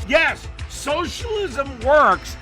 Yes, socialism works.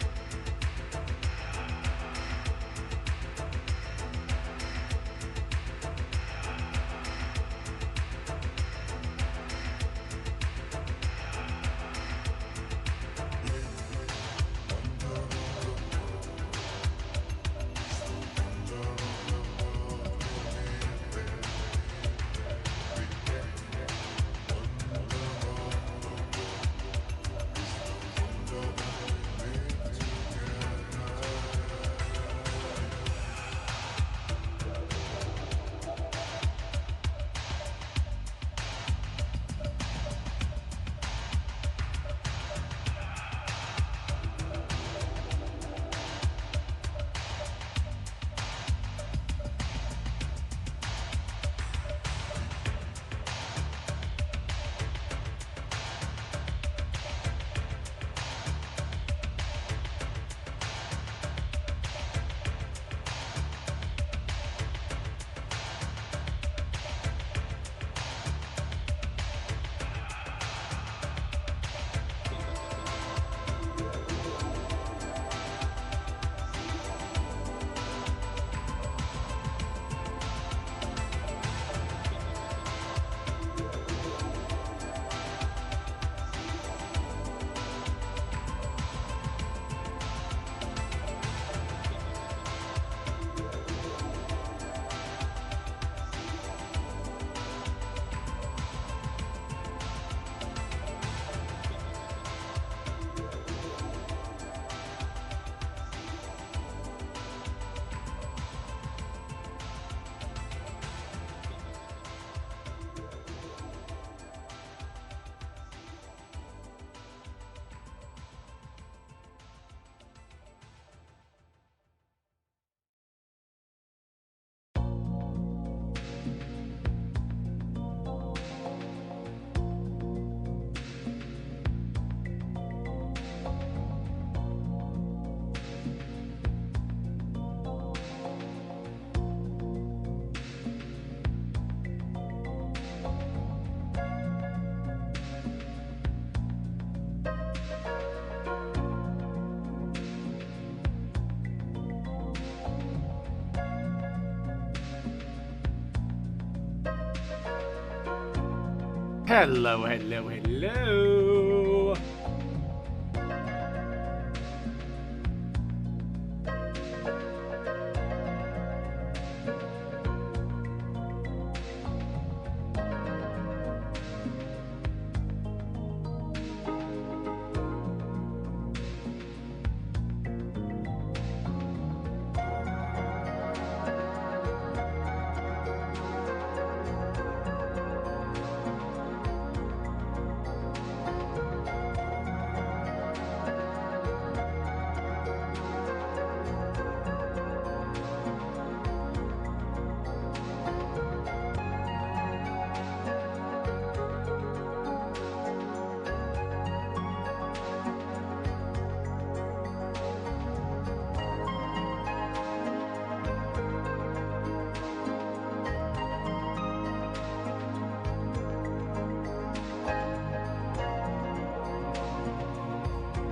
Hello, hello, hello.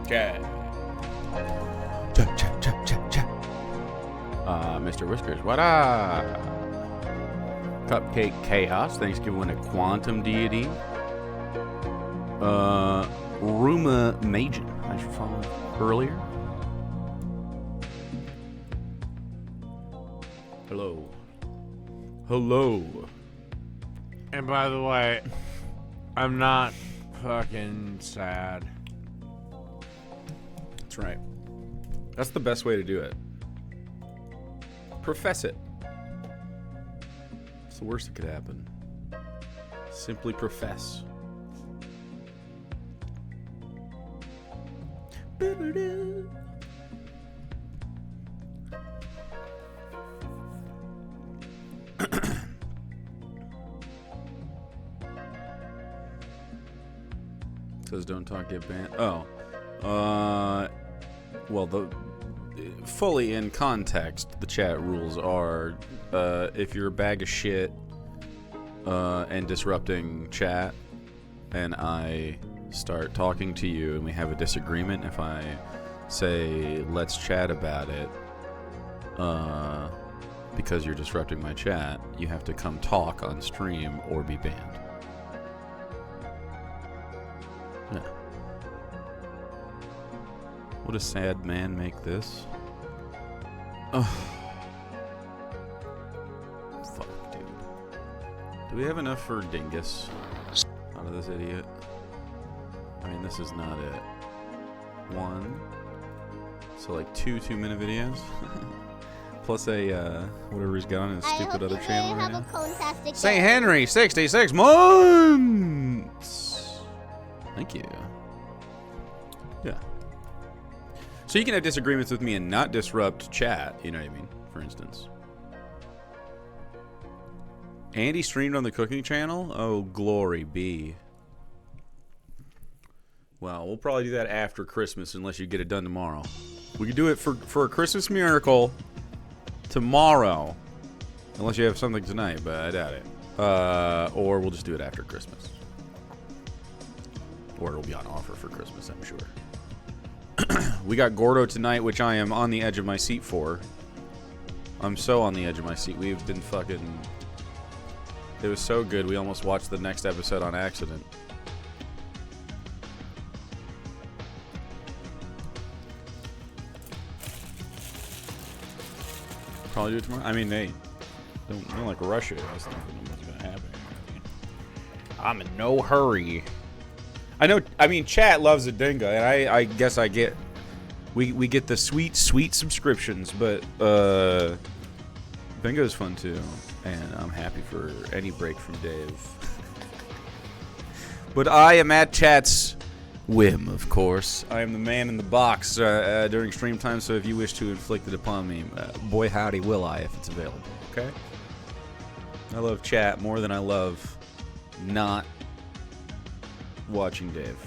Okay. Check. Mr. Whiskers, what up? Cupcake Chaos, Thanksgiving a Quantum Deity. Ruma Majin, I should follow earlier. Hello. And by the way, I'm not fucking sad. That's right. That's the best way to do it. Profess it. It's the worst that could happen. Simply profess. Says don't talk, get banned. Oh. Well, fully in context, the chat rules are if you're a bag of shit and disrupting chat, and I start talking to you and we have a disagreement, if I say, let's chat about it, because you're disrupting my chat, you have to come talk on stream or be banned. Yeah. Would a sad man make this? Oh. Fuck, dude. Do we have enough for Dingus out of this idiot? I mean, this is not it. One. So, like, 2 2-minute videos? Plus a, whatever he's got on his stupid other channel right now. St. Henry, 66 months! Thank you. Yeah. So you can have disagreements with me and not disrupt chat, you know what I mean, for instance. Andy streamed on the cooking channel? Oh, glory be. Well, we'll probably do that after Christmas unless you get it done tomorrow. We could do it for a Christmas miracle tomorrow. Unless you have something tonight, but I doubt it. Or we'll just do it after Christmas. Or it'll be on offer for Christmas, I'm sure. We got Gordo tonight, which I am on the edge of my seat for. I'm so on the edge of my seat. We've been fucking... It was so good, we almost watched the next episode on accident. Probably do it tomorrow. I mean, they don't like rush it. I was thinking what's gonna happen. I'm in no hurry. I know. I mean, chat loves a dingo, and I guess I get. We get the sweet subscriptions, but bingo is fun too, and I'm happy for any break from Dave. But I am at chat's whim, of course. I am the man in the box during stream time, so if you wish to inflict it upon me, boy howdy will I if it's available, okay? I love chat more than I love not watching Dave.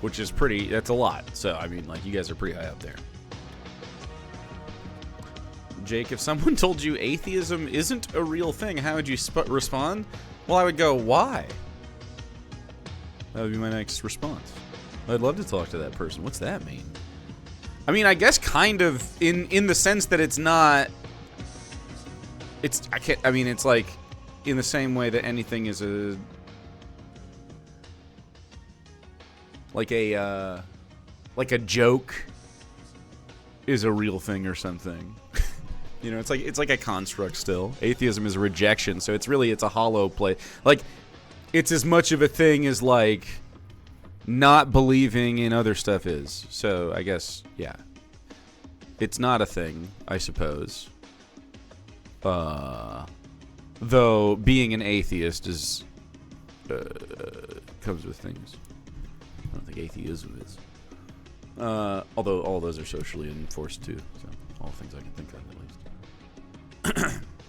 Which is pretty, that's a lot. So, I mean, like, you guys are pretty high up there. Jake, if someone told you atheism isn't a real thing, how would you respond? Well, I would go, why? That would be my next response. I'd love to talk to that person. What's that mean? I mean, I guess kind of in the sense that it's not... It's, I mean, it's like in the same way that anything is a... Like a joke is a real thing or something. You know, it's like a construct still. Atheism is a rejection, so it's a hollow play. Like, it's as much of a thing as, like, not believing in other stuff is. So, I guess, yeah. It's not a thing, I suppose. Though, being an atheist is, comes with things. I don't think atheism is. Although all those are socially enforced too. So all things I can think of at least.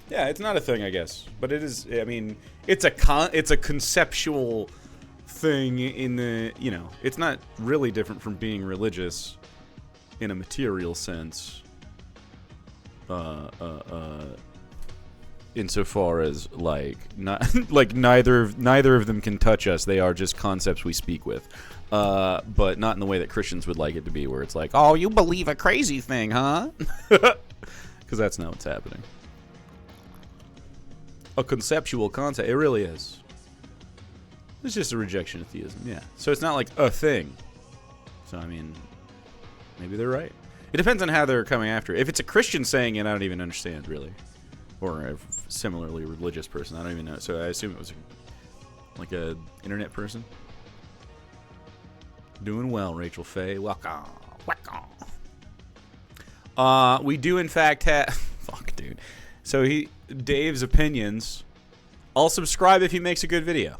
Yeah, it's not a thing, I guess, but it is. I mean, it's a conceptual thing in the, you know, it's not really different from being religious in a material sense. Insofar as like not like neither of them can touch us. They are just concepts we speak with. But not in the way that Christians would like it to be, where it's like, oh, you believe a crazy thing, huh? Because that's not what's happening. A conceptual concept. It really is. It's just a rejection of theism, yeah. So it's not like a thing. So, I mean, maybe they're right. It depends on how they're coming after it. If it's a Christian saying it, I don't even understand, really. Or a similarly religious person. I don't even know. So I assume it was like a internet person. Doing well, Rachel Faye. Welcome. We do, in fact, have... Fuck, dude. So Dave's opinions. I'll subscribe if he makes a good video.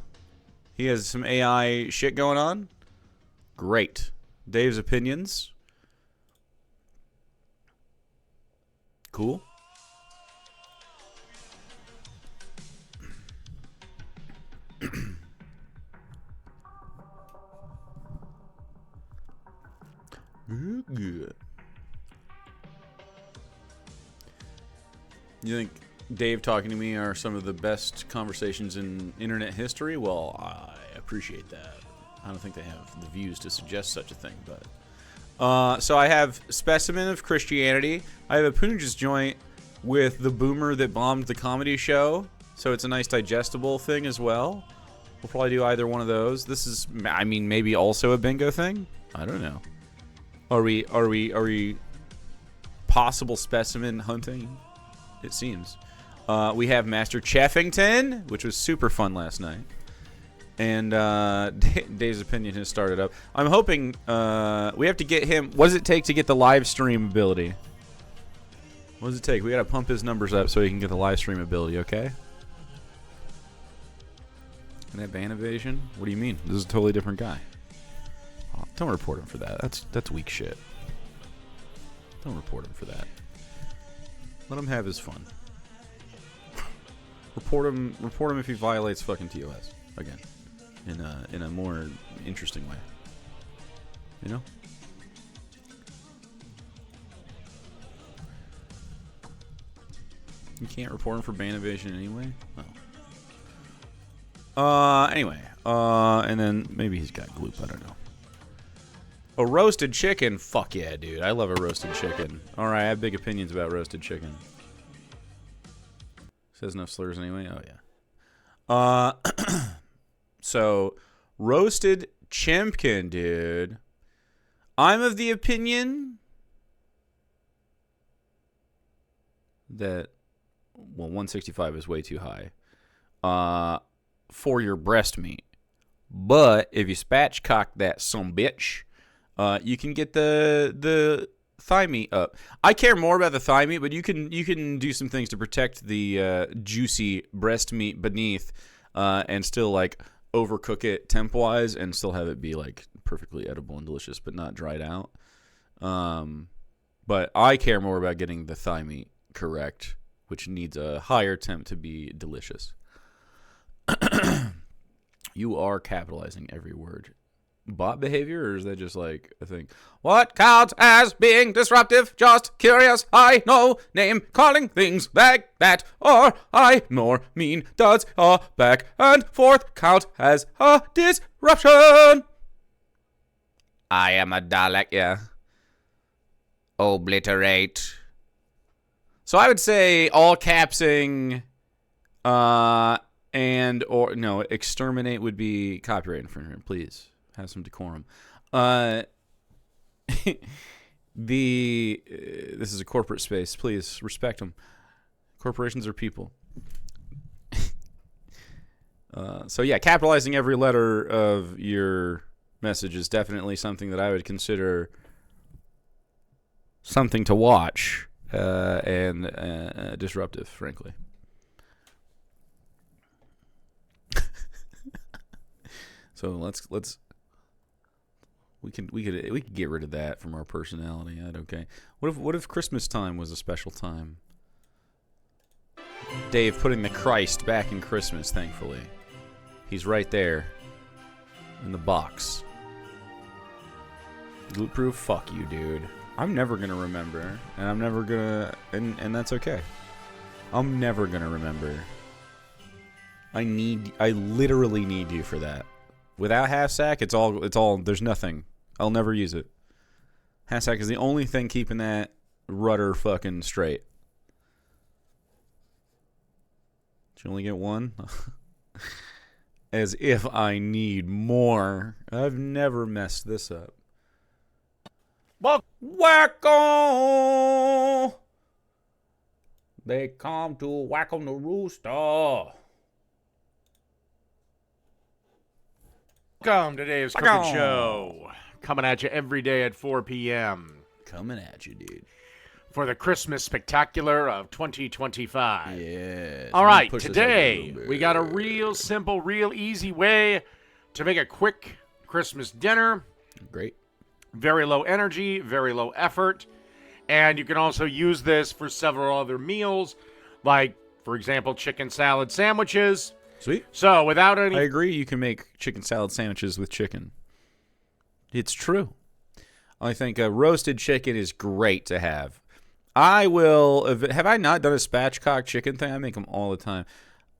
He has some AI shit going on. Great. Dave's opinions. Cool. Good. You think Dave talking to me are some of the best conversations in internet history? Well, I appreciate that. I don't think they have the views to suggest such a thing, but... so I have Specimen of Christianity. I have a Punja's joint with the boomer that bombed the comedy show. So it's a nice digestible thing as well. We'll probably do either one of those. This is, I mean, maybe also a bingo thing? I don't know. Are we possible specimen hunting? It seems. We have Master Cheffington, which was super fun last night. And Dave's opinion has started up. I'm hoping we have to get him. What does it take to get the live stream ability? What does it take? We got to pump his numbers up so he can get the live stream ability, okay? And that ban evasion? What do you mean? This is a totally different guy. Oh, don't report him for that. That's weak shit. Don't report him for that. Let him have his fun. Report him if he violates fucking TOS again. In a more interesting way. You know? You can't report him for ban evasion anyway? Oh. Anyway. And then maybe he's got gloop, I don't know. A roasted chicken? Fuck yeah, dude. I love a roasted chicken. Alright, I have big opinions about roasted chicken. Says no slurs anyway? Oh, yeah. So, roasted chimpkin, dude. I'm of the opinion that, well, 165 is way too high for your breast meat. But if you spatchcock that sumbitch, you can get the thigh meat up. I care more about the thigh meat, but you can do some things to protect the juicy breast meat beneath, and still like overcook it temp-wise and still have it be like perfectly edible and delicious, but not dried out. But I care more about getting the thigh meat correct, which needs a higher temp to be delicious. You are capitalizing every word. Bot behavior, or is that just like a thing? What counts as being disruptive? Just curious, I know. Name calling things like that, or I more mean does a back and forth count as a disruption? I am a Dalek, yeah. Obliterate. So I would say all capsing, and or no, exterminate would be copyright infringement. Please. Have some decorum. This is a corporate space. Please respect them. Corporations are people. So yeah, capitalizing every letter of your message is definitely something that I would consider something to watch and disruptive, frankly. So let's. We could get rid of that from our personality. Okay. What if Christmas time was a special time? Dave putting the Christ back in Christmas, thankfully. He's right there in the box. Glute proof? Fuck you, dude. I'm never gonna remember, and I'm never gonna, and that's okay. I'm never gonna remember. I literally need you for that. Without half sack, it's all. There's nothing. I'll never use it. Half sack is the only thing keeping that rudder fucking straight. Did you only get one? As if I need more. I've never messed this up. Well, wacko! They come to whack on the rooster. Welcome to Dave's Cooking Show. Coming at you every day at 4 p.m. Coming at you, dude. For the Christmas Spectacular of 2025. Yeah. All right, today we got a real simple, real easy way to make a quick Christmas dinner. Great. Very low energy, very low effort. And you can also use this for several other meals, like, for example, chicken salad sandwiches. Sweet. So, without any... I agree, you can make chicken salad sandwiches with chicken. It's true. I think a roasted chicken is great to have. I will... Have I not done a spatchcock chicken thing? I make them all the time.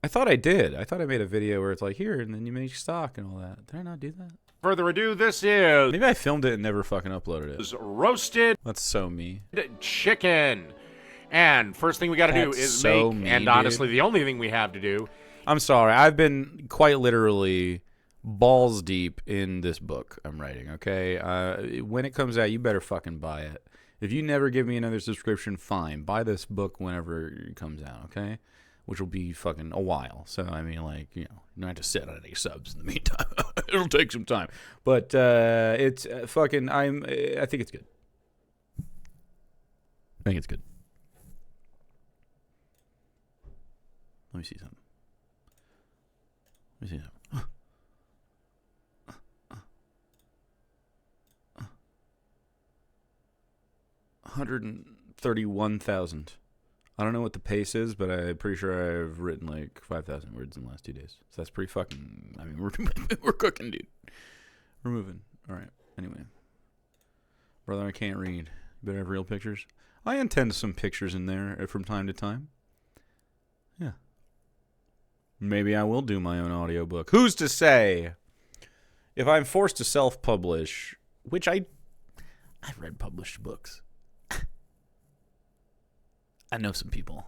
I thought I did. I thought I made a video where it's like, here, and then you make stock and all that. Did I not do that? Further ado, this is Maybe I filmed it and never fucking uploaded it. roasted That's so me. chicken. And first thing we got to do That's is so make, me, and dude. honestly, the only thing we have to do. I'm sorry. I've been quite literally balls deep in this book I'm writing, okay? When it comes out, you better fucking buy it. If you never give me another subscription, fine. Buy this book whenever it comes out, okay? Which will be fucking a while. So, I mean, like, you know, you don't have to sit on any subs in the meantime. It'll take some time. But it's fucking, I think it's good. I think it's good. Let me see something. Let me see something. 131,000. I don't know what the pace is, but I'm pretty sure I've written like 5,000 words in the last 2 days. So that's pretty fucking. I mean, we're cooking, dude. We're moving. All right. Anyway, brother, I can't read. You better have real pictures. I intend some pictures in there from time to time. Yeah. Maybe I will do my own audiobook. Who's to say? If I'm forced to self-publish, which I've read published books. I know some people.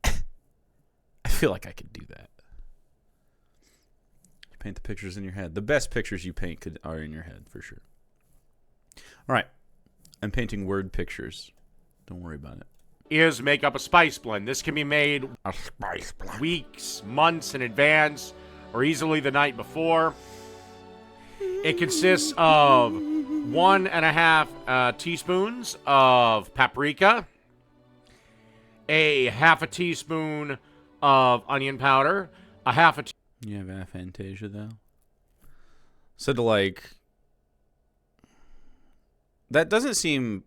I feel like I could do that. You paint the pictures in your head. The best pictures you paint are in your head, for sure. All right. I'm painting word pictures. Don't worry about it. Is make up a spice blend. This can be made weeks, months in advance, or easily the night before. It consists of 1.5 teaspoons of paprika, a half a teaspoon of onion powder, a half a You have aphantasia, though? So to, like... That doesn't seem,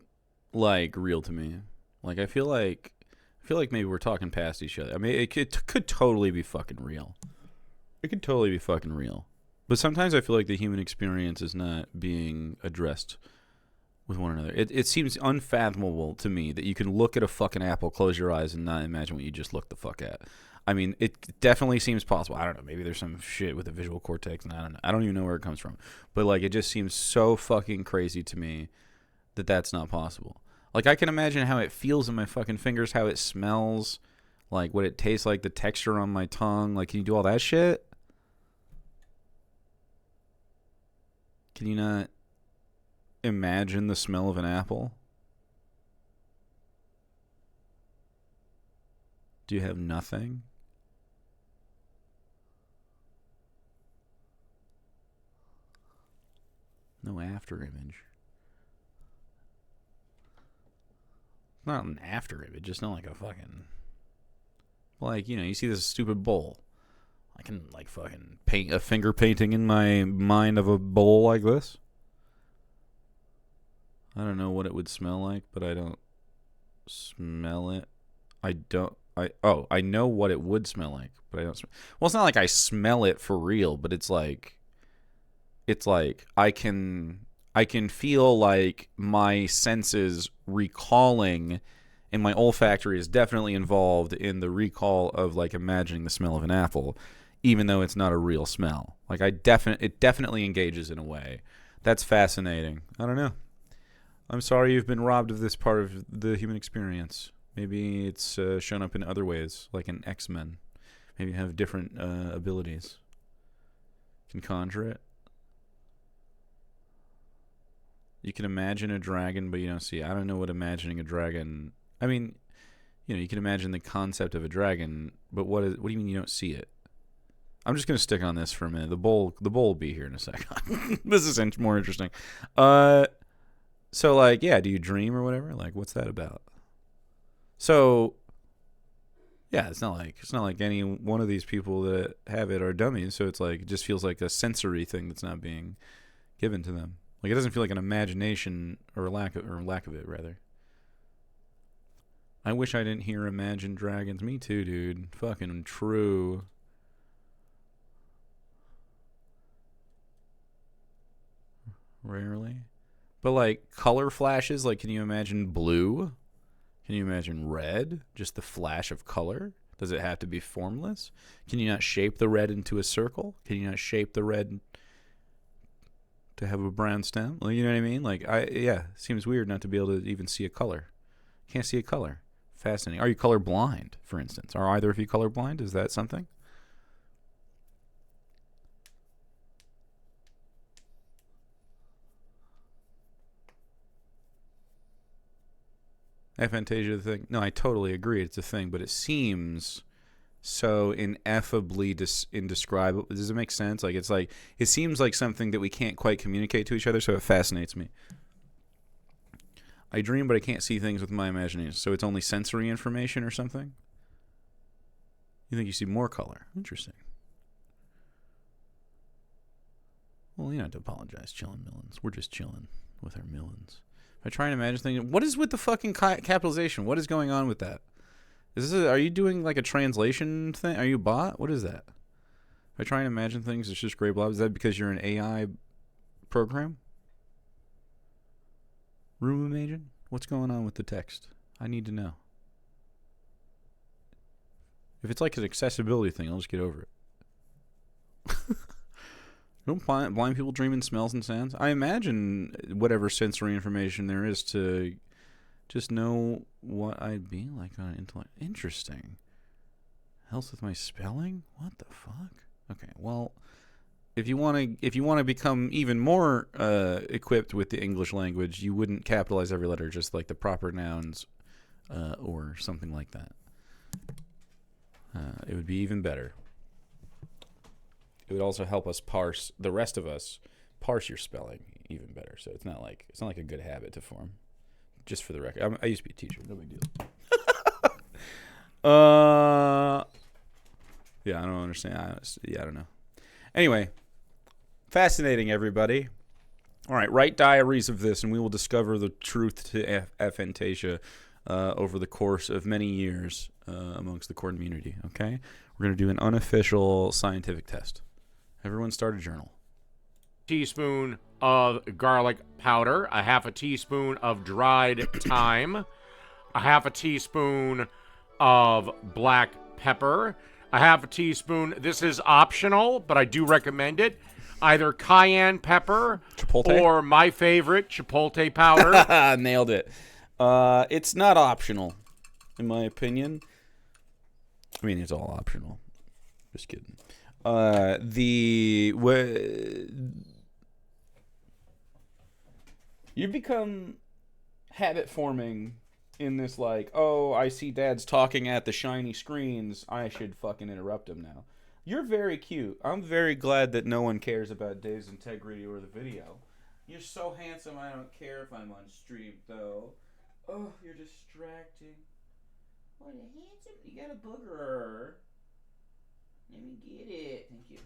like, real to me. Like, I feel like maybe we're talking past each other. I mean, it could totally be fucking real. It could totally be fucking real. But sometimes I feel like the human experience is not being addressed with one another. It seems unfathomable to me that you can look at a fucking apple, close your eyes, and not imagine what you just looked the fuck at. I mean, it definitely seems possible. I don't know. Maybe there's some shit with the visual cortex, and I don't know. I don't even know where it comes from. But, like, it just seems so fucking crazy to me that that's not possible. Like, I can imagine how it feels in my fucking fingers, how it smells, like, what it tastes like, the texture on my tongue. Like, can you do all that shit? Can you not imagine the smell of an apple? Do you have nothing? No after image. Not an after image, just not like a fucking... Like, you know, you see this stupid bowl. I can, like, fucking paint a finger painting in my mind of a bowl like this. I don't know what it would smell like, but I don't smell it. I know what it would smell like, but I don't smell. Well, it's not like I smell it for real, but it's like I can feel like my senses recalling, and my olfactory is definitely involved in the recall of, like, imagining the smell of an apple, even though it's not a real smell. Like, it definitely engages in a way. That's fascinating. I don't know. I'm sorry you've been robbed of this part of the human experience. Maybe it's shown up in other ways, like in X-Men. Maybe you have different abilities. You can conjure it. You can imagine a dragon, but you don't see it. I don't know what imagining a dragon... I mean, you know, you can imagine the concept of a dragon, but what do you mean you don't see it? I'm just going to stick on this for a minute. The bowl will be here in a second. This is more interesting. So, like, yeah, do you dream or whatever? Like, what's that about? So, yeah, it's not like any one of these people that have it are dummies. So it's like, it just feels like a sensory thing that's not being given to them. Like, it doesn't feel like an imagination or lack of it, rather. I wish I didn't hear Imagine Dragons. Me too, dude. Fucking true. Rarely. But, like, color flashes, like, can you imagine blue? Can you imagine red? Just the flash of color? Does it have to be formless? Can you not shape the red into a circle? Can you not shape the red to have a brown stem? Well, you know what I mean? Like, seems weird not to be able to even see a color. Can't see a color. Fascinating. Are you color blind, for instance? Are either of you color blind? Is that something? Aphantasia the thing? No, I totally agree. It's a thing, but it seems so ineffably indescribable. Does it make sense? Like, it seems like something that we can't quite communicate to each other, so it fascinates me. I dream, but I can't see things with my imagination. So it's only sensory information or something? You think you see more color? Interesting. Well, you don't have to apologize, chilling Millins. We're just chilling with our Millins. I try and imagine things. What is with the fucking capitalization? What is going on with that? Are you doing like a translation thing? Are you a bot? What is that? If I try and imagine things, it's just gray blob. Is that because you're an AI program? Room agent? What's going on with the text? I need to know. If it's like an accessibility thing, I'll just get over it. Don't blind people dream in smells and sounds? I imagine whatever sensory information there is to just know what I'd be like on an intellect. Interesting. Helps with my spelling? What the fuck? Okay, well, if you want to become even more equipped with the English language, you wouldn't capitalize every letter, just like the proper nouns or something like that. It would be even better. It would also help us parse, the rest of us, parse your spelling even better. So it's not like a good habit to form. Just for the record. I used to be a teacher. No big deal. Yeah, I don't understand. I don't know. Anyway, fascinating, everybody. All right, write diaries of this, and we will discover the truth to aphantasia over the course of many years amongst the core community, okay? We're going to do an unofficial scientific test. Everyone start a journal. Teaspoon of garlic powder, a half a teaspoon of dried thyme, a half a teaspoon of black pepper, a half a teaspoon, this is optional, but I do recommend it, either cayenne pepper Chipotle? Or my favorite, chipotle powder. Nailed it. It's not optional, in my opinion. I mean, it's all optional. Just kidding. You become habit forming in this, like, oh, I see dads talking at the shiny screens, I should fucking interrupt him now. You're very cute. I'm very glad that no one cares about Dave's integrity or the video. You're so handsome, I don't care if I'm on stream, though. Oh, you're distracting. What a handsome... You got a booger. Let me get it. Thank you.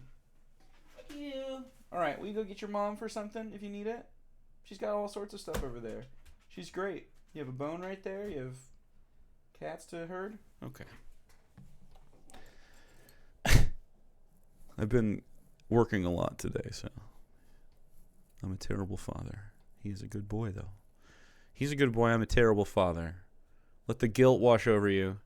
Thank you. Alright, will you go get your mom for something if you need it? She's got all sorts of stuff over there. She's great. You have a bone right there? You have cats to herd? Okay. I've been working a lot today, so I'm a terrible father. He's a good boy, though. He's a good boy. I'm a terrible father. Let the guilt wash over you.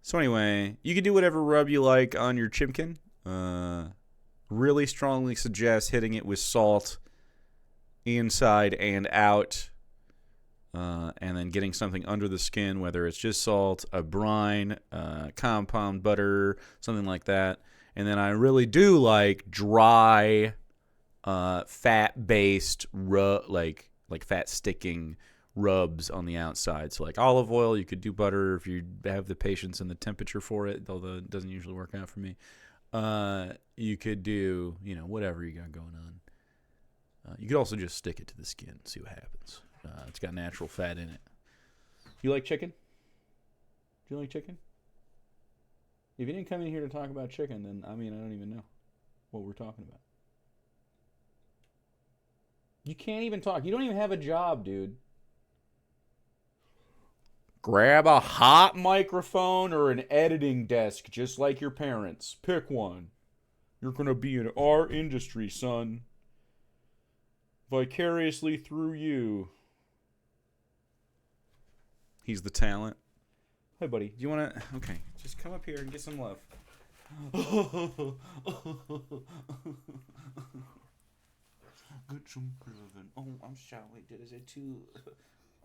So anyway, you can do whatever rub you like on your chimkin. Really strongly suggest hitting it with salt inside and out. And then getting something under the skin, whether it's just salt, a brine, compound butter, something like that. And then I really do like dry, fat-based, like fat-sticking rubs on the outside. So like olive oil, you could do butter if you have the patience and the temperature for it, although it doesn't usually work out for me. You could do, whatever you got going on. You could also just stick it to the skin, see what happens. It's got natural fat in it. You like chicken? Do you like chicken? If you didn't come in here to talk about chicken, then, I don't even know what we're talking about. You can't even talk. You don't even have a job, dude. Grab a hot microphone or an editing desk, just like your parents. Pick one. You're going to be in our industry, son. Vicariously through you. He's the talent. Hey, buddy. Do you want to... Okay. Just come up here and get some love. Get some loving. Oh, I'm sorry. Is it too...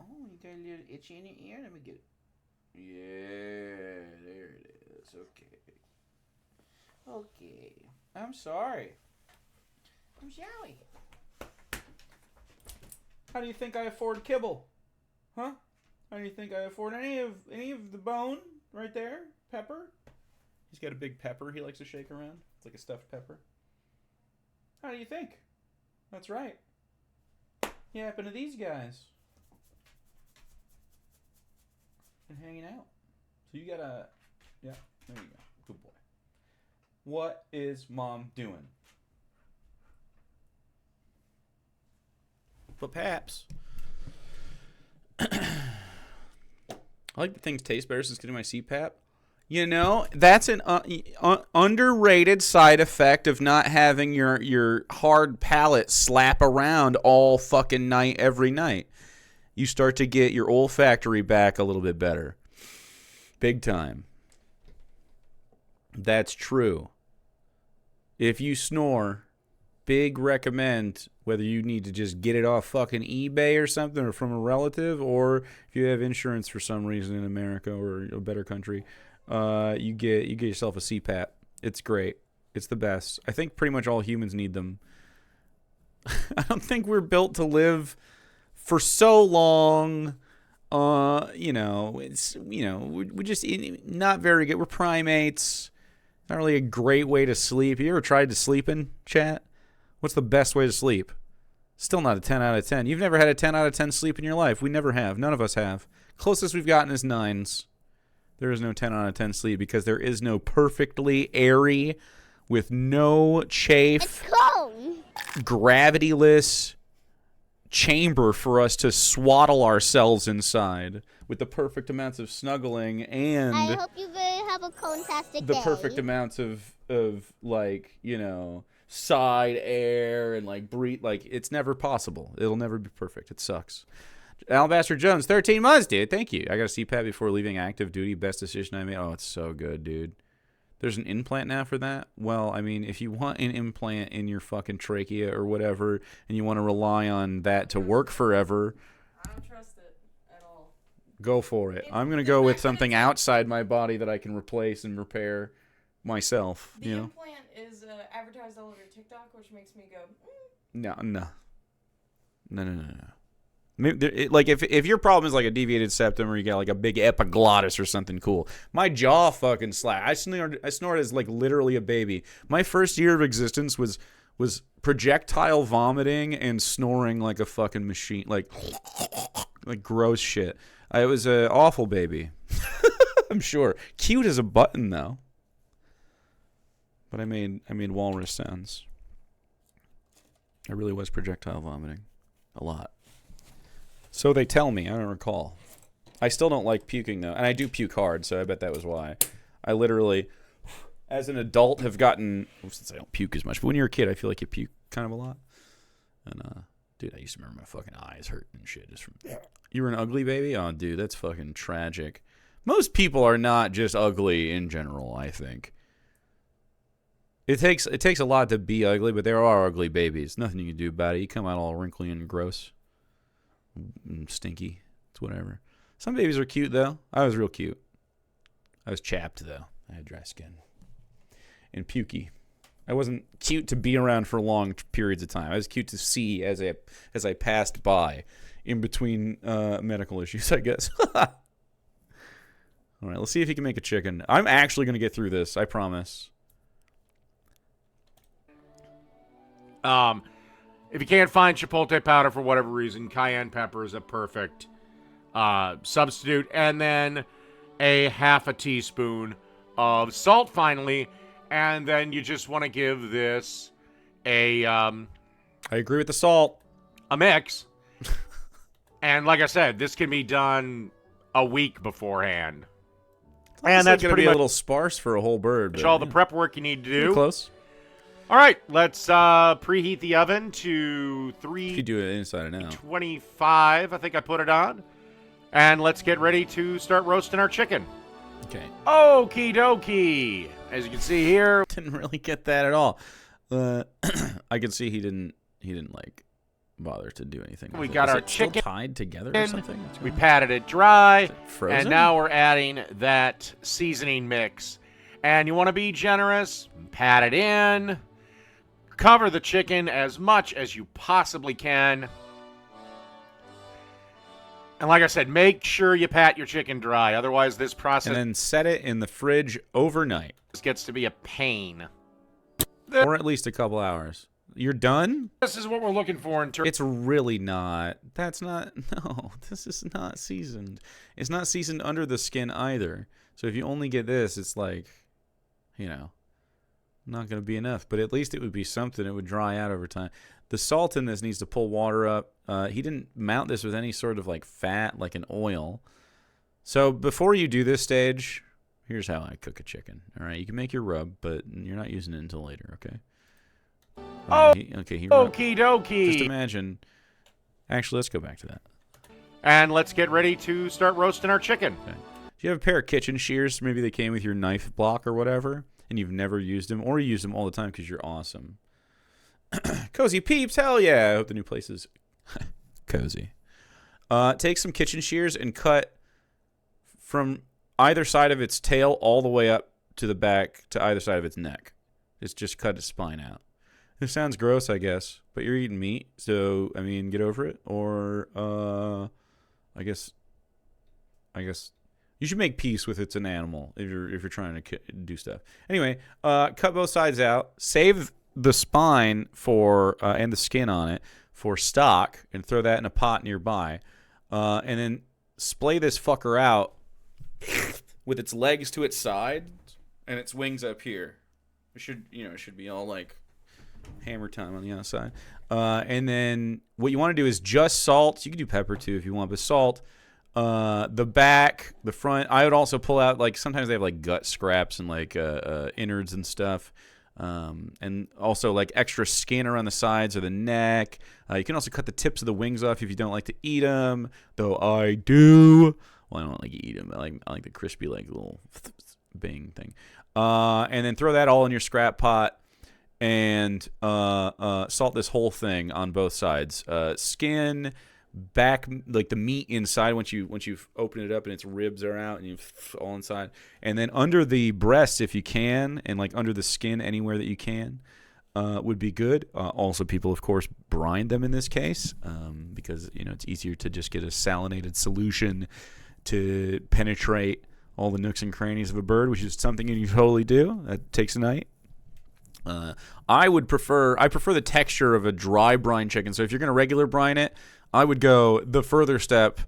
Oh, you got a little itchy in your ear? Let me get it. Yeah, there it is. Okay. Okay. I'm sorry. I'm sorry. How do you think I afford kibble? Huh? How do you think I afford any of the bone right there? Pepper? He's got a big pepper he likes to shake around. It's like a stuffed pepper. How do you think? That's right. What happened to these guys? Been hanging out. So you gotta... Yeah, there you go. Good boy. What is Mom doing? But perhaps... I like the things taste better since getting my CPAP. You know, that's an underrated side effect of not having your hard palate slap around all fucking night, every night. You start to get your olfactory back a little bit better. Big time. That's true. If you snore, big recommend, whether you need to just get it off fucking eBay or something or from a relative, or if you have insurance for some reason in America or a better country, you get yourself a CPAP. It's great. It's the best. I think pretty much all humans need them. I don't think we're built to live for so long. We're just not very good. We're primates. Not really a great way to sleep. You ever tried to sleep in, chat? What's the best way to sleep? Still not a 10 out of 10. You've never had a 10 out of 10 sleep in your life. We never have. None of us have. Closest we've gotten is 9s. There is no 10 out of 10 sleep because there is no perfectly airy, with no chafe, gravityless chamber for us to swaddle ourselves inside with the perfect amounts of snuggling and I hope you have a fantastic day. The perfect amounts of like, side air and like breathe. Like, it's never possible. It'll never be perfect. It sucks. Alabaster Jones, 13 months, dude. Thank you. I got a CPAP before leaving active duty. Best decision I made. Oh, it's so good, dude. There's an implant now for that? Well, I mean, if you want an implant in your fucking trachea or whatever, and you want to rely on that to work forever, I don't trust it at all. Go for it. I'm going to go with something outside my body that I can replace and repair myself. The implant is advertised all over TikTok, which makes me go, No. Like, if your problem is like a deviated septum or you got like a big epiglottis or something cool, my jaw fucking slapped. I snored as like literally a baby. My first year of existence was projectile vomiting and snoring like a fucking machine, like gross shit. I was an awful baby. I'm sure. Cute as a button though. But I made walrus sounds. I really was projectile vomiting a lot. So they tell me. I don't recall. I still don't like puking, though. And I do puke hard, so I bet that was why. I literally, as an adult, have gotten... Since I don't puke as much. But when you're a kid, I feel like you puke kind of a lot. And, dude, I used to remember my fucking eyes hurting and shit. Just from... You were an ugly baby? Oh, dude, that's fucking tragic. Most people are not just ugly in general, I think. It takes a lot to be ugly, but there are ugly babies. Nothing you can do about it. You come out all wrinkly and gross. Stinky. It's whatever. Some babies are cute, though. I was real cute. I was chapped, though. I had dry skin. And pukey. I wasn't cute to be around for long periods of time. I was cute to see as I passed by in between medical issues, I guess. All right, let's see if he can make a chicken. I'm actually going to get through this. I promise. If you can't find chipotle powder for whatever reason, cayenne pepper is a perfect substitute. And then a half a teaspoon of salt finally. And then you just want to give this a... I agree with the salt. A mix. And like I said, this can be done a week beforehand. And that's going to be a little sparse for a whole bird. All the prep work you need to do. Pretty close. All right, let's preheat the oven to You could 325. do it inside and out. I think I put it on. And let's get ready to start roasting our chicken. Okay. Okie dokie. As you can see here, Didn't really get that at all. I can see he didn't like bother to do anything. We with got it. Is our it still chicken tied together or something. What's we going on? patted it dry. Is it frozen? And now we're adding that seasoning mix. And you want to be generous, pat it in, cover the chicken as much as you possibly can. And like I said, make sure you pat your chicken dry. Otherwise, this process and then set it in the fridge overnight, gets to be a pain. or at least a couple hours. You're done? This is what we're looking for in terms. It's really not. That's not. No, this is not seasoned. It's not seasoned under the skin either. So if you only get this, it's like, not going to be enough. But at least it would be something. It would dry out over time. The salt in this needs to pull water up. He didn't mount this with any sort of like fat, like an oil. So before you do this stage, here's how I cook a chicken. All right, you can make your rub, but you're not using it until later, okay? He rubbed. Okie dokie. Just imagine. Actually, let's go back to that. And let's get ready to start roasting our chicken. Okay. Do you have a pair of kitchen shears? Maybe they came with your knife block or whatever, and you've never used them, or you use them all the time because you're awesome. Cozy peeps, hell yeah! I hope the new place is cozy. Take some kitchen shears and cut from either side of its tail all the way up to the back to either side of its neck. It's just cut its spine out. This sounds gross, I guess, but you're eating meat, so I mean, get over it. Or I guess you should make peace with it's an animal if you're trying to do stuff. Anyway, cut both sides out. Save the spine for and the skin on it for stock, and throw that in a pot nearby, and then splay this fucker out with its legs to its side and its wings up here. It should be all like hammer time on the outside. And then what you want to do is just salt. You can do pepper too if you want, but salt. The back, the front. I would also pull out, like, sometimes they have like gut scraps and like innards and stuff. And also like extra skin around the sides of the neck. You can also cut the tips of the wings off if you don't like to eat them, though I do. Well, I don't like to eat them. I like the crispy, like, little bang thing. And then throw that all in your scrap pot and salt this whole thing on both sides. Skin, back, like the meat inside once you've opened it up and its ribs are out and you've all inside, and then under the breasts if you can, and like under the skin anywhere that you can would be good. Also, people of course brine them in this case because it's easier to just get a salinated solution to penetrate all the nooks and crannies of a bird, which is something you totally do. That takes a night. I prefer the texture of a dry brine chicken. So if you're going to regular brine it, I would go the further step.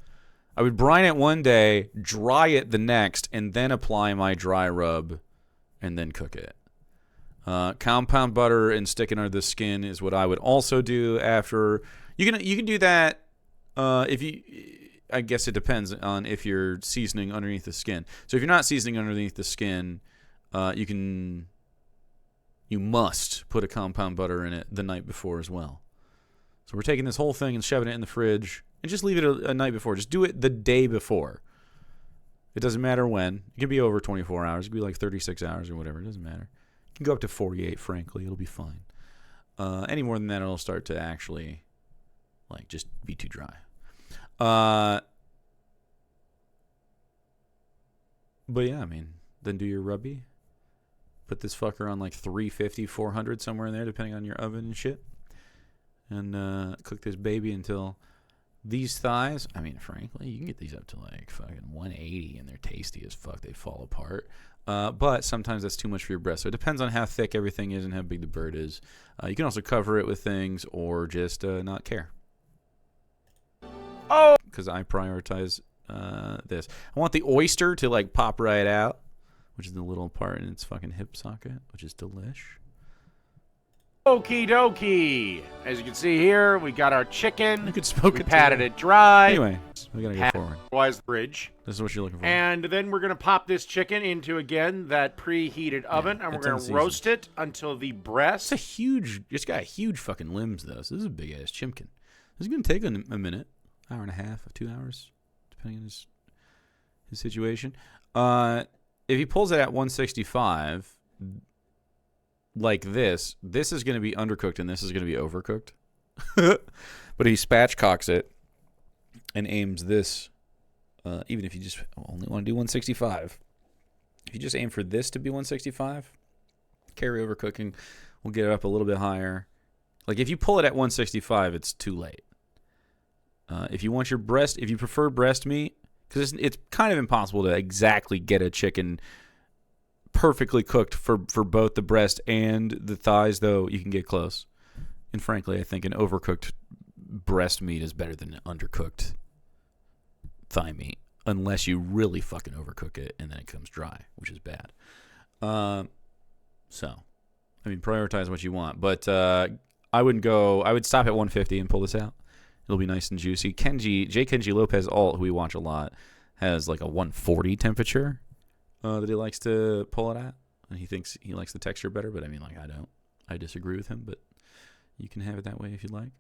I would brine it one day, dry it the next, and then apply my dry rub, and then cook it. Compound butter and sticking under the skin is what I would also do after. You can do that if you. I guess it depends on if you're seasoning underneath the skin. So if you're not seasoning underneath the skin, you must put a compound butter in it the night before as well. So we're taking this whole thing and shoving it in the fridge and just leave it a night before. Just do it the day before. It doesn't matter when. It can be over 24 hours. It can be like 36 hours or whatever. It doesn't matter. It can go up to 48, frankly. It'll be fine. Any more than that, it'll start to actually like just be too dry. But yeah, I mean, then do your rubby. Put this fucker on like 350, 400, somewhere in there, depending on your oven and shit. And cook this baby until these thighs, I mean, frankly, you can get these up to like fucking 180 and they're tasty as fuck. They fall apart. But sometimes that's too much for your breast. So it depends on how thick everything is and how big the bird is. You can also cover it with things or just not care. Oh! Because I prioritize this. I want the oyster to like pop right out, which is the little part in its fucking hip socket, which is delish. Okie dokie. As you can see here, we got our chicken. You could smoke we it patted too. it dry. Anyway, we gotta go forward. Otherwise, the bridge. This is what you're looking for. And then we're going to pop this chicken into, again, that preheated oven, and we're going to roast it until the breast. It's got huge fucking limbs, though, so this is a big-ass chimkin. This is going to take a minute, hour and a half, 2 hours, depending on his situation. If he pulls it at 165, like this is going to be undercooked, and this is going to be overcooked. But he spatchcocks it and aims this. Even if you just only want to do 165, if you just aim for this to be 165, carryover cooking will get it up a little bit higher. Like if you pull it at 165, it's too late. If you want your breast, if you prefer breast meat, because it's kind of impossible to exactly get a chicken perfectly cooked for both the breast and the thighs, though you can get close. And frankly, I think an overcooked breast meat is better than an undercooked thigh meat, unless you really fucking overcook it and then it comes dry, which is bad. So, I mean, prioritize what you want, but I would stop at 150 and pull this out. It'll be nice and juicy. J. Kenji Lopez Alt, who we watch a lot, has like a 140 temperature that he likes to pull it at, and he thinks he likes the texture better, but I mean, like, I don't. I disagree with him, but you can have it that way if you'd like.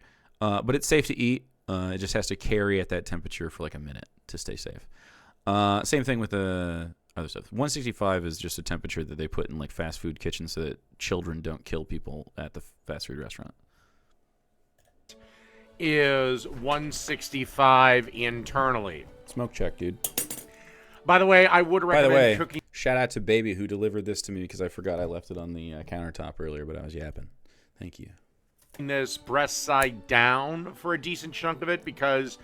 But it's safe to eat. It just has to carry at that temperature for like a minute to stay safe. Same thing with the other stuff. 165 is just a temperature that they put in like fast food kitchens so that children don't kill people at the fast food restaurant. Is 165 internally. Smoke check, dude. By the way, I would recommend cooking. Shout out to Baby who delivered this to me because I forgot I left it on the countertop earlier, but I was yapping. Thank you. This breast side down for a decent chunk of it because,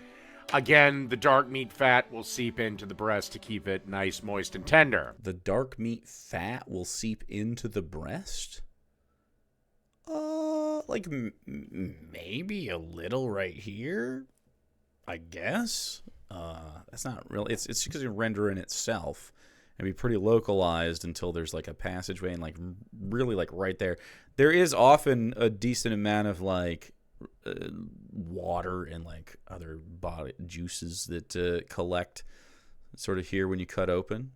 again, the dark meat fat will seep into the breast to keep it nice, moist, and tender. The dark meat fat will seep into the breast? Like maybe a little right here, I guess. That's not really. It's just going to render in itself and be pretty localized until there's like a passageway and like really like right there. There is often a decent amount of like water and like other body juices that collect sort of here when you cut open.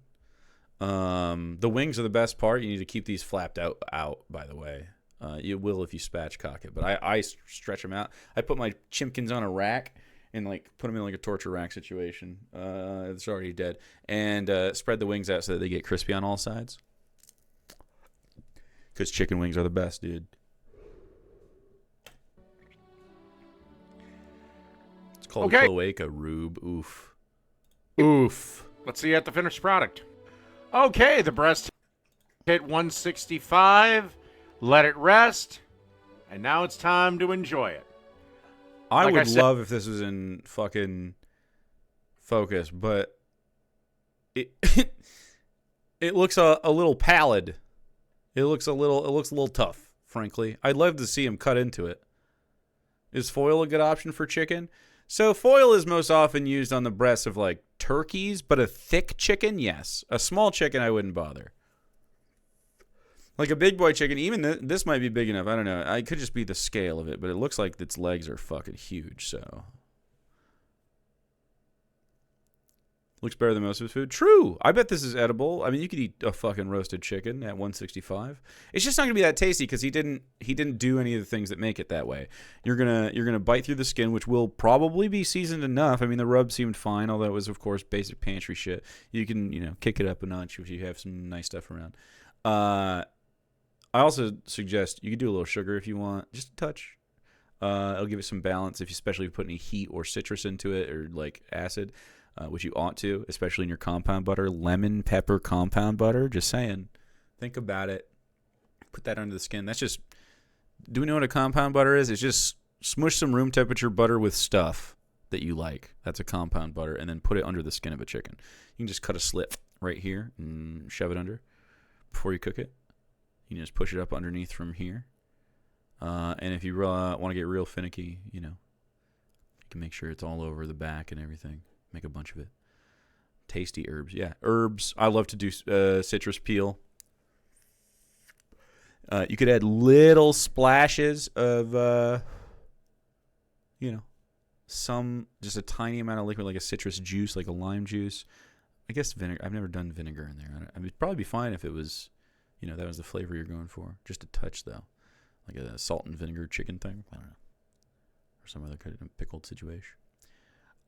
The wings are the best part. You need to keep these flapped out by the way. You will if you spatchcock it, but I stretch them out. I put my chimkins on a rack and like put them in like a torture rack situation. It's already dead, and spread the wings out so that they get crispy on all sides. Because chicken wings are the best, dude. It's called cloaca rube. Oof. Oof. Let's see at the finished product. Okay, the breast hit 165. Let it rest. And now it's time to enjoy it. I would love if this was in fucking focus, but it it looks a little pallid. It looks a little tough, frankly. I'd love to see him cut into it. Is foil a good option for chicken? So foil is most often used on the breasts of like turkeys, but a thick chicken, yes. A small chicken, I wouldn't bother. Like a big boy chicken, even this might be big enough. I don't know. It could just be the scale of it, but it looks like its legs are fucking huge, so. Looks better than most of his food. True. I bet this is edible. I mean, you could eat a fucking roasted chicken at 165. It's just not gonna be that tasty because he didn't do any of the things that make it that way. You're gonna bite through the skin, which will probably be seasoned enough. I mean, the rub seemed fine, although it was of course basic pantry shit. You can kick it up a notch if you have some nice stuff around. I also suggest you could do a little sugar if you want, just a touch. It'll give it some balance, especially if you put any heat or citrus into it or like acid. Which you ought to, especially in your compound butter. Lemon pepper compound butter. Just saying. Think about it. Put that under the skin. That's just... Do we know what a compound butter is? It's just smush some room temperature butter with stuff that you like. That's a compound butter. And then put it under the skin of a chicken. You can just cut a slit right here and shove it under before you cook it. You can just push it up underneath from here. And if you want to get real finicky, you can make sure it's all over the back and everything. Make a bunch of it. Tasty herbs. Yeah, herbs. I love to do citrus peel. You could add little splashes of, just a tiny amount of liquid, like a citrus juice, like a lime juice. I guess vinegar. I've never done vinegar in there. It'd probably be fine if it was, that was the flavor you're going for. Just a touch, though. Like a salt and vinegar chicken thing. I don't know. Or some other kind of pickled situation.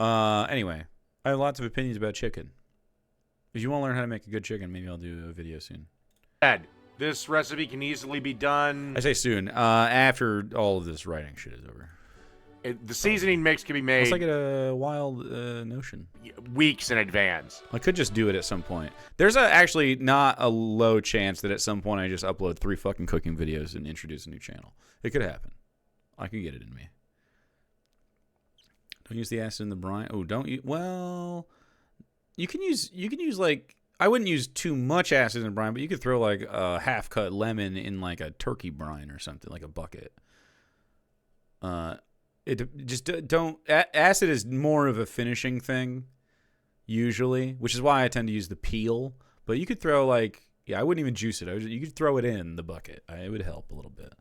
Anyway, I have lots of opinions about chicken. If you want to learn how to make a good chicken, maybe I'll do a video soon. This recipe can easily be done. I say soon. After all of this writing shit is over. The seasoning mix can be made. It's like a wild notion. Weeks in advance. I could just do it at some point. There's actually not a low chance that at some point I just upload 3 fucking cooking videos and introduce a new channel. It could happen. I could get it in me. Don't use the acid in the brine. Oh, don't you? Well, you can use like, I wouldn't use too much acid in the brine, but you could throw like a half-cut lemon in like a turkey brine or something, like a bucket. Acid is more of a finishing thing usually, which is why I tend to use the peel. But you could throw like, I wouldn't even juice it. You could throw it in the bucket. It would help a little bit.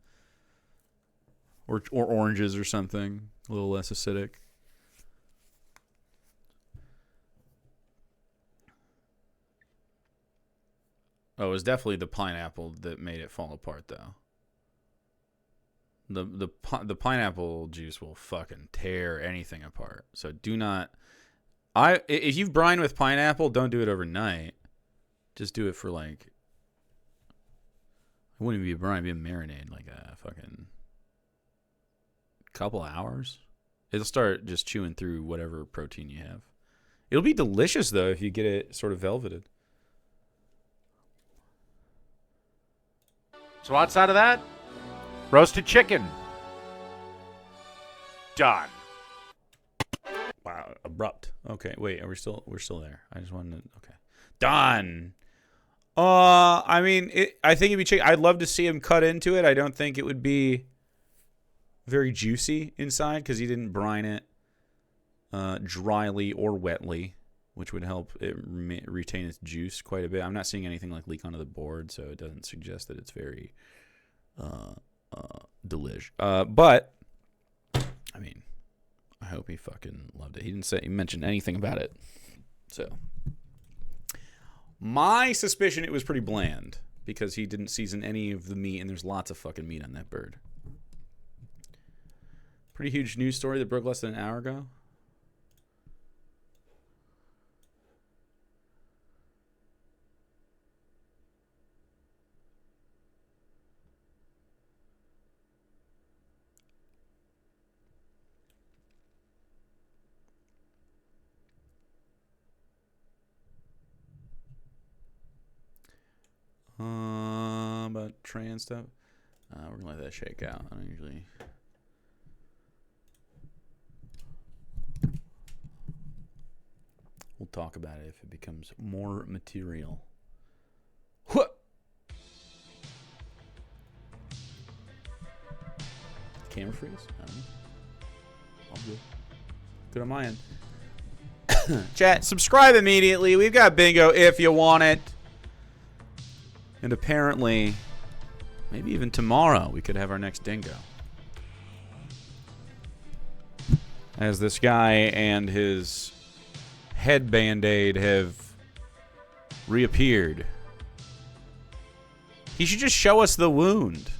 Or oranges or something, a little less acidic. Oh, it was definitely the pineapple that made it fall apart, though. The pineapple juice will fucking tear anything apart. So do not. If you've brined with pineapple, don't do it overnight. Just do it for like. It wouldn't be a brine, it'd be a marinade, like a fucking couple hours. It'll start just chewing through whatever protein you have. It'll be delicious though if you get it sort of velveted. So outside of that, roasted chicken. Done. Wow, abrupt. Okay, wait, we're still there. I just wanted to. Okay, done. I mean, I think it'd be chicken. I'd love to see him cut into it. I don't think it would be very juicy inside because he didn't brine it dryly or wetly, which would help it retain its juice quite a bit. I'm not seeing anything like leak onto the board, so it doesn't suggest that it's very delish. But I mean, I hope he fucking loved it. He didn't mention anything about it. So my suspicion, it was pretty bland because he didn't season any of the meat, and there's lots of fucking meat on that bird. Pretty huge news story that broke less than an hour ago. About trans stuff. We're gonna let that shake out. I don't usually. We'll talk about it if it becomes more material. What? Camera freeze? I don't know. All good. Good on my end. Chat, subscribe immediately. We've got bingo if you want it. And apparently, maybe even tomorrow, we could have our next dingo. As this guy and his head band-aid have reappeared. He should just show us the wound.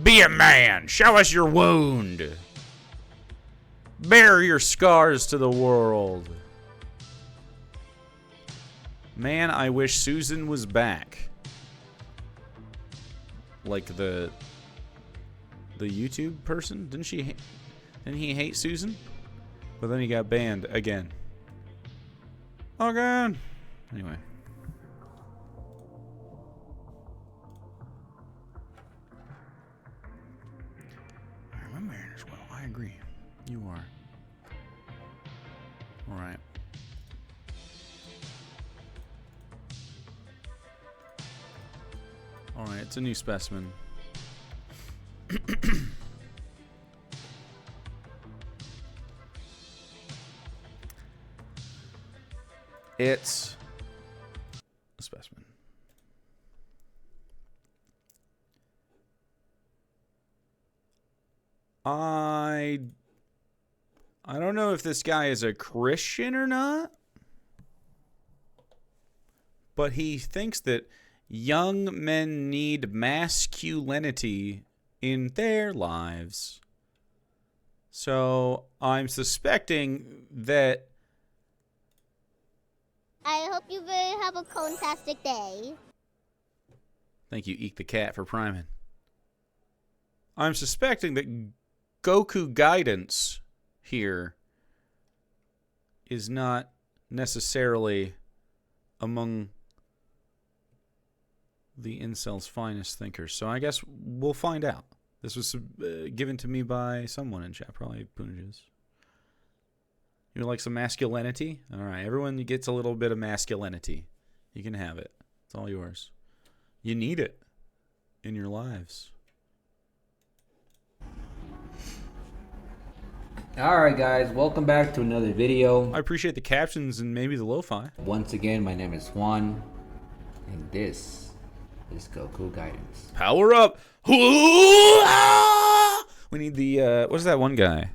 Be a man. Show us your wound. Bear your scars to the world. Man, I wish Susan was back. Like the YouTube person? Didn't he hate Susan? But then he got banned again. Again. Anyway. I'm a man as well. I agree. You are. All right. All right, it's a new specimen. It's a specimen. I don't know if this guy is a Christian or not, but he thinks that young men need masculinity in their lives. So I'm suspecting that... I hope you will have a fantastic day. Thank you, Eek the Cat, for priming. I'm suspecting that Goku guidance here is not necessarily among the incel's finest thinkers. So I guess we'll find out. This was given to me by someone in chat, probably Poonages. You would like some masculinity? All right, everyone gets a little bit of masculinity. You can have it. It's all yours. You need it in your lives. Alright guys, welcome back to another video. I appreciate the captions and maybe the lo-fi. Once again, my name is Juan, and this is Goku Guidance. Power up! We need the, what's that one guy?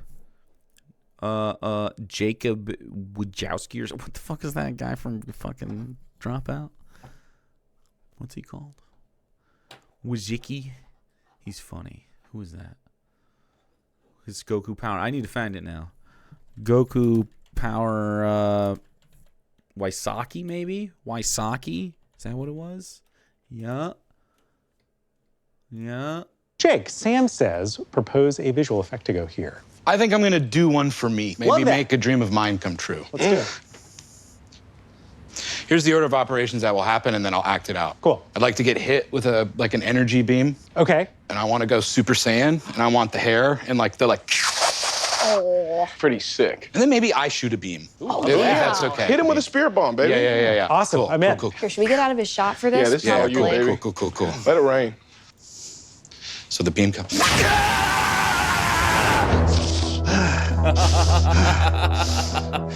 Jacob Wojcicki or something. What the fuck is that guy from fucking Dropout? What's he called? Wojcicki? He's funny. Who is that? It's Goku Power. I need to find it now. Goku Power, Wysaki maybe? Wysaki? Is that what it was? Yeah. Yeah. Jake, Sam says propose a visual effect to go here. I think I'm gonna do one for me. Maybe make a dream of mine come true. Let's do it. Here's the order of operations that will happen, and then I'll act it out. Cool. I'd like to get hit with an energy beam. Okay. And I want to go Super Saiyan, and I want the hair and Oh. pretty sick. And then maybe I shoot a beam. Oh, if yeah. that's okay. Hit him with a spirit bomb, baby. Yeah. Awesome. Cool, I'm in. Cool. Here, should we get out of his shot for this? Yeah, this is all you, baby. Cool. Let it rain. So the beam comes.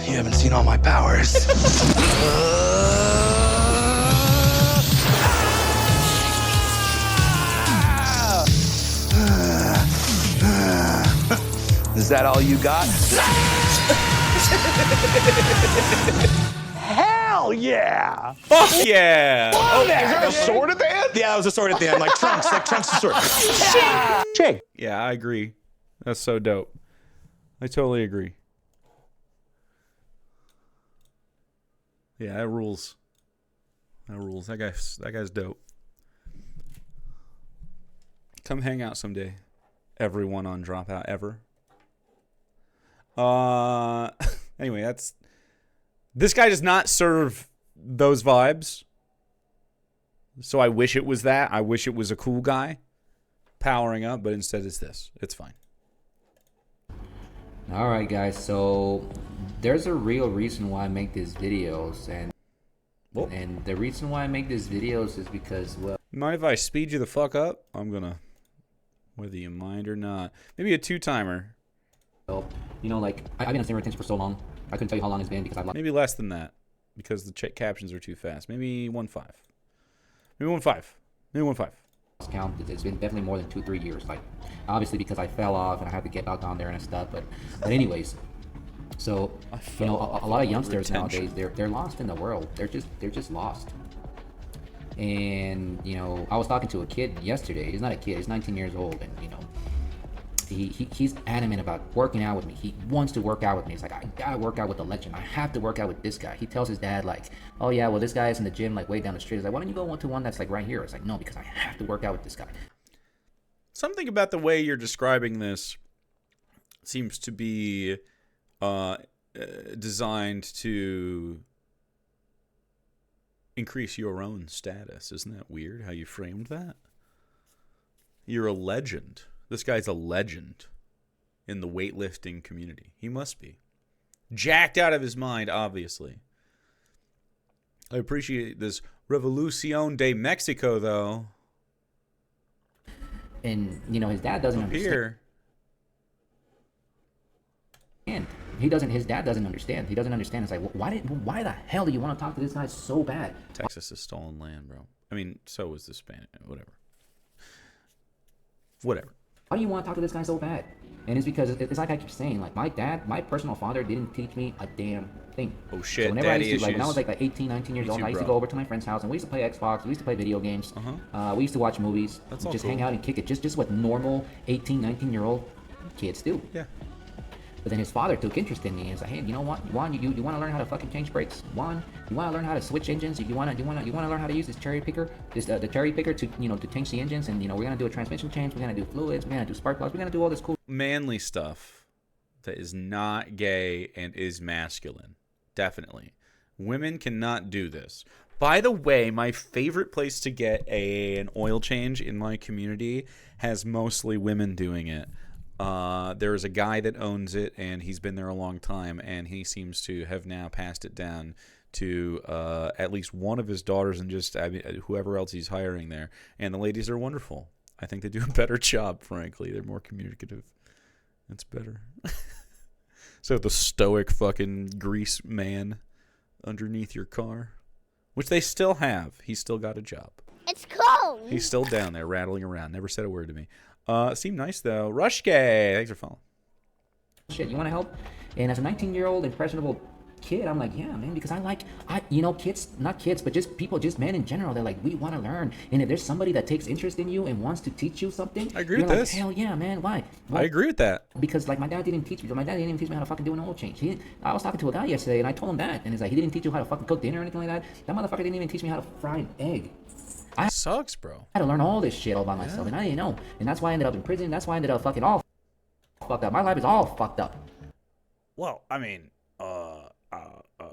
You haven't seen all my powers. Is that all you got? Hell yeah! Fuck yeah! Oh, is there a sword at the end? Yeah, it was a sword at the end, like Trunks the sword. Jake. Yeah, I agree. That's so dope. I totally agree. Yeah, that rules. That rules. That guy's dope. Come hang out someday. Everyone on Dropout ever. Anyway, this guy does not serve those vibes. So I wish it was that. I wish it was a cool guy powering up, but instead it's this. It's fine. Alright guys, so there's a real reason why I make these videos, and the reason why I make these videos is because, well, Mind if I speed you the fuck up? I'm gonna, whether you mind or not. Maybe a 2-timer. you know, like, I've been on stream retention for so long, I couldn't tell you how long it's been because I've Maybe less than that, because the captions are too fast. Maybe 1.5. Maybe 1.5. Maybe 1.5. lost count. It's been definitely more than 2-3 years, like, obviously because I fell off and I had to get back on there and stuff, but anyways, so, you know, a lot of youngsters nowadays, they're lost in the world. They're just lost. And, you know, I was talking to a kid yesterday. He's not a kid, he's 19 years old, and, you know, he's adamant about working out with me. He wants to work out with me. He's like, I gotta work out with the legend. I have to work out with this guy. He tells his dad, like, oh yeah, well, this guy is in the gym, like, way down the street. He's like, why don't you go to one that's, like, right here? It's like, no, because I have to work out with this guy. Something about the way you're describing this seems to be designed to increase your own status. Isn't that weird how you framed that? You're a legend. This guy's a legend in the weightlifting community. He must be. Jacked out of his mind, obviously. I appreciate this Revolucion de Mexico, though. And, you know, his dad doesn't Up understand. here. And his dad doesn't understand. He doesn't understand. It's like, why the hell do you want to talk to this guy so bad? Texas is stolen land, bro. I mean, so is the Spanish. Whatever. Why do you want to talk to this guy so bad? And it's because it's like I keep saying, like my personal father didn't teach me a damn thing. Oh shit, so whenever daddy I used to, like when I issues. was like 18, 19 years Me old, too, I used to bro. go over to my friend's house and we used to play Xbox, we used to play video games, we used to watch movies, That's all just cool. hang out and kick it, just what normal 18, 19-year-old kids do. Yeah. But then his father took interest in me and was like, hey, you know what, Juan, you want to learn how to fucking change brakes? Juan, you want to learn how to switch engines? You want to learn how to use this cherry picker, the cherry picker to to change the engines, and we're gonna do a transmission change, we're gonna do fluids, we're gonna do spark plugs, we're gonna do all this cool Manly stuff that is not gay and is masculine. Definitely. Women cannot do this. By the way, my favorite place to get an oil change in my community has mostly women doing it. There is a guy that owns it, and he's been there a long time, and he seems to have now passed it down to at least one of his daughters and just whoever else he's hiring there. And the ladies are wonderful. I think they do a better job, frankly. They're more communicative. It's better. So the stoic fucking grease man underneath your car, which they still have. He's still got a job. It's cold. He's still down there rattling around. Never said a word to me. Seemed nice though. Rushgay, thanks for following. shit. You want to help? And as a 19-year-old impressionable kid, I'm like, yeah, man, because kids, not kids, but just people, just men in general, they're like, we want to learn. And if there's somebody that takes interest in you and wants to teach you something, I agree you're with like, this. hell yeah, man, why? I agree with that. Because like my dad didn't teach me. My dad didn't even teach me how to fucking do an oil change. I was talking to a guy yesterday and I told him that, and he's like, he didn't teach you how to fucking cook dinner or anything like that. That motherfucker didn't even teach me how to fry an egg. That sucks, bro. I had to learn all this shit all by myself, and I didn't know. And that's why I ended up in prison. That's why I ended up fucking all fucked up. My life is all fucked up. Well, I mean,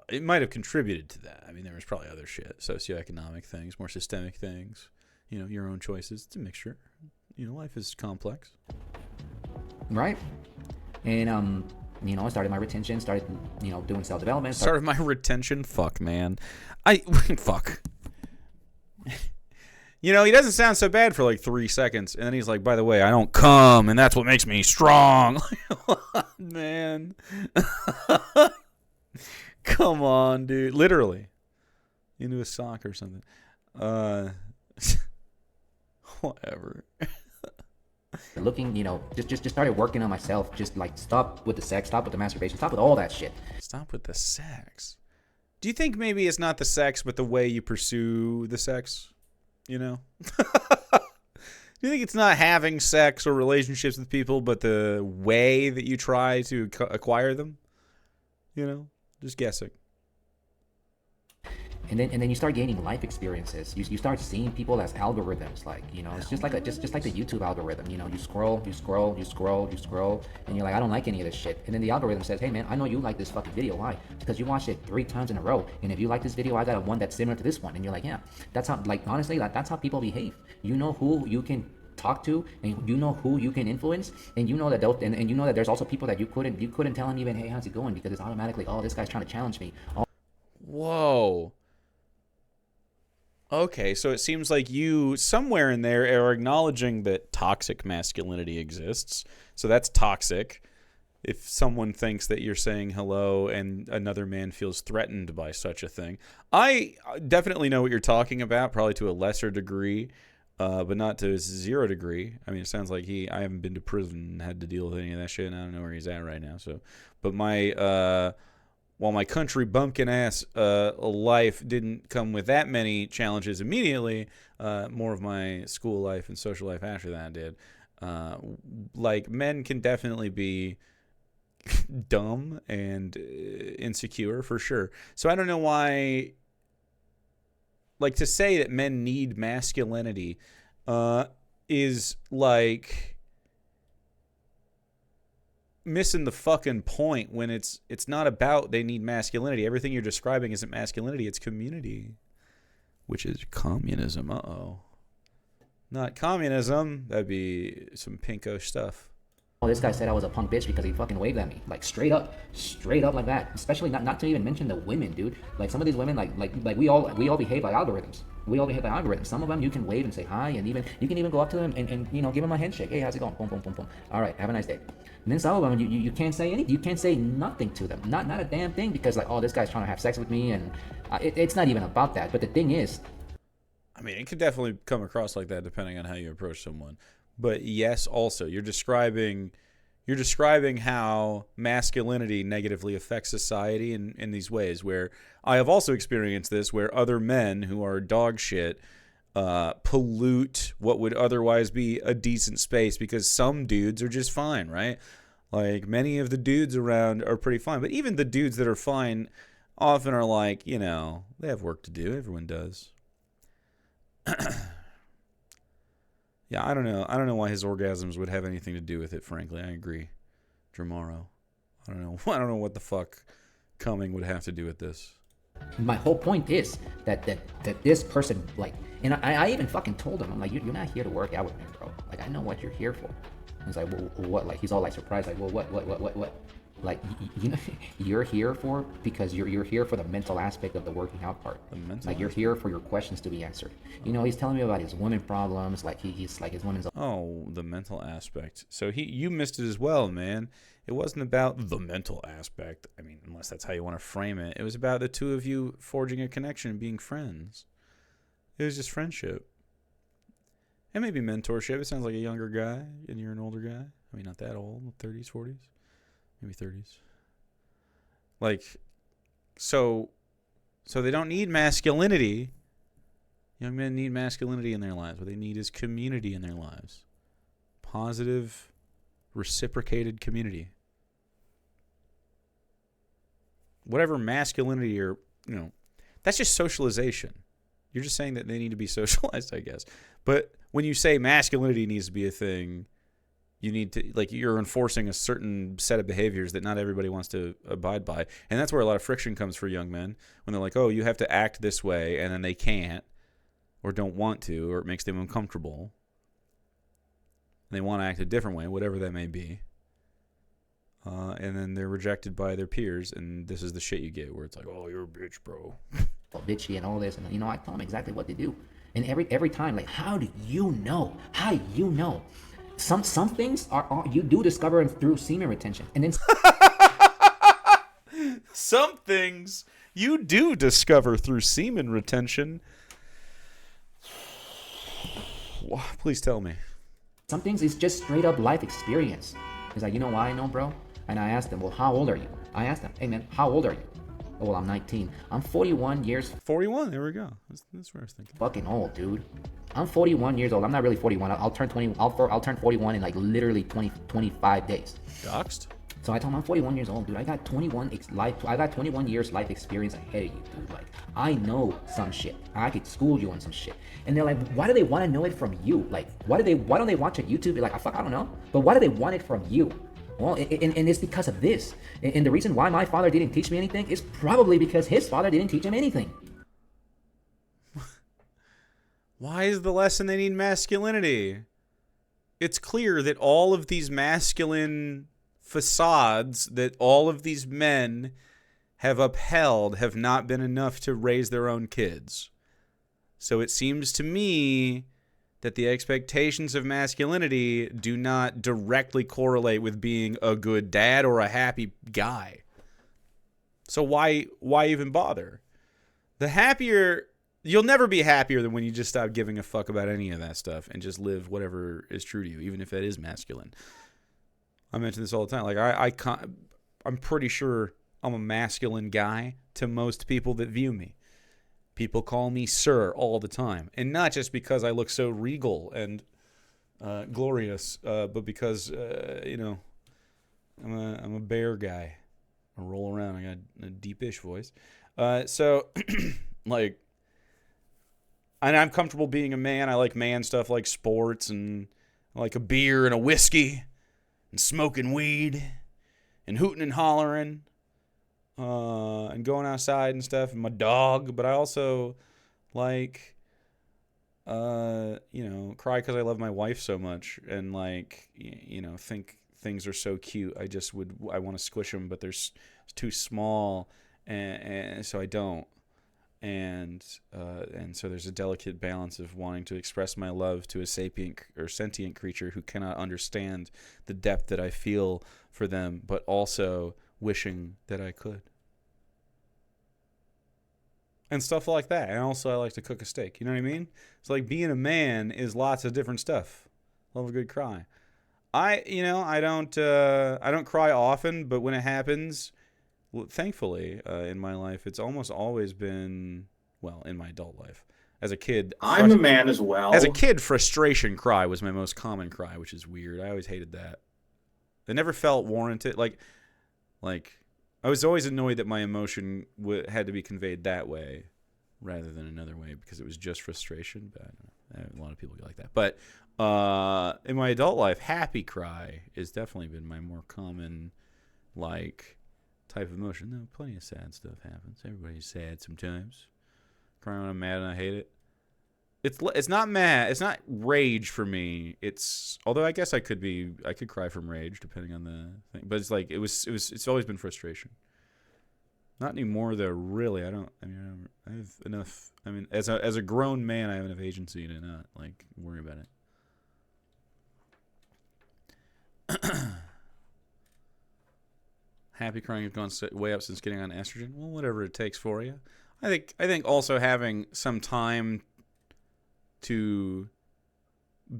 it might have contributed to that. I mean, there was probably other shit, socioeconomic things, more systemic things. You know, your own choices. It's a mixture. You know, life is complex. Right? And I started my retention, started doing self-development. Started my retention. Fuck, man. Fuck. You know, he doesn't sound so bad for like 3 seconds, and then he's like, by the way, I don't come, and that's what makes me strong. Man. Come on, dude. Literally. Into a sock or something. Whatever. Looking, just started working on myself. Just like stop with the sex, stop with the masturbation, stop with all that shit. Stop with the sex. Do you think maybe it's not the sex, but the way you pursue the sex? You know? Do you think it's not having sex or relationships with people, but the way that you try to acquire them? You know? Just guessing. And then you start gaining life experiences. You start seeing people as algorithms, like it's just like the YouTube algorithm. You scroll, and you're like, I don't like any of this shit. And then the algorithm says, hey man, I know you like this fucking video. Why? Because you watched it 3 times in a row. And if you like this video, I got one that's similar to this one. And you're like, yeah, that's how. Like honestly, that's how people behave. You know who you can talk to, and you know who you can influence, and you know that and you know that there's also people that you couldn't tell them even, hey, how's it going? Because it's automatically, oh, this guy's trying to challenge me. Whoa. Okay, so it seems like you, somewhere in there, are acknowledging that toxic masculinity exists. So that's toxic. If someone thinks that you're saying hello and another man feels threatened by such a thing. I definitely know what you're talking about, probably to a lesser degree, but not to 0 degree. I mean, it sounds like I haven't been to prison and had to deal with any of that shit, and I don't know where he's at right now. So, but while my country bumpkin ass life didn't come with that many challenges immediately, more of my school life and social life after that did. Like, men can definitely be dumb and insecure for sure. So I don't know why, like, to say that men need masculinity is like missing the fucking point when it's not about they need masculinity. Everything you're describing isn't masculinity, it's community, which is communism. Not communism. That'd be some pinko stuff. Oh, this guy said I was a punk bitch because he fucking waved at me, like straight up like that. Especially not to even mention the women, dude. Like some of these women, like we all behave like algorithms. We all behave like algorithms. Some of them you can wave and say hi, and you can even go up to them and give them a handshake. Hey, how's it going? Boom, boom, boom, boom. All right, have a nice day. And then some of them you can't say anything. You can't say nothing to them. Not a damn thing, because like, oh, this guy's trying to have sex with me, and it's not even about that. But the thing is, I mean, it could definitely come across like that depending on how you approach someone. But yes, also you're describing how masculinity negatively affects society in these ways, where I have also experienced this, where other men who are dog shit pollute what would otherwise be a decent space because some dudes are just fine, right? Like, many of the dudes around are pretty fine, but even the dudes that are fine often are like, they have work to do. Everyone does. Yeah, I don't know. I don't know why his orgasms would have anything to do with it, frankly. I agree. Dramaro. I don't know. I don't know what the fuck coming would have to do with this. My whole point is that this person, like, and I even fucking told him, I'm like, you're not here to work out with me, bro. Like, I know what you're here for. He's like, well, what? Like, he's all like surprised, like, well, what? Like, you're here for, because you're here for the mental aspect of the working out part. Like, you're here for your questions to be answered. He's telling me about his woman problems. Like, he's like, his woman's. Oh, the mental aspect. So you missed it as well, man. It wasn't about the mental aspect. I mean, unless that's how you want to frame it. It was about the two of you forging a connection and being friends. It was just friendship. And maybe mentorship. It sounds like a younger guy and you're an older guy. I mean, not that old, 30s, 40s. Maybe 30s. Like, so they don't need masculinity. Young men need masculinity in their lives. What they need is community in their lives. Positive, reciprocated community. Whatever masculinity or, that's just socialization. You're just saying that they need to be socialized, I guess. But when you say masculinity needs to be a thing, you need to, like, you're enforcing a certain set of behaviors that not everybody wants to abide by. And that's where a lot of friction comes for young men, when they're like, oh, you have to act this way, and then they can't, or don't want to, or it makes them uncomfortable. And they want to act a different way, whatever that may be. And then they're rejected by their peers, and this is the shit you get, where it's like, oh, you're a bitch, bro. Bitchy and all this, and I tell them exactly what to do. And every time, like, how do you know? How do you know? Some things are you do discover through semen retention, and then some things you do discover through semen retention. Please tell me. Some things is just straight up life experience. He's like, you know why I know, bro? And I asked him, well, how old are you? I asked him, hey man, how old are you? Oh, well, I'm 19. I'm 41 years. 41. There we go. That's what I was thinking. Fucking old, dude. I'm 41 years old. I'm not really 41. I'll turn 20. I'll turn 41 in like literally 25 days. Doxed. So I told him I'm 41 years old, dude. I got 21 years life experience ahead of you, dude. Like, I know some shit. I could school you on some shit. And they're like, why do they want to know it from you? Like, why don't they watch a YouTube? Be like, I don't know. But why do they want it from you? Well, and it's because of this. And the reason why my father didn't teach me anything is probably because his father didn't teach him anything. Why is the lesson they need masculinity? It's clear that all of these masculine facades that all of these men have upheld have not been enough to raise their own kids. So it seems to me that the expectations of masculinity do not directly correlate with being a good dad or a happy guy. So why even bother? The happier... You'll never be happier than when you just stop giving a fuck about any of that stuff and just live whatever is true to you, even if it is masculine. I mention this all the time. Like, I'm pretty sure I'm a masculine guy to most people that view me. People call me sir all the time. And not just because I look so regal and glorious, but because, I'm a bear guy. I roll around. I got a deepish voice. Like... And I'm comfortable being a man. I like man stuff like sports, and I like a beer and a whiskey and smoking weed and hooting and hollering and going outside and stuff and my dog. But I also like, cry because I love my wife so much and think things are so cute. I want to squish them, but it's too small, and so I don't. And so there's a delicate balance of wanting to express my love to a sapient or sentient creature who cannot understand the depth that I feel for them, but also wishing that I could. And stuff like that. And also I like to cook a steak. You know what I mean? It's like being a man is lots of different stuff. Love a good cry. I don't cry often, but when it happens, thankfully, in my life, it's almost always been, well, in my adult life. As a kid, I'm a man as well. As a kid, frustration cry was my most common cry, which is weird. I always hated that. It never felt warranted. Like I was always annoyed that my emotion had to be conveyed that way rather than another way because it was just frustration. But I don't know. A lot of people get like that. But in my adult life, happy cry has definitely been my more common, type of emotion. No, plenty of sad stuff happens. Everybody's sad sometimes. Crying when I'm mad and I hate it. It's not mad. It's not rage for me. Although I guess I could cry from rage depending on the thing. But it's always been frustration. Not anymore though. Really, I have enough. I mean, as a grown man, I have enough agency to not worry about it. Happy crying has gone way up since getting on estrogen. Well, whatever it takes for you. I think also having some time to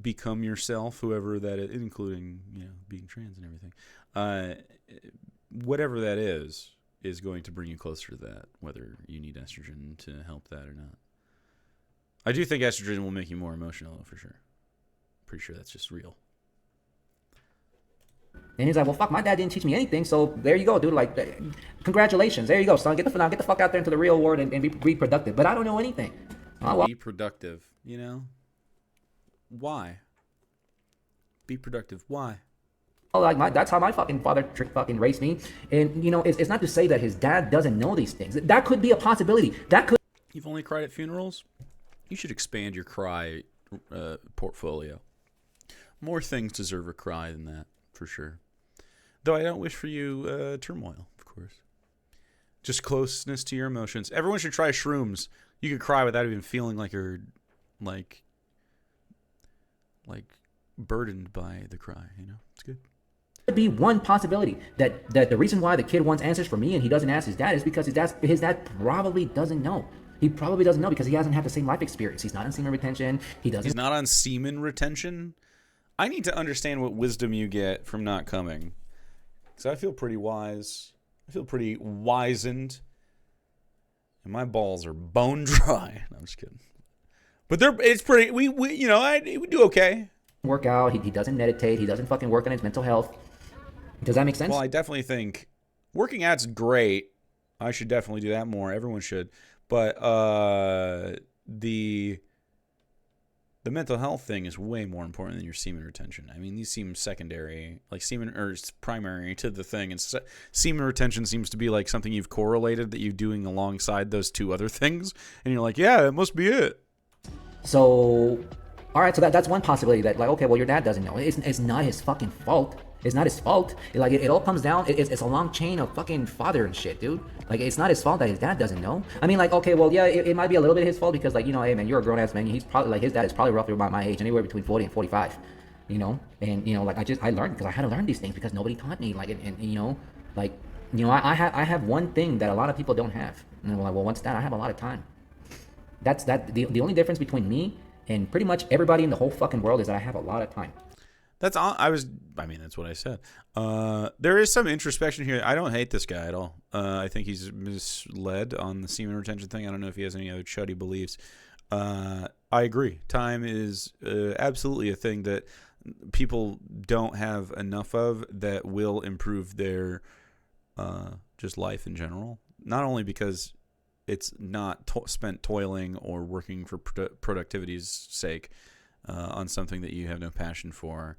become yourself, whoever that is, including being trans and everything, whatever that is going to bring you closer to that. Whether you need estrogen to help that or not. I do think estrogen will make you more emotional, for sure. Pretty sure that's just real. And he's like, well, fuck, my dad didn't teach me anything, so there you go, dude. Congratulations. There you go, son. Get the fuck out there into the real world and be productive. But I don't know anything. Oh, well. Be productive, Why? Be productive. Why? That's how my fucking father fucking raised me. And, it's not to say that his dad doesn't know these things. That could be a possibility. You've only cried at funerals? You should expand your cry portfolio. More things deserve a cry than that, for sure. Though I don't wish for you turmoil, of course. Just closeness to your emotions. Everyone should try shrooms. You could cry without even feeling like you're burdened by the cry. It's good. Could be one possibility that the reason why the kid wants answers from me and he doesn't ask his dad is because his dad probably doesn't know. He probably doesn't know because he hasn't had the same life experience. He's not on semen retention. He's not on semen retention. I need to understand what wisdom you get from not coming. Because I feel pretty wise. I feel pretty wizened. And my balls are bone dry. No, I'm just kidding. But it's pretty, we do okay. Work out. He doesn't meditate. He doesn't fucking work on his mental health. Does that make sense? Well, I definitely think working out's great. I should definitely do that more. Everyone should. But the mental health thing is way more important than your semen retention. I mean, these seem secondary, semen, or primary to the thing. And semen retention seems to be something you've correlated that you're doing alongside those two other things. And you're like, yeah, that must be it. So, all right, so that's one possibility that okay, well, your dad doesn't know. It's not his fucking fault. It's not his fault. It all comes down. It's a long chain of fucking father and shit, dude. It's not his fault that his dad doesn't know. I mean, okay, well, yeah, it might be a little bit his fault because, hey, man, you're a grown ass man. He's probably his dad is probably roughly about my age, anywhere between 40 and 45. And I learned because I had to learn these things because nobody taught me. I have one thing that a lot of people don't have. And I'm like, well, what's that? I have a lot of time. That's the only difference between me and pretty much everybody in the whole fucking world is that I have a lot of time. That's what I said. There is some introspection here. I don't hate this guy at all. I think he's misled on the semen retention thing. I don't know if he has any other chuddy beliefs. I agree. Time is absolutely a thing that people don't have enough of that will improve their just life in general. Not only because it's not spent toiling or working for productivity's sake, on something that you have no passion for,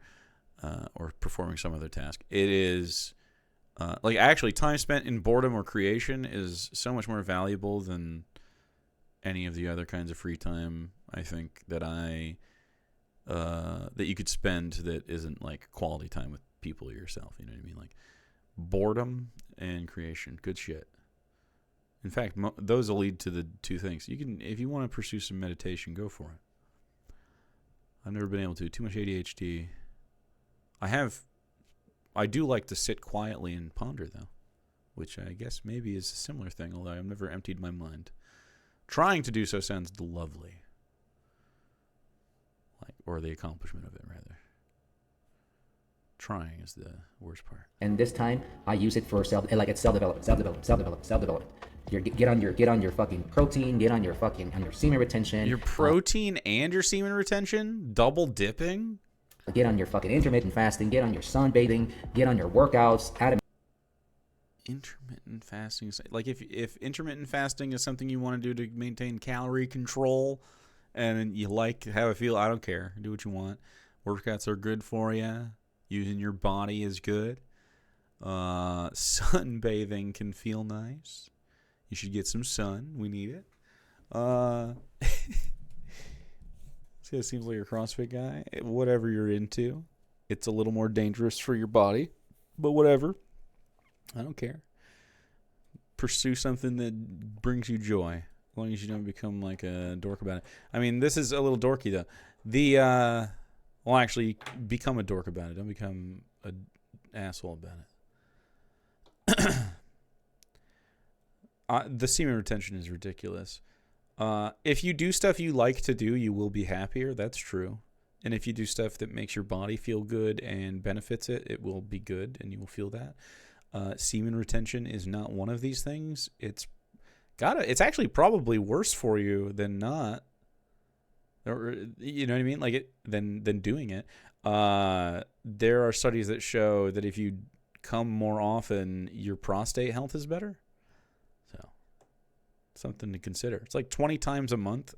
or performing some other task. It is actually time spent in boredom or creation is so much more valuable than any of the other kinds of free time. I think that that you could spend that isn't quality time with people or yourself. You know what I mean? Boredom and creation, good shit. In fact, those will lead to the two things. You can, if you want to pursue some meditation, go for it. I've never been able to. Too much ADHD. I do like to sit quietly and ponder, though, which I guess maybe is a similar thing, although I've never emptied my mind. Trying to do so sounds lovely. Or the accomplishment of it, rather. Trying is the worst part. And this time I use it for it's self-development. Get on your fucking protein, get on your semen retention. Your protein and your semen retention? Double dipping? Get on your fucking intermittent fasting, get on your sunbathing, get on your workouts. Intermittent fasting is like if intermittent fasting is something you want to do to maintain calorie control and you like how it feel, I don't care. Do what you want. Workouts are good for you. Using your body is good. Sunbathing can feel nice. You should get some sun. We need it. See, it seems like you're a CrossFit guy. Whatever you're into, it's a little more dangerous for your body, but whatever. I don't care. Pursue something that brings you joy, as long as you don't become like a dork about it. I mean, this is a little dorky though. Well, actually, become a dork about it. Don't become an asshole about it. The semen retention is ridiculous. If you do stuff you like to do, you will be happier. That's true. And if you do stuff that makes your body feel good and benefits it, it will be good and you will feel that. Semen retention is not one of these things. It's actually probably worse for you than not. Or, you know what I mean? Like than doing it. There are studies that show that if you come more often, your prostate health is better. So, something to consider. It's like 20 times a month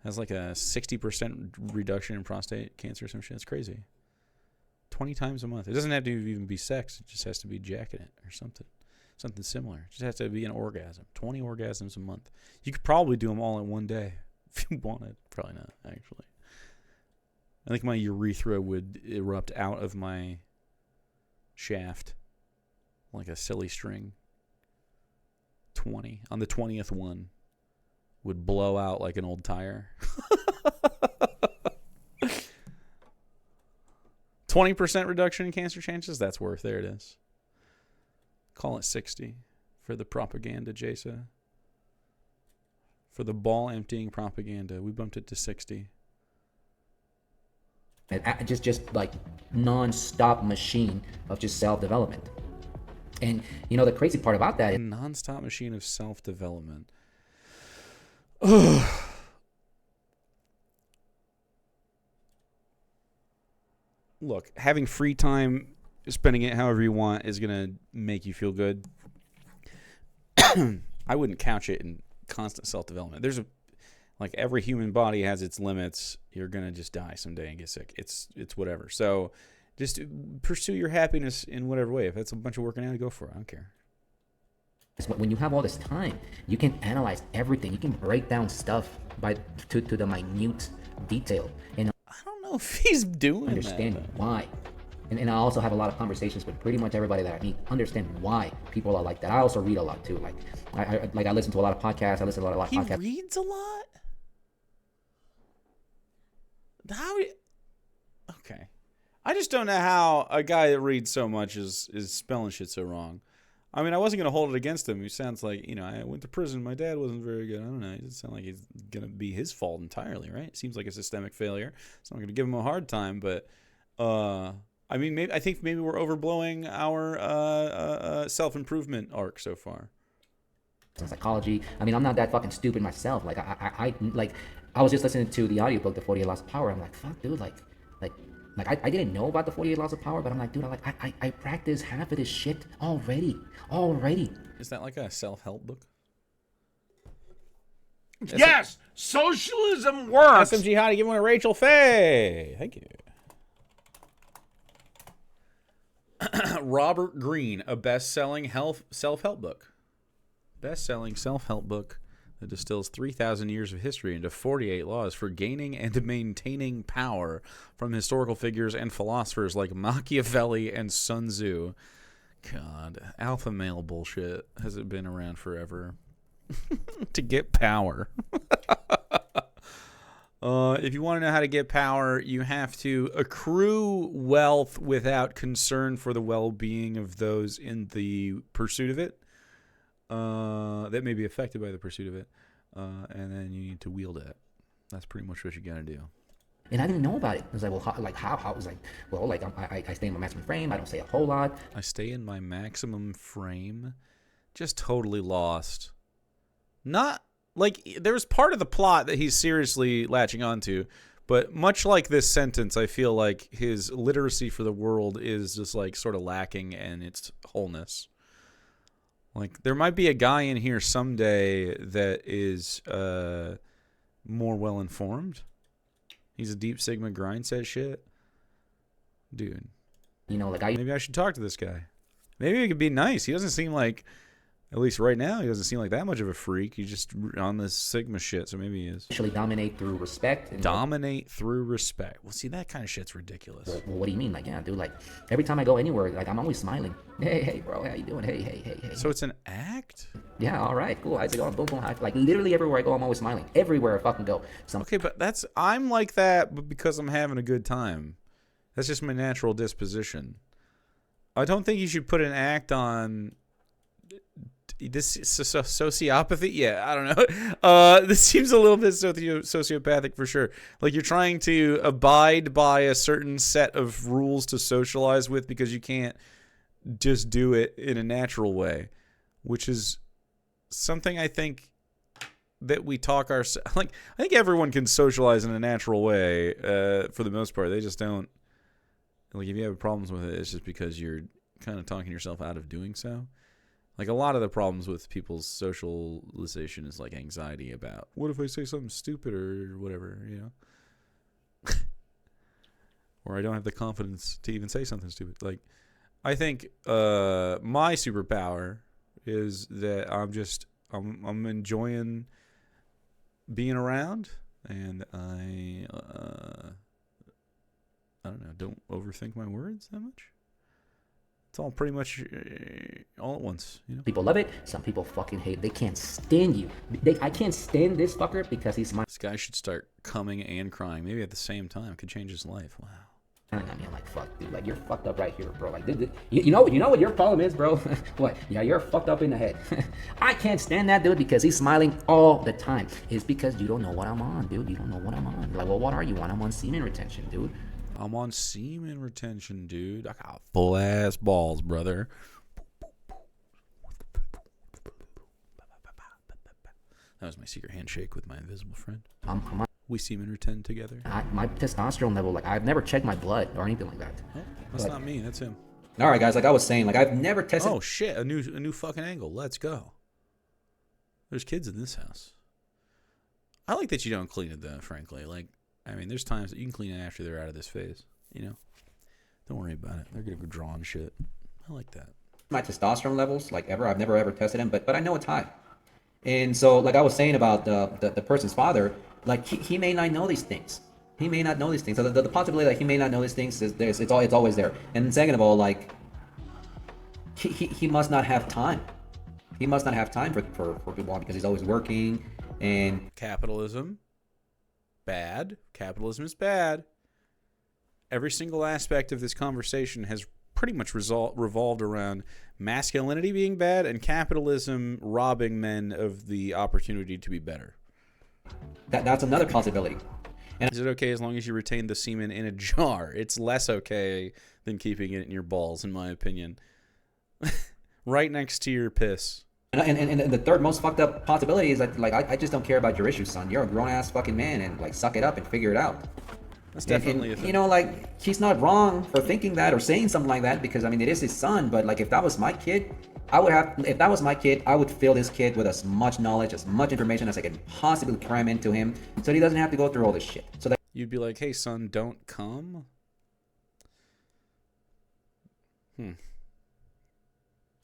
has like a 60% reduction in prostate cancer or some shit. It's crazy. 20 times a month. It doesn't have to even be sex. It just has to be jacking it or something. Something similar. It just has to be an orgasm. 20 orgasms a month. You could probably do them all in one day. If you wanted. Probably not, actually. I think my urethra would erupt out of my shaft like a silly string. 20. On the 20th one would blow out like an old tire. 20% reduction in cancer chances? That's worth. There it is. Call it 60 for the propaganda, Jasa. For the ball emptying propaganda, we bumped it to 60. Just like non-stop machine of just self-development. And you know the crazy part about that is non-stop machine of self-development. Look, having free time, spending it however you want is going to make you feel good. I wouldn't couch it in constant self-development. Like every human body has its limits. You're going to just die someday and get sick. It's whatever. So just pursue your happiness in whatever way. If that's a bunch of working out, go for it. I don't care. When you have all this time, you can analyze everything. You can break down stuff to the minute detail. And I don't know if he's doing understand that, why. And I also have a lot of conversations with pretty much everybody that I meet. Understand why people are like that. I also read a lot too. Like I listen to a lot of podcasts. I listen to a lot of podcasts. He reads a lot? Okay. I just don't know how a guy that reads so much is spelling shit so wrong. I mean, I wasn't going to hold it against him. He sounds like, I went to prison. My dad wasn't very good. I don't know. It doesn't sound like it's going to be his fault entirely, right? It seems like a systemic failure. So I'm going to give him a hard time. But, I mean, I think maybe we're overblowing our self-improvement arc so far. Psychology. I mean, I'm not that fucking stupid myself. Like, I was just listening to the audiobook, The 48 Laws of Power. I'm like, fuck, dude, I didn't know about the 48 Laws of Power, but I'm like, dude, I practice half of this shit already. Is that like a self-help book? Yes! Socialism works! SMG Hottie, give one to Rachel Faye. Thank you. Robert Greene, a best-selling self-help book. Best-selling self-help book that distills 3,000 years of history into 48 laws for gaining and maintaining power from historical figures and philosophers like Machiavelli and Sun Tzu. God, alpha male bullshit. Has it been around forever? To get power. If you want to know how to get power, you have to accrue wealth without concern for the well-being of those in the pursuit of it. That may be affected by the pursuit of it. And then you need to wield it. That's pretty much what you got to do. And I didn't know about it. I was like, well, how? I was like, well, like I stay in my maximum frame. I don't say a whole lot. I stay in my maximum frame. Just totally lost. Not like there was part of the plot that he's seriously latching onto, but much like this sentence, I feel like his literacy for the world is just like sort of lacking in its wholeness. Like there might be a guy in here someday that is more well informed. He's a Deep Sigma grind set shit. Dude. You know, like maybe I should talk to this guy. Maybe he could be nice. He doesn't seem like, at least right now, he doesn't seem like that much of a freak. He's just on this Sigma shit, so maybe he is. Actually dominate through respect. Dominate through respect. Well, see, that kind of shit's ridiculous. Well, what do you mean? Like, yeah, dude, like, every time I go anywhere, like, I'm always smiling. Hey, bro, how you doing? Hey. So it's an act? Yeah, all right, cool. How's it going? Boom, boom. Like, literally everywhere I go, I'm always smiling. Everywhere I fucking go. Okay, but I'm like that but because I'm having a good time. That's just my natural disposition. I don't think you should put an act on this sociopathy. Yeah, I don't know. This seems a little bit sociopathic for sure. Like you're trying to abide by a certain set of rules to socialize with because you can't just do it in a natural way, which is something I think that we talk ourselves. Like I think everyone can socialize in a natural way for the most part. They just don't. Like if you have problems with it, it's just because you're kind of talking yourself out of doing so. Like a lot of the problems with people's socialization is like anxiety about what if I say something stupid or whatever, you know? Or I don't have the confidence to even say something stupid. Like I think my superpower is that I'm enjoying being around, and I don't know, don't overthink my words that much. It's all pretty much all at once, you know? People love it. Some people fucking hate it. They can't stand you. I can't stand this fucker because he's my... This guy should start coming and crying. Maybe at the same time. Could change his life. Wow. I mean, like, fuck, dude. Like, you're fucked up right here, bro. Like, you know what your problem is, bro? What? Yeah, you're fucked up in the head. I can't stand that dude because he's smiling all the time. It's because you don't know what I'm on, dude. You don't know what I'm on. Like, well, what are you on? I'm on semen retention, dude. I'm on semen retention, dude. I got full ass balls, brother. That was my secret handshake with my invisible friend. We semen retend together. My testosterone level, like I've never checked my blood or anything like that. Oh, that's not me. That's him. All right, guys. Like I was saying, like I've never tested. Oh shit! A new fucking angle. Let's go. There's kids in this house. I like that you don't clean it though. Frankly, like. I mean, there's times that you can clean it after they're out of this phase, you know? Don't worry about it. They're going to go draw and shit. I like that. My testosterone levels, like ever, I've never ever tested them, but I know it's high. And so, like I was saying about the person's father, like he may not know these things. He may not know these things. So the possibility that he may not know these things is there's it's always there. And second of all, like he must not have time. He must not have time for people because he's always working and capitalism. Bad. Capitalism is bad. Every single aspect of this conversation has pretty much revolved around masculinity being bad and capitalism robbing men of the opportunity to be better. That's another possibility. And is it okay as long as you retain the semen in a jar? It's less okay than keeping it in your balls, in my opinion. Right next to your piss. And the third most fucked up possibility is that, like, I just don't care about your issues, son. You're a grown-ass fucking man, and, like, suck it up and figure it out. That's definitely a thing. You know, like, he's not wrong for thinking that or saying something like that because, I mean, it is his son, but, like, if that was my kid, if that was my kid, I would fill this kid with as much knowledge, as much information as I can possibly cram into him so he doesn't have to go through all this shit. So that you'd be like, hey, son, don't come?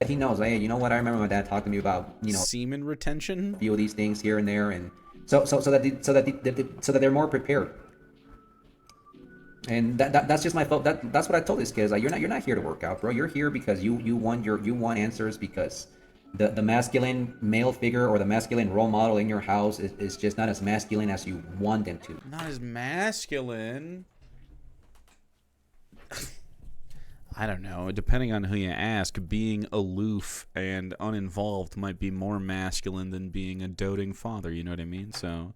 he knows, hey, you know what? I remember my dad talking to me about, you know, semen retention, a few of these things here and there, and so that they're more prepared. And that's just my fault. That's what I told this kid. Like, you're not here to work out, bro. You're here because you want answers because the masculine male figure or the masculine role model in your house is just not as masculine as you want them to. Not as masculine. I don't know. Depending on who you ask, being aloof and uninvolved might be more masculine than being a doting father. You know what I mean? So,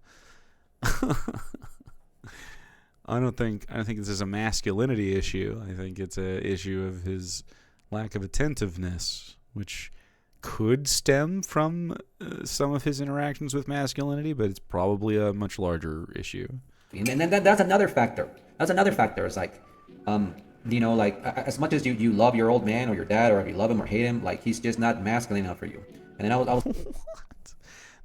I don't think this is a masculinity issue. I think it's a issue of his lack of attentiveness, which could stem from some of his interactions with masculinity, but it's probably a much larger issue. And then that's another factor. That's another factor. It's like, you know, like as much as you love your old man or your dad, or if you love him or hate him, like he's just not masculine enough for you. And then I was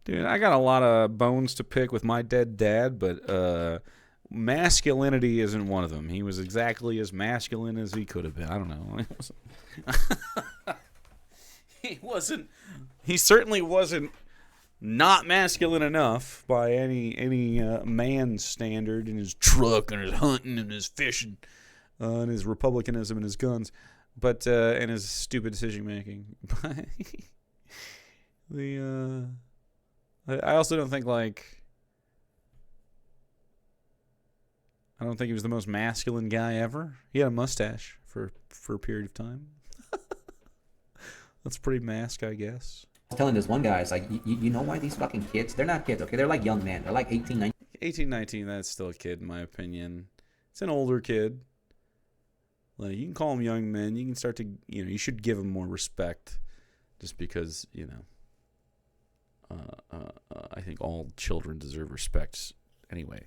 Dude, I got a lot of bones to pick with my dead dad, but masculinity isn't one of them. He was exactly as masculine as he could have been. I don't know. He wasn't. He certainly wasn't not masculine enough by any man's standard in his truck and his hunting and his fishing and his republicanism and his guns, but and his stupid decision making. I also don't think I don't think he was the most masculine guy ever. He had a mustache for a period of time. That's pretty mask, I guess. I was telling this one guy, it's like, you know why these fucking kids, they're not kids, okay? They're like young men. They're like 18, 19. 18, 19, that's still a kid in my opinion. It's an older kid. Like, you can call them young men. You can start to, you should give them more respect just because, I think all children deserve respect anyway.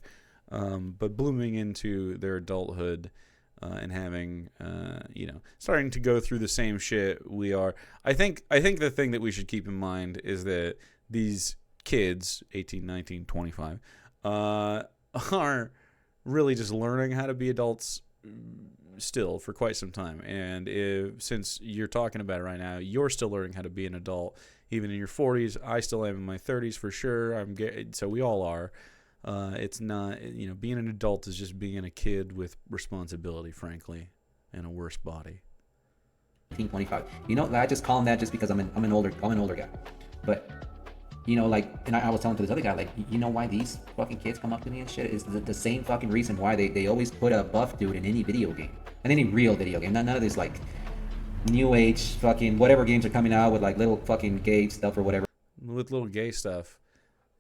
But blooming into their adulthood and having, starting to go through the same shit we are. I think the thing that we should keep in mind is that these kids, 18, 19, 25, are really just learning how to be adults still for quite some time. And since you're talking about it right now, you're still learning how to be an adult. Even in your 40s, I still am in my 30s for sure. So we all are. It's not, being an adult is just being a kid with responsibility, frankly, and a worse body. 25. I just call him that just because I'm an older guy. But, and I was telling to this other guy, like, you know why these fucking kids come up to me and shit? Is the same fucking reason why they always put a buff dude in any video game. And any real video game. None of this, like, new age fucking whatever games are coming out with, like, little fucking gay stuff or whatever. With little gay stuff.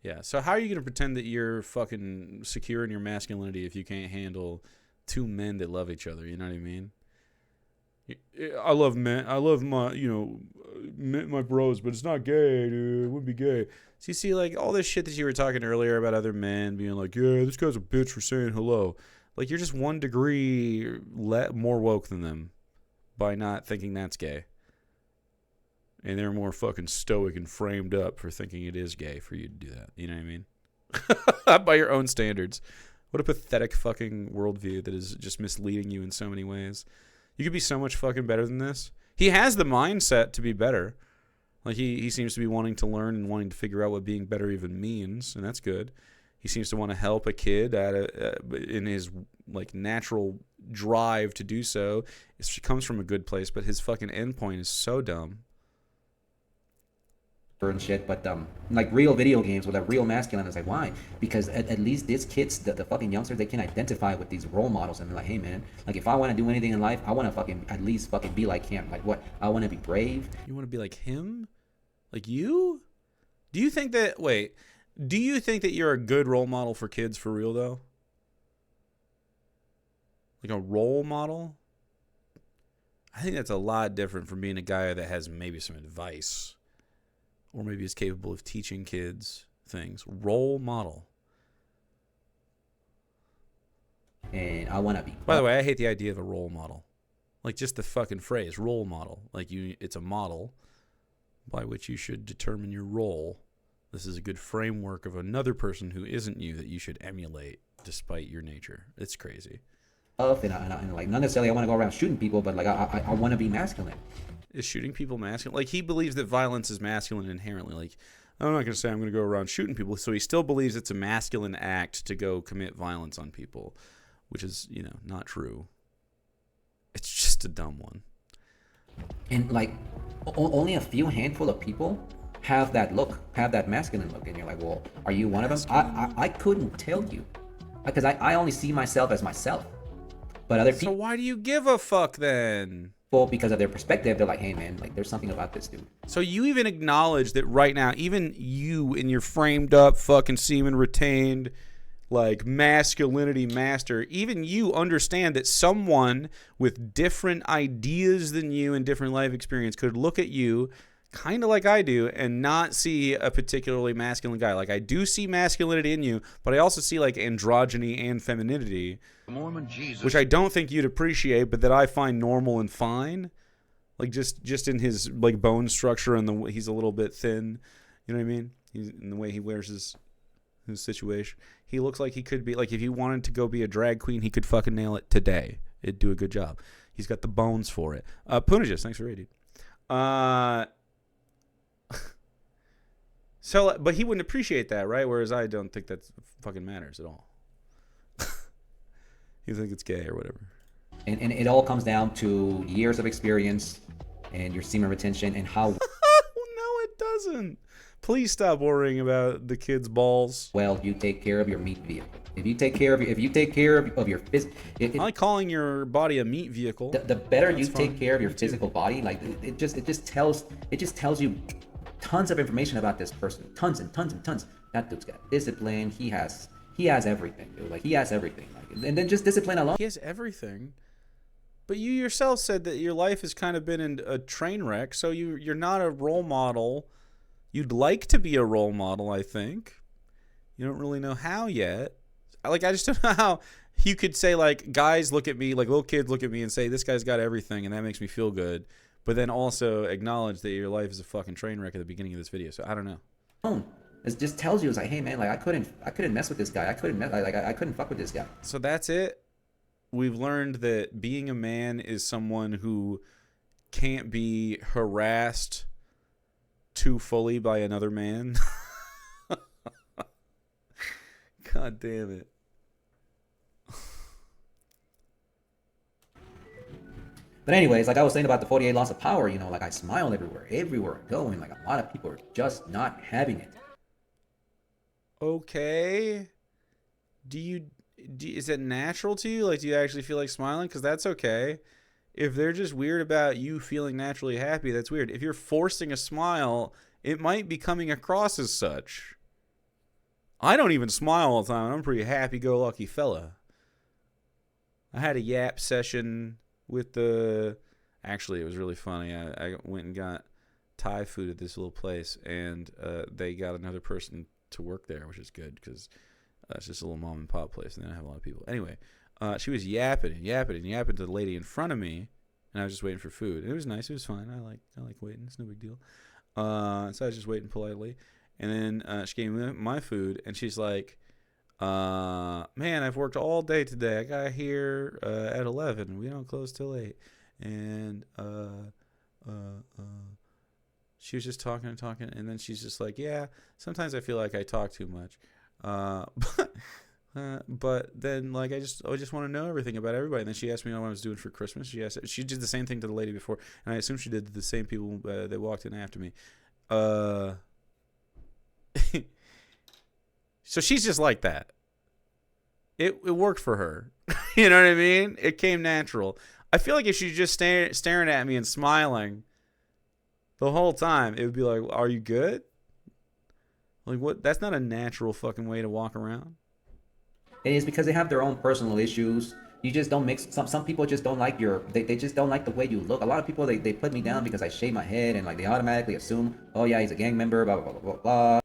Yeah, so how are you going to pretend that you're fucking secure in your masculinity if you can't handle two men that love each other? You know what I mean? I love men. I love my, my bros, but it's not gay, dude. It wouldn't be gay. So you see, like, all this shit that you were talking earlier about other men being like, yeah, this guy's a bitch for saying hello. Like, you're just 1 degree more woke than them by not thinking that's gay. And they're more fucking stoic and framed up for thinking it is gay for you to do that. You know what I mean? By your own standards. What a pathetic fucking worldview that is just misleading you in so many ways. You could be so much fucking better than this. He has the mindset to be better. Like, he seems to be wanting to learn and wanting to figure out what being better even means, and that's good. He seems to want to help a kid in his, like, natural drive to do so. It comes from a good place, but his fucking endpoint is so dumb. And shit, but like real video games with a real masculine, it's like, why? Because at least these kids, the fucking youngsters, they can identify with these role models and be like, hey man, like if I want to do anything in life, I want to fucking at least fucking be like him. Like what? I want to be brave. You want to be like him? Like you? Do you think that you're a good role model for kids for real though? Like a role model? I think that's a lot different from being a guy that has maybe some advice. Or maybe is capable of teaching kids things. Role model. And I want to be. By the way, I hate the idea of a role model. Like just the fucking phrase, role model. Like it's a model by which you should determine your role. This is a good framework of another person who isn't you that you should emulate despite your nature. It's crazy. And like not necessarily I want to go around shooting people, but like I want to be masculine. Is shooting people masculine? Like, he believes that violence is masculine inherently. Like, I'm not going to say I'm going to go around shooting people. So he still believes it's a masculine act to go commit violence on people, which is, not true. It's just a dumb one. And, like, only a few handful of people have that look, have that masculine look. And you're like, well, are you one of them? I couldn't tell you. Because I only see myself as myself. But other people... So why do you give a fuck then? Well, because of their perspective, they're like, hey, man, like, there's something about this dude. So you even acknowledge that right now, even you in your framed up, fucking semen retained, like masculinity master, even you understand that someone with different ideas than you and different life experience could look at you kind of like I do and not see a particularly masculine guy. Like, I do see masculinity in you, but I also see like androgyny and femininity, Mormon Jesus. which I don't think you'd appreciate, but that I find normal and fine. Like, just in his like bone structure and the way he's a little bit thin, you know what I mean? He's in the way he wears his situation. He looks like he could be, like, if he wanted to go be a drag queen, he could fucking nail it today. It'd do a good job. He's got the bones for it. Punajus, thanks for rating. So, but he wouldn't appreciate that, right? Whereas I don't think that fucking matters at all. You think it's gay or whatever. And it all comes down to years of experience and your semen retention and how No, it doesn't. Please stop worrying about the kid's balls. well you take care of your meat vehicle. If you take care of your physical, I like calling your body a meat vehicle. the better you That's take fine. care of your Me too. physical body, like it just tells you tons of information about this person, tons and tons and tons. That dude's got discipline. He has everything, dude. Like, he has everything. Like, and then just discipline alone. He has everything. But you yourself said that your life has kind of been in a train wreck, so you're not a role model. You'd like to be a role model, I think. You don't really know how yet. I just don't know how you could say, like, guys look at me, like little kids look at me and say, this guy's got everything, and that makes me feel good. But then also acknowledge that your life is a fucking train wreck at the beginning of this video. So I don't know. It just tells you, it's like, hey man, like I couldn't mess with this guy. I couldn't fuck with this guy. So that's it. We've learned that being a man is someone who can't be harassed too fully by another man. God damn it. But anyways, like I was saying about the 48 laws of power, you know, like I smile everywhere I go, and like a lot of people are just not having it. Okay. Is it natural to you? Like, do you actually feel like smiling? Because that's okay. If they're just weird about you feeling naturally happy, that's weird. If you're forcing a smile, it might be coming across as such. I don't even smile all the time. I'm a pretty happy-go-lucky fella. I had a yap session with actually, it was really funny. I went and got Thai food at this little place, and they got another person to work there, which is good because it's just a little mom and pop place, and they don't have a lot of people. Anyway, she was yapping to the lady in front of me, and I was just waiting for food. It was nice. It was fine. I like waiting. It's no big deal. So I was just waiting politely, and then she gave me my food, and she's like, man, I've worked all day today. I got here at 11. We don't close till 8. And she was just talking, and then she's just like, yeah, sometimes I feel like I talk too much. But then, like, I just want to know everything about everybody. And then she asked me what I was doing for Christmas. She did the same thing to the lady before, and I assume she did to the same people that walked in after me. So she's just like that. It worked for her. You know what I mean? It came natural. I feel like if she's just staring at me and smiling the whole time, it would be like, are you good? Like, what? That's not a natural fucking way to walk around. It is because they have their own personal issues. You just don't mix. Some people just don't like they just don't like the way you look. A lot of people, they put me down because I shave my head, and like they automatically assume, oh yeah, he's a gang member, blah blah blah blah blah.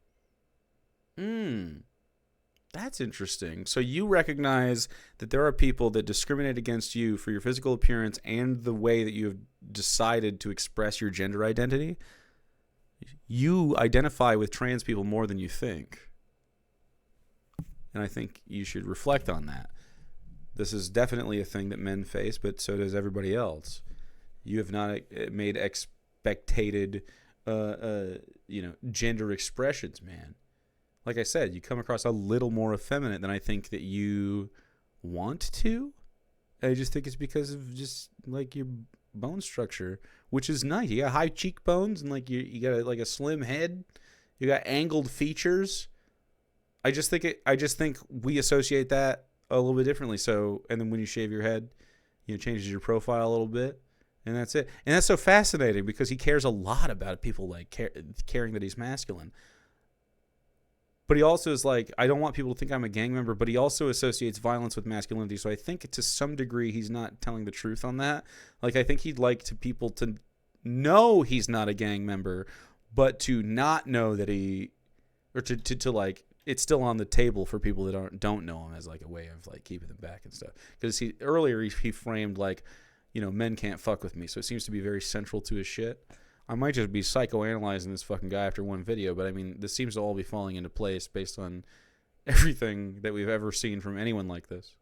That's interesting. So you recognize that there are people that discriminate against you for your physical appearance and the way that you have decided to express your gender identity. You identify with trans people more than you think. And I think you should reflect on that. This is definitely a thing that men face, but so does everybody else. You have not made expected, gender expressions, man. Like I said, you come across a little more effeminate than I think that you want to. I just think it's because of just like your bone structure, which is nice. You got high cheekbones and like you got like a slim head. You got angled features. I just think we associate that a little bit differently. So, and then when you shave your head, it changes your profile a little bit, and that's it. And that's so fascinating because he cares a lot about people like caring that he's masculine. But he also is like, I don't want people to think I'm a gang member, but he also associates violence with masculinity. So I think to some degree he's not telling the truth on that. Like, I think he'd like people to know he's not a gang member, but to not know that he, or to like, it's still on the table for people that don't know him as like a way of like keeping them back and stuff. Because earlier he framed like, you know, men can't fuck with me. So it seems to be very central to his shit. I might just be psychoanalyzing this fucking guy after one video, but I mean, this seems to all be falling into place based on everything that we've ever seen from anyone like this.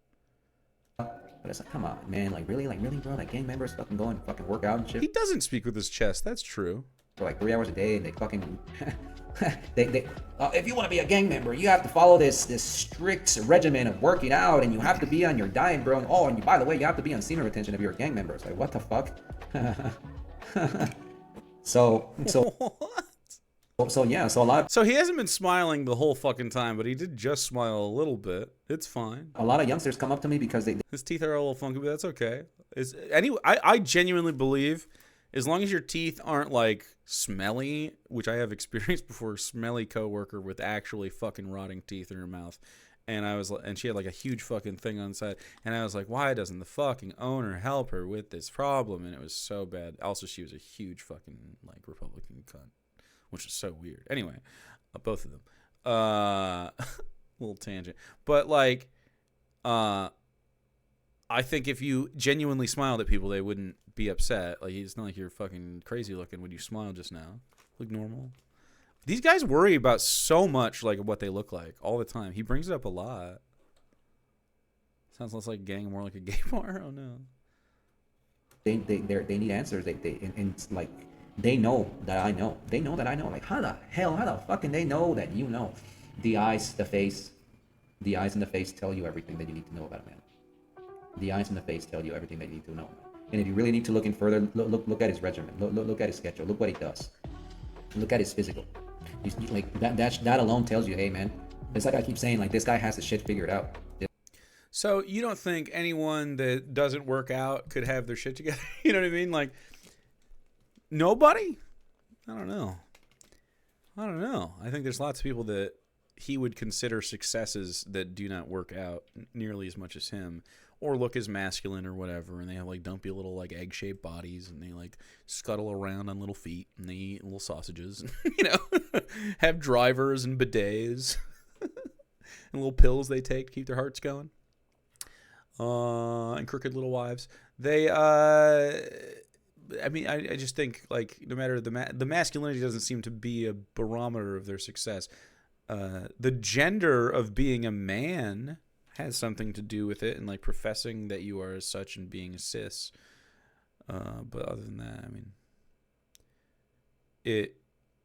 But it's like, come on, man, like really, bro, like gang members fucking go and fucking work out and shit He doesn't speak with his chest, that's true. for like 3 hours a day, and they fucking, if you want to be a gang member, you have to follow this strict regimen of working out, and you have to be on your diet, bro. And oh, and by the way, you have to be on semen retention if you're a gang member. It's like, what the fuck? So yeah, so So he hasn't been smiling the whole fucking time, but he did just smile a little bit. It's fine. a lot of youngsters come up to me because His teeth are a little funky, but that's okay. I genuinely believe, as long as your teeth aren't like smelly, which I have experienced before, smelly coworker with actually fucking rotting teeth in her mouth. And she had like a huge fucking thing on the side. And I was like, why doesn't the fucking owner help her with this problem? And it was so bad. Also, she was a huge fucking like Republican cunt, which is so weird. Anyway, both of them. Little tangent. But like, I think if you genuinely smiled at people, they wouldn't be upset. Like, it's not like you're fucking crazy looking when you smile just now. Look normal. These guys worry about so much, like, what they look like all the time. He brings it up a lot. Sounds less like a gang, more like a gay bar. Oh no. they need answers. And it's like, they know that I know. They know that I know. Like, how the fuck can they know that you know? The eyes, the face, the eyes and the face tell you everything that you need to know about a man. The eyes and the face tell you everything that you need to know. And if you really need to look in further, look at his regimen. Look at his schedule. Look what he does. Look at his physical. Like that alone tells you, hey man, it's like I keep saying, like, this guy has the shit figured out. So you don't think anyone that doesn't work out could have their shit together? You know what I mean? Like, nobody? I don't know. I think there's lots of people that he would consider successes that do not work out nearly as much as him, or look as masculine or whatever, and they have like dumpy little like egg-shaped bodies, and they like scuttle around on little feet, and they eat little sausages, and, you know, have drivers and bidets and little pills they take to keep their hearts going, and crooked little wives. They I mean, I just think, like, no matter the masculinity doesn't seem to be a barometer of their success. The gender of being a man has something to do with it, and like professing that you are as such and being a cis. But other than that, I mean,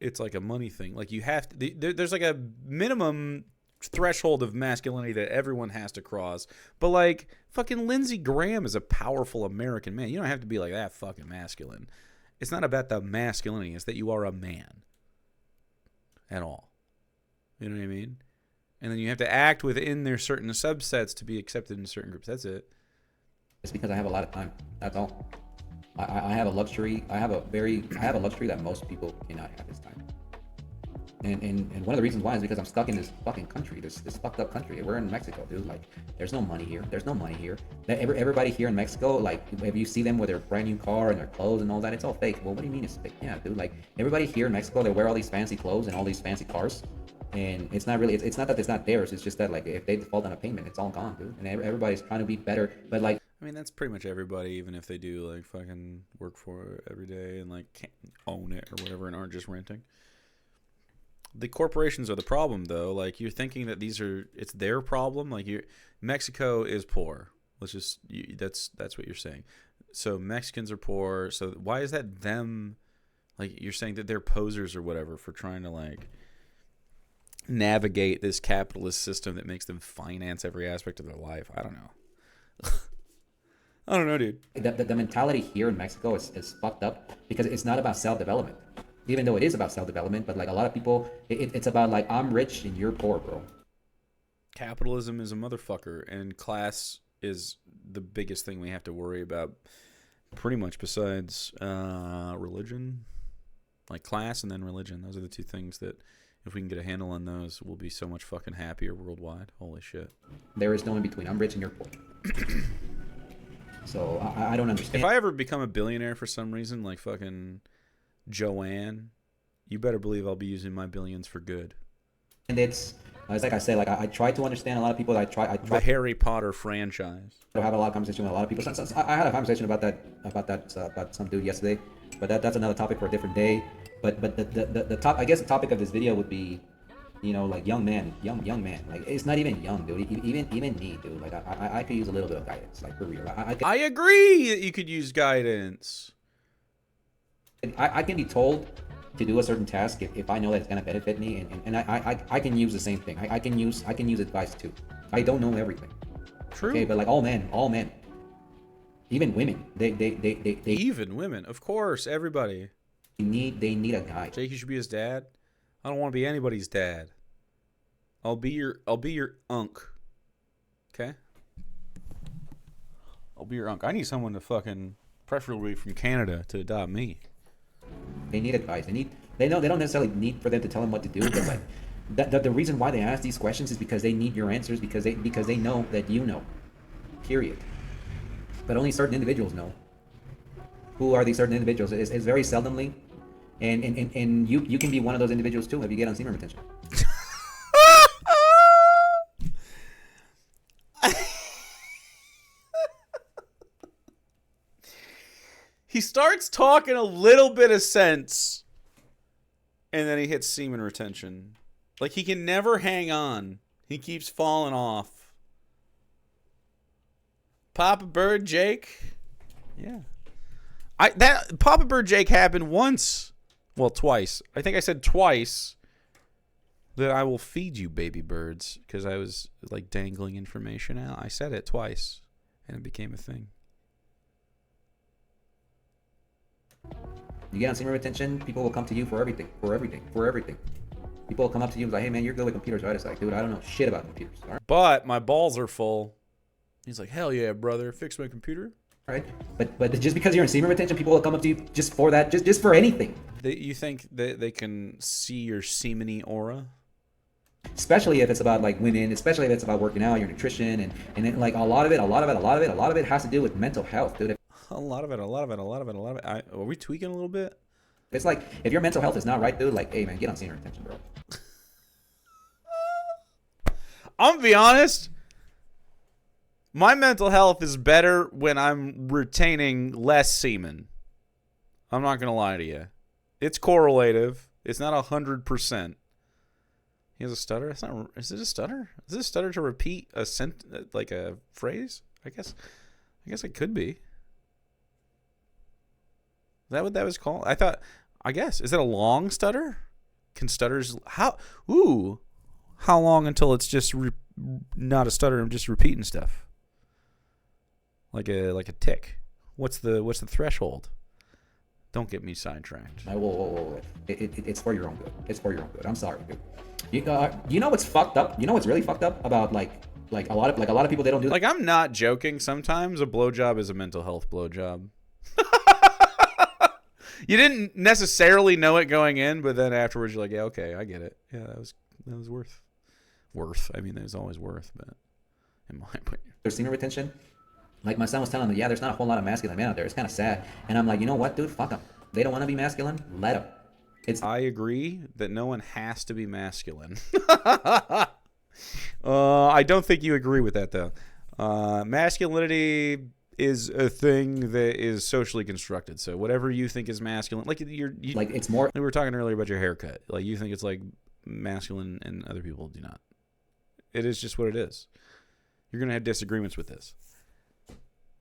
it's like a money thing. Like, you have to, there's like a minimum threshold of masculinity that everyone has to cross. But like, fucking Lindsey Graham is a powerful American man. You don't have to be like that fucking masculine. It's not about the masculinity. It's that you are a man at all. You know what I mean? And then you have to act within their certain subsets to be accepted in certain groups. That's it. It's because I have a lot of time. That's all. I have a luxury. I have a luxury that most people cannot have this time. And one of the reasons why is because I'm stuck in this fucking country, this fucked up country. We're in Mexico, dude. Like, there's no money here. Everybody here in Mexico, like, if you see them with their brand new car and their clothes and all that, it's all fake. Well, what do you mean it's fake? Yeah, dude. Like, everybody here in Mexico, they wear all these fancy clothes and all these fancy cars. And it's not really, it's not that it's not theirs. It's just that, like, if they default on a payment, it's all gone, dude. And everybody's trying to be better, but like, I mean, that's pretty much everybody, even if they do like fucking work for it every day and like can't own it or whatever and aren't just renting. The corporations are the problem, though. Like, you're thinking that it's their problem. Like, Mexico is poor. That's what you're saying. So Mexicans are poor. So why is that them? Like, you're saying that they're posers or whatever for trying to like navigate this capitalist system that makes them finance every aspect of their life. I don't know. I don't know, dude. The mentality here in Mexico is fucked up because it's not about self-development. Even though it is about self-development, but like a lot of people, it's about like, I'm rich and you're poor, bro. Capitalism is a motherfucker, and class is the biggest thing we have to worry about, pretty much, besides religion. Like, class and then religion. Those are the two things that If we can get a handle on those, we'll be so much fucking happier worldwide. Holy shit. There is no in between. I'm rich and you're poor. So I don't understand. If I ever become a billionaire for some reason, like fucking Joanne, you better believe I'll be using my billions for good. And it's like I said, like I try to understand a lot of people. I try The Harry Potter franchise. to have a lot of conversation with a lot of people. So I had a conversation about some dude yesterday, but that's another topic for a different day. But the top, I guess the topic of this video would be, you know, like young man. Like it's not even young, dude. Even me, dude. Like I could use a little bit of guidance, like for real. I agree that you could use guidance. I can be told to do a certain task if I know that it's gonna benefit me, and I can use the same thing. I can use advice too. I don't know everything. True. Okay, but like all men, even women, they Even women, of course, everybody. need a guide. Jake, you should be his dad. I don't want to be anybody's dad. I'll be your unk. Okay? I'll be your unk. I need someone to fucking, preferably from Canada, to adopt me. They need advice. They don't necessarily need for them to tell them what to do, but like the reason why they ask these questions is because they need your answers because they know that you know. Period. But only certain individuals know. Who are these certain individuals? It's very seldomly, and you can be one of those individuals too if you get on semen retention. He starts talking a little bit of sense, and then he hits semen retention. Like, he can never hang on. He keeps falling off. Papa Bird Jake? Yeah. That Papa Bird Jake happened once. Well, twice. I think I said twice that I will feed you baby birds because I was, like, dangling information out. I said it twice, and it became a thing. You get on semen retention, people will come to you for everything. People will come up to you and be like, hey man, you're good with computers, right? It's like, dude, I don't know shit about computers. All right? But my balls are full. He's like, hell yeah, brother. Fix my computer. Right? But just because you're in semen retention, people will come up to you just for that, just for anything. You think that they can see your semeny aura? Especially if it's about like women, especially if it's about working out, your nutrition, and then like a lot of it has to do with mental health, dude. A lot of it. Are we tweaking a little bit? It's like, if your mental health is not right, dude, like, hey man, get on semen retention, bro. I'm gonna be honest. My mental health is better when I'm retaining less semen. I'm not gonna lie to you. It's correlative. It's not 100%. He has a stutter. It's not. Is it a stutter? Is it a stutter to repeat a like a phrase? I guess it could be. Is that what that was called? I guess. Is it a long stutter? Can stutters... How long until it's just not a stutter and just repeating stuff? Like a tick. What's the threshold? Don't get me sidetracked. Whoa. It's for your own good. It's for your own good. I'm sorry, dude. You know what's fucked up? You know what's really fucked up about like a lot of people, they don't do that? Like, I'm not joking. Sometimes a blowjob is a mental health blowjob. You didn't necessarily know it going in, but then afterwards you're like, yeah, okay, I get it. Yeah, that was worth. I mean, there's always worth, but in my opinion. There's semen retention. Like my son was telling me, yeah, there's not a whole lot of masculine men out there. It's kind of sad. And I'm like, you know what, dude? Fuck them. They don't want to be masculine. Let them. I agree that no one has to be masculine. I don't think you agree with that, though. Masculinity is a thing that is socially constructed. So whatever you think is masculine, like it's more. We were talking earlier about your haircut. Like, you think it's like masculine, and other people do not. It is just what it is. You're gonna have disagreements with this.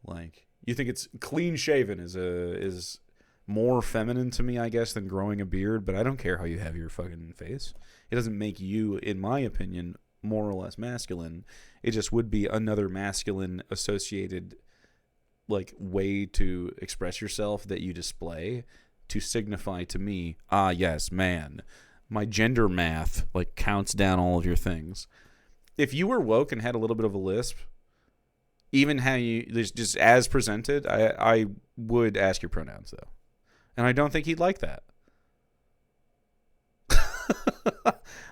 Like, you think it's clean shaven is more feminine to me, I guess, than growing a beard. But I don't care how you have your fucking face. It doesn't make you, in my opinion, more or less masculine. It just would be another masculine associated, like, way to express yourself that you display to signify to me, yes, man, my gender math, like, counts down all of your things. If you were woke and had a little bit of a lisp, even how you just as presented, I would ask your pronouns, though, and I don't think he'd like that.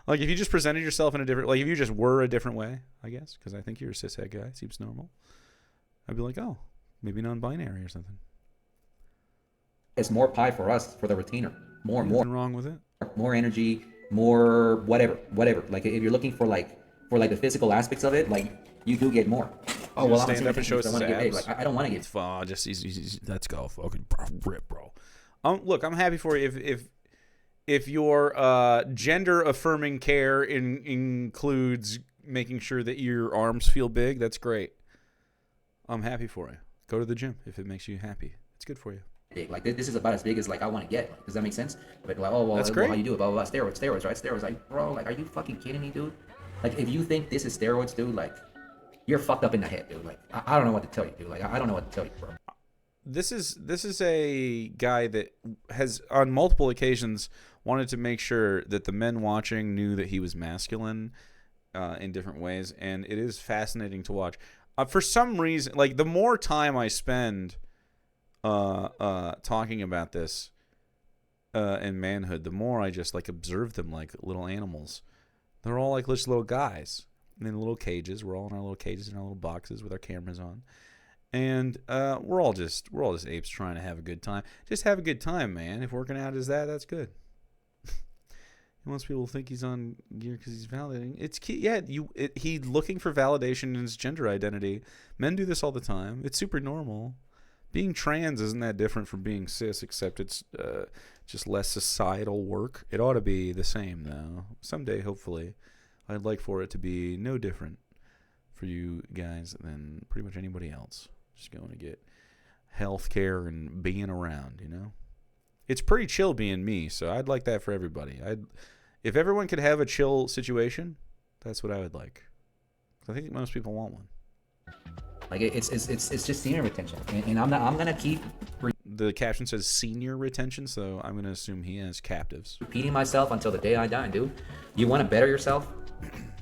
Like if you just presented yourself in a different, like if you just were a different way, I guess, because I think you're a cishet guy. Seems normal. I'd be like, oh, maybe non-binary or something. It's more pie for us, for the retainer. More. Nothing wrong with it. More energy, more whatever. Like if you're looking for like the physical aspects of it, like you do get more. Oh well, I'm stand up and show us I want to get paid. abs. Like I don't want to get. Let's go. Fucking rip, bro. Look, I'm happy for you if your gender affirming care includes making sure that your arms feel big. That's great. I'm happy for you. Go to the gym if it makes you happy. It's good for you. Big. Like this is about as big as like I want to get. Like, does that make sense? But like, oh well, That's well, great. how you do it? Blah blah blah. Steroids, right? Steroids. Like, bro, like, are you fucking kidding me, dude? Like, if you think this is steroids, dude, like, you're fucked up in the head, dude. Like, I don't know what to tell you, dude. Like, I don't know what to tell you, bro. This is a guy that has on multiple occasions wanted to make sure that the men watching knew that he was masculine in different ways, and it is fascinating to watch. For some reason, like the more time I spend talking about this and manhood, the more I just like observe them like little animals. They're all like just little guys in little cages. We're all in our little cages in our little boxes with our cameras on. And we're all just apes trying to have a good time. Just have a good time, man. If working out is that's good. Most people think he's on gear because he's validating. It's key. Yeah, he's looking for validation in his gender identity. Men do this all the time. It's super normal. Being trans isn't that different from being cis, except it's just less societal work. It ought to be the same, though. Someday, hopefully, I'd like for it to be no different for you guys than pretty much anybody else. Just going to get health care and being around, you know? It's pretty chill being me, so I'd like that for everybody. If everyone could have a chill situation, that's what I would like. I think most people want one. Like it's just senior retention, and I'm gonna keep. The caption says senior retention, so I'm gonna assume he has captives. Repeating myself until the day I die, dude. You want to better yourself.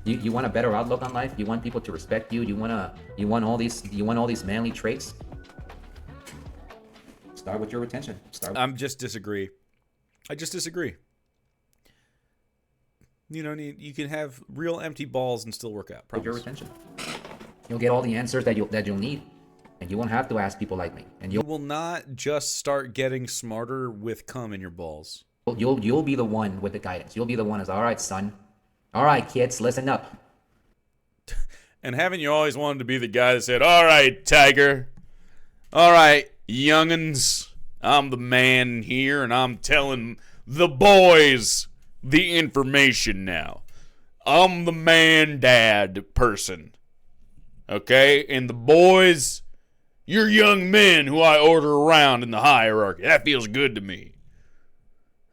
You want a better outlook on life. You want people to respect you. You want all these manly traits. Start with your retention. I just disagree. You know, you can have real empty balls and still work out. With your retention. You'll get all the answers that you'll need, and you won't have to ask people like me. And you will not just start getting smarter with cum in your balls. You'll be the one with the guidance. You'll be the one as, all right, son. All right, kids, listen up. And haven't you always wanted to be the guy that said, all right, Tiger. All right, young'uns. I'm the man here, and I'm telling the boys the information now. I'm the man dad person. Okay? And the boys, you're young men who I order around in the hierarchy. That feels good to me.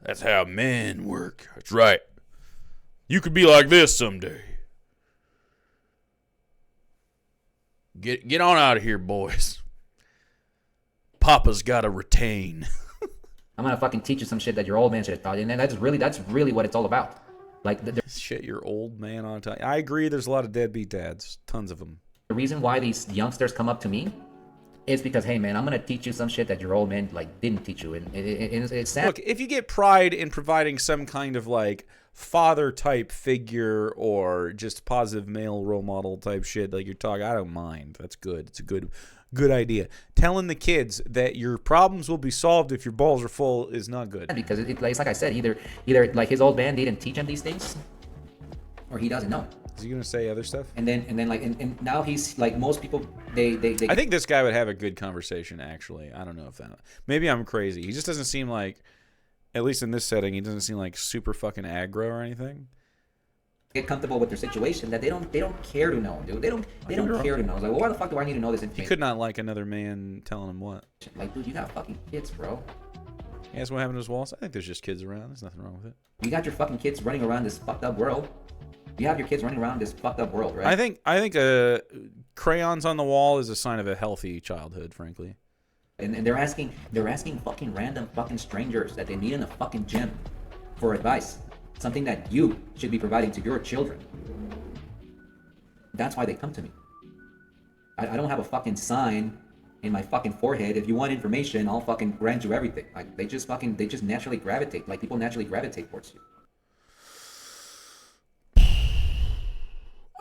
That's how men work. That's right. You could be like this someday. Get on out of here, boys. Papa's got to retain. I'm gonna fucking teach you some shit that your old man should have taught you, and that's really what it's all about. Like shit, your old man on time. I agree. There's a lot of deadbeat dads, tons of them. The reason why these youngsters come up to me is because, hey man, I'm gonna teach you some shit that your old man like didn't teach you, and it's sad. Look, if you get pride in providing some kind of like father type figure or just positive male role model type shit, like you're talking, I don't mind. That's good. It's a good idea. Telling the kids that your problems will be solved if your balls are full is not good. Because it's like I said, either like his old man didn't teach him these things, or he doesn't know. Is he gonna say other stuff? And then like and now he's like most people they I think this guy would have a good conversation. Actually, I don't know if that. Maybe I'm crazy. He just doesn't seem like, at least in this setting, he doesn't seem like super fucking aggro or anything. Get comfortable with their situation that they don't care to know, dude. They don't care to know. It's like, well, why the fuck do I need to know this information? He could not like another man telling him what. Like, dude, you got fucking kids, bro. Yeah, that's what happened to his walls. I think there's just kids around. There's nothing wrong with it. You got your fucking kids running around this fucked up world. You have your kids running around this fucked up world, right? I think crayons on the wall is a sign of a healthy childhood, frankly. And they're asking fucking random fucking strangers that they meet in a fucking gym for advice. Something that you should be providing to your children. That's why they come to me. I don't have a fucking sign in my fucking forehead. If you want information, I'll fucking grant you everything. Like they just naturally gravitate. Like people naturally gravitate towards you.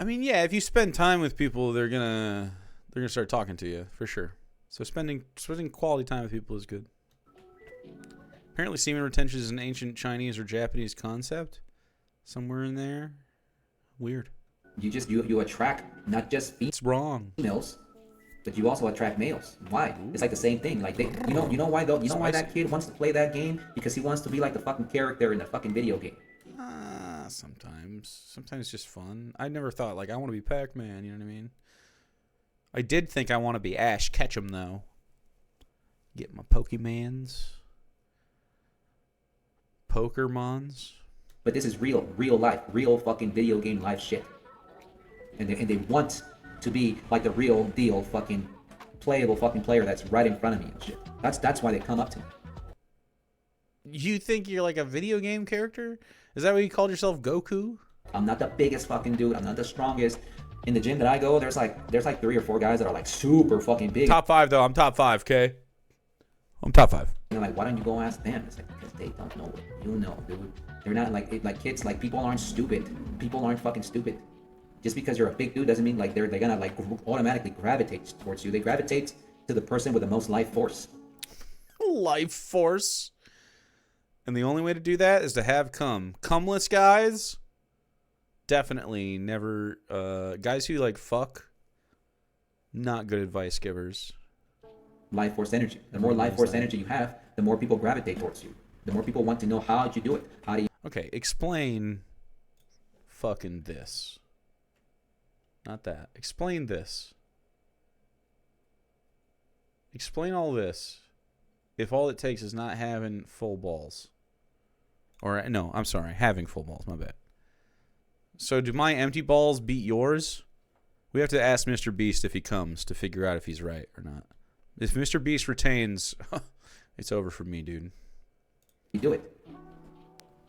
I mean, yeah, if you spend time with people, they're gonna start talking to you for sure. So spending quality time with people is good. Apparently, semen retention is an ancient Chinese or Japanese concept. Somewhere in there, weird. You attract not just It's wrong. females, but you also attract males. Why? It's like the same thing. Like you know why though? You know why that kid wants to play that game? Because he wants to be like the fucking character in the fucking video game. Sometimes it's just fun. I never thought like I want to be Pac-Man. You know what I mean? I did think I want to be Ash Ketchum though. Get my Pokemans, Pokermons. But this is real life, real fucking video game life shit. And they want to be like the real deal fucking playable fucking player that's right in front of me and shit. That's why they come up to me. You think you're like a video game character? Is that what you called yourself, Goku? I'm not the biggest fucking dude. I'm not the strongest. In the gym that I go, there's like 3 or 4 guys that are like super fucking big. Top 5 though. I'm top 5, okay? I'm top 5. You know, like, why don't you go ask them? It's like, because they don't know what you know, dude. They're not like kids. Like, people aren't stupid. People aren't fucking stupid. Just because you're a big dude doesn't mean like they're gonna like automatically gravitate towards you. They gravitate to the person with the most life force. Life force. And the only way to do that is to have cum. Cumless guys, definitely never. Guys who like fuck, not good advice givers. Life force energy. The more life force energy you have, the more people gravitate towards you. The more people want to know how you do it. How do you? Okay, explain fucking this. Not that. Explain this. Explain all this if all it takes is not having full balls. Or, no, I'm sorry, having full balls, my bad. So do my empty balls beat yours? We have to ask Mr. Beast if he comes to figure out if he's right or not. If Mr. Beast retains, it's over for me, dude. You do it.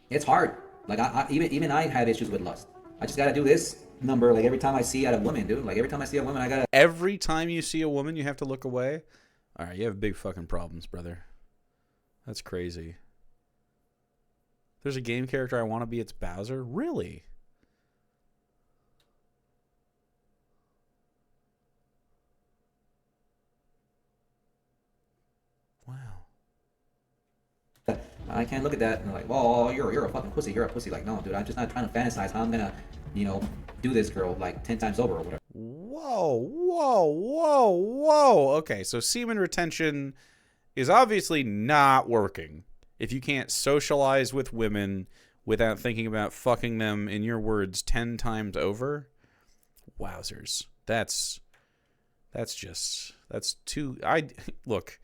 It's hard. Like, even I have issues with lust. I just gotta do this number like every time I see out a woman, dude. Like every time I see a woman, I gotta. Every time you see a woman, you have to look away? All right, you have big fucking problems, brother. That's crazy. There's a game character I want to be, it's Bowser? Really? Wow. I can't look at that and like, well, you're a fucking pussy. You're a pussy. Like, no, dude, I'm just not trying to fantasize how I'm gonna, do this girl like 10 times over or whatever. Whoa. Okay, so semen retention is obviously not working if you can't socialize with women without thinking about fucking them, in your words, 10 times over. Wowzers. That's too... Look,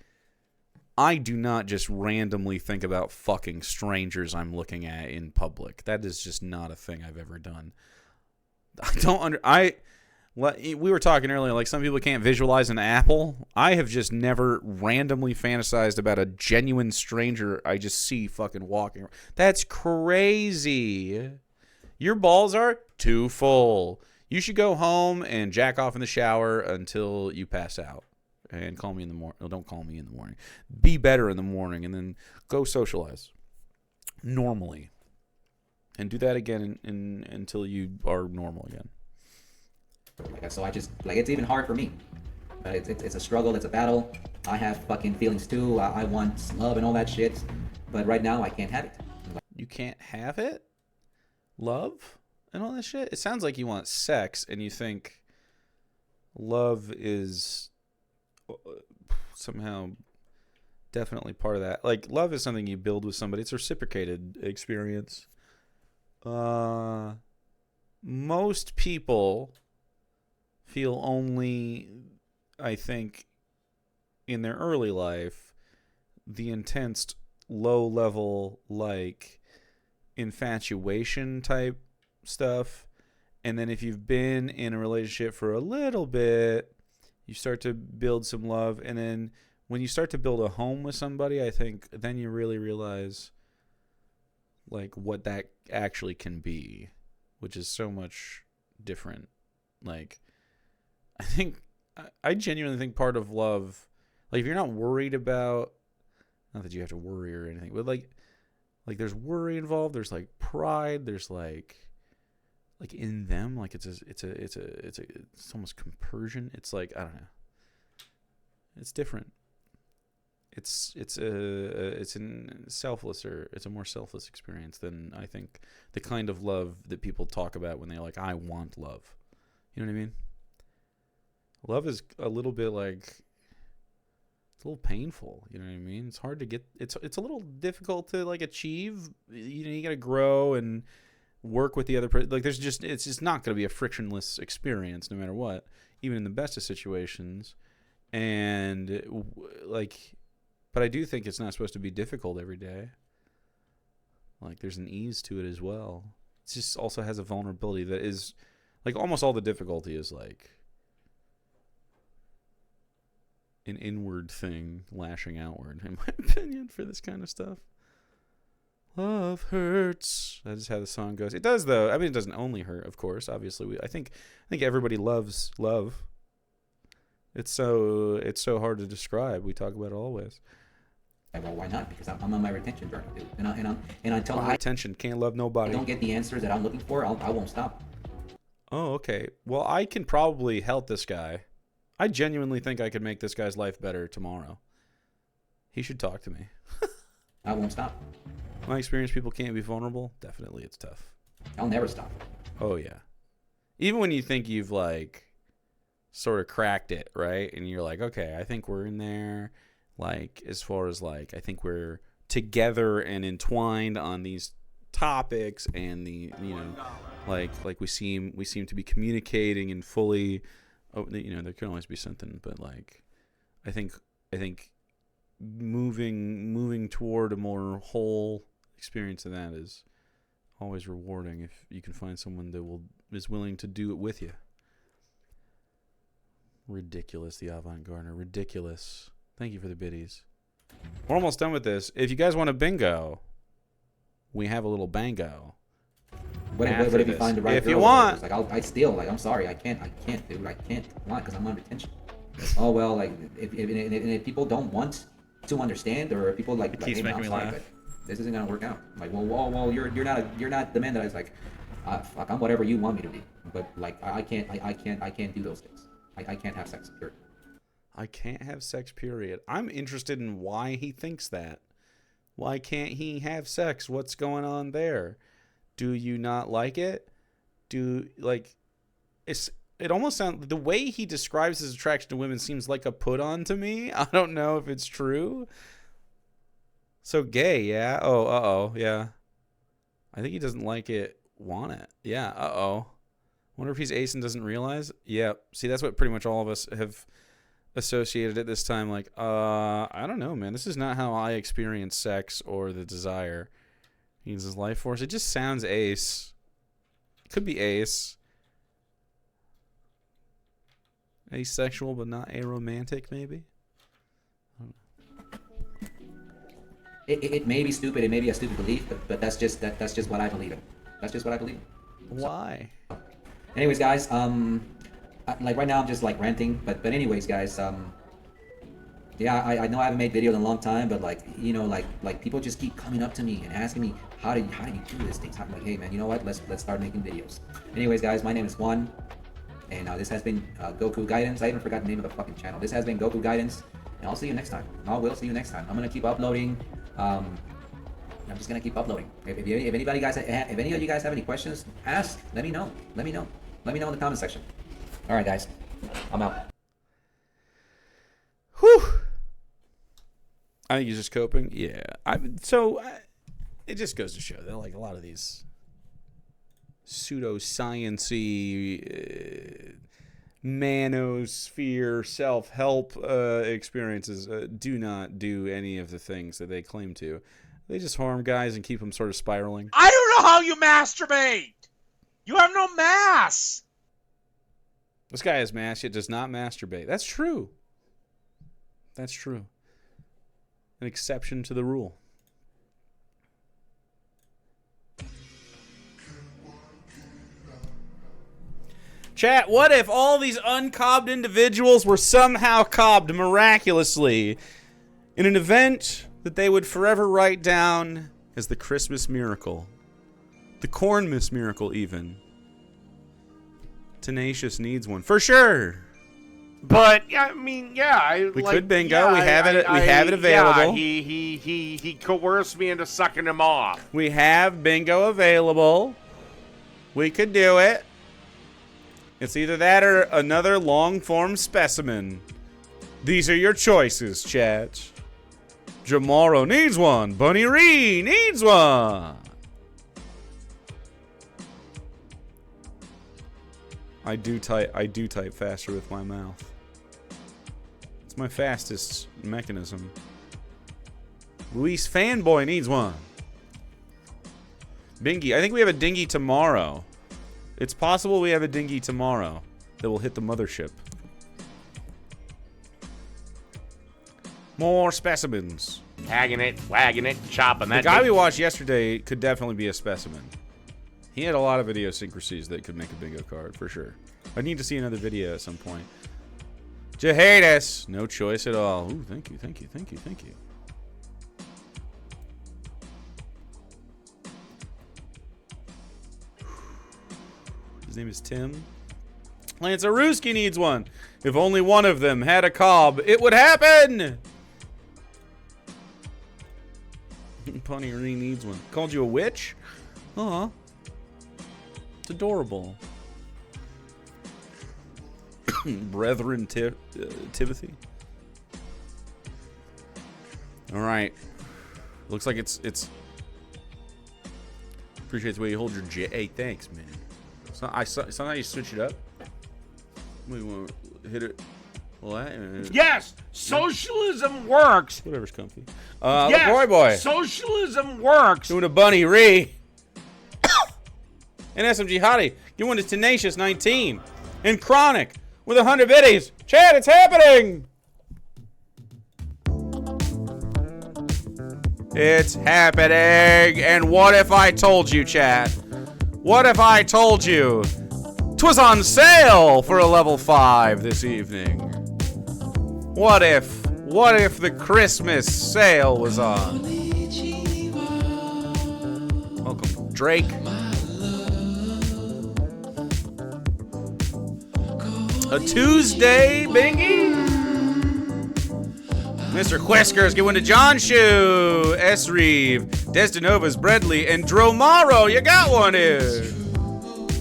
I do not just randomly think about fucking strangers I'm looking at in public. That is just not a thing I've ever done. We were talking earlier, like some people can't visualize an apple. I have just never randomly fantasized about a genuine stranger I just see fucking walking around. That's crazy. Your balls are too full. You should go home and jack off in the shower until you pass out. And call me in the morning. No, don't call me in the morning. Be better in the morning and then go socialize normally. And do that again until you are normal again. So I just, like, it's even hard for me. But it's a struggle, it's a battle. I have fucking feelings too. I want love and all that shit. But right now, I can't have it. You can't have it? Love and all that shit? It sounds like you want sex and you think love is somehow definitely part of that. Like, love is something you build with somebody. It's a reciprocated experience. Most people feel only, I think, in their early life, the intense low-level, like, infatuation type stuff. And then if you've been in a relationship for a little bit, you start to build some love. And then when you start to build a home with somebody, I think then you really realize, like, what that actually can be, which is so much different. Like, I genuinely think part of love, like, if you're not worried about, not that you have to worry or anything, but like there's worry involved, there's like pride, there's like like in them, like it's almost compersion. It's like, I don't know. It's different. It's a more selfless experience than I think the kind of love that people talk about when they're like, I want love. You know what I mean? Love is a little bit like, it's a little painful. You know what I mean? It's hard to get. It's a little difficult to like achieve. You know, you got to grow and work with the other person. Like it's just not going to be a frictionless experience no matter what, even in the best of situations. And like, but I do think it's not supposed to be difficult every day. Like there's an ease to it as well. It just also has a vulnerability that is like almost all the difficulty is like an inward thing lashing outward, in my opinion, for this kind of stuff. Love hurts. That is how the song goes. It does though. I mean, it doesn't only hurt, of course. Obviously, I think everybody loves love. It's so hard to describe. We talk about it always. Well, why not? Because I'm on my retention journey, dude. And until retention, can't love nobody. I don't get the answers that I'm looking for, I won't stop. Oh, okay. Well, I can probably help this guy. I genuinely think I could make this guy's life better tomorrow. He should talk to me. I won't stop. My experience, people can't be vulnerable. Definitely, it's tough. I'll never stop. Oh, yeah. Even when you think you've, like, sort of cracked it, right? And you're like, okay, I think we're in there. Like, as far as, like, I think we're together and entwined on these topics and the, you know, like we seem to be communicating and fully, oh, you know, there can always be something, but, like, I think moving toward a more whole experience of that is always rewarding if you can find someone that is willing to do it with you. Ridiculous, the avant-garde. Ridiculous. Thank you for the biddies. We're almost done with this. If you guys want a bingo, we have a little bango. What if you find the right if girl? You want. Like, I still, like, I'm sorry, I can't, dude, I can't. Why? Because I'm on retention. Oh, well, like, if people don't want to understand, or if people like, it keeps making me laugh. Like, this isn't gonna work out. Like, well, you're not the man that I was like, fuck, I'm whatever you want me to be. But like, I can't do those things. I can't have sex. Period. I can't have sex, period. I'm interested in why he thinks that. Why can't he have sex? What's going on there? Do you not like it? It almost sounds, the way he describes his attraction to women seems like a put on to me. I don't know if it's true. So gay, yeah. Oh, uh-oh, yeah. I think he doesn't like it, want it. Yeah, uh-oh. Wonder if he's ace and doesn't realize? Yeah. See, that's what pretty much all of us have associated at this time. Like, I don't know, man. This is not how I experience sex or the desire. He uses life force. It just sounds ace. It could be ace. Asexual, but not aromantic, maybe? It may be stupid. It may be a stupid belief, but that's just what I believe in. That's just what I believe in. Why? Anyways, guys, like right now I'm just like ranting, but anyways, guys, yeah, I know I haven't made videos in a long time, but like, you know, like people just keep coming up to me and asking me how do you do this thing? I'm like, hey man, you know what? Let's start making videos. Anyways, guys, my name is Juan, and this has been Goku Guidance. I even forgot the name of the fucking channel. This has been Goku Guidance, and I'll see you next time. I will see you next time. I'm gonna keep uploading. I'm just gonna keep uploading. If any of you guys have any questions, ask. Let me know. Let me know in the comment section. All right, guys, I'm out. Whew. I think he's just coping. Yeah. It just goes to show that like a lot of these pseudo-science-y manosphere self-help experiences do not do any of the things that they claim to. They just harm guys and keep them sort of spiraling. I don't know how you masturbate. You have no mass. This guy has mass, yet does not masturbate. That's true. That's true. An exception to the rule. Chat, what if all these uncobbed individuals were somehow cobbed miraculously in an event that they would forever write down as the Christmas miracle? The Cornmas miracle, even. Tenacious needs one for sure. But I mean, yeah, We could bingo. We have it. We have it available. Yeah, he coerced me into sucking him off. We have bingo available. We could do it. It's either that or another long-form specimen. These are your choices, chat. Jamaro needs one. Bunny Ree needs one. I do type faster with my mouth. It's my fastest mechanism. Luis Fanboy needs one. Bingy. I think we have a dinghy tomorrow. It's possible we have a dinghy tomorrow that will hit the mothership. More specimens. Tagging it, wagging it, chopping that. The guy we watched yesterday could definitely be a specimen. He had a lot of idiosyncrasies that could make a bingo card, for sure. I need to see another video at some point. Jahadis. No choice at all. Ooh, thank you, thank you, thank you, thank you. His name is Tim. Lance Aruski needs one. If only one of them had a cob, it would happen! Bunny Ree needs one. Called you a witch? Aw. It's adorable. Brethren Timothy. Alright. Looks like it's appreciate the way you hold your J. Hey, thanks, man. Somehow you switch it up. We want to hit it. Yes, socialism works. Whatever's comfy. Yes, boy. Socialism works. Doing a Bunny Ree. And SMG Hottie. You won to Tenacious 19. And Chronic with 100 biddies. Chad, it's happening. It's happening. And what if I told you, Chad? What if I told you 'twas on sale for a level 5 this evening? What if the Christmas sale was on? Welcome, Drake. A Tuesday, Bingy. Mr. Queskers give one to John Shoe, S. Reeve, Destinova's Bredley, and Dromaro. You got one here.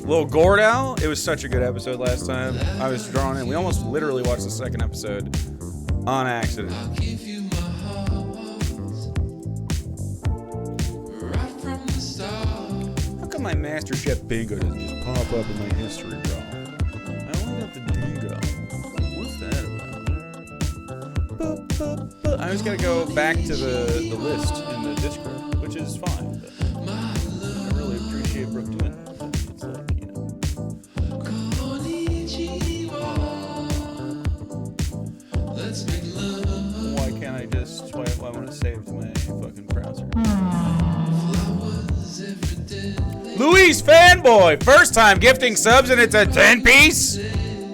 Little Gordo. It was such a good episode last time. I was drawn in. We almost literally watched the second episode on accident. How come my MasterChef bingo doesn't just pop up in my history, bro? I only got the bingo. What's that about? I just gotta go back to the list in the Discord, which is fine. But I really appreciate Brooke doing it. But it's like, you know. Why can't I just? Why want to save my fucking browser? Luis Fanboy, first time gifting subs, and it's a 10-piece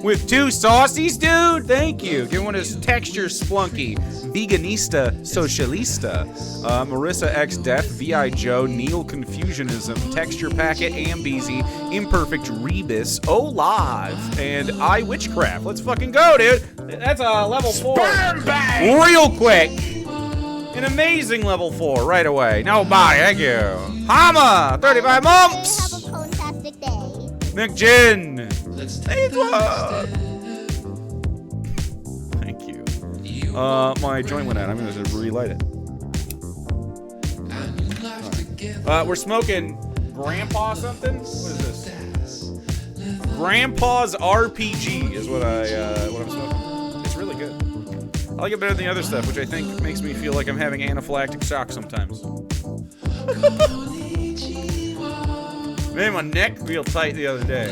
with 2 saucies, dude. Thank you. Give one is Texture Splunky, Veganista Socialista, Marissa X Death, VI Joe, Neil Confusionism, Texture Packet, Ambeezy, Imperfect Rebus, Olive, and I Witchcraft. Let's fucking go, dude. That's a level 4. Real quick. An amazing level 4 right away. Nobody, thank you. Hama, 35 months. Have a fantastic day. McGinn. Thank you. My joint went out. I'm going to relight it. Right. We're smoking Grandpa something? What is this? Grandpa's RPG is what I'm smoking. It's really good. I like it better than the other stuff, which I think makes me feel like I'm having anaphylactic shock sometimes. Man, my neck real tight the other day.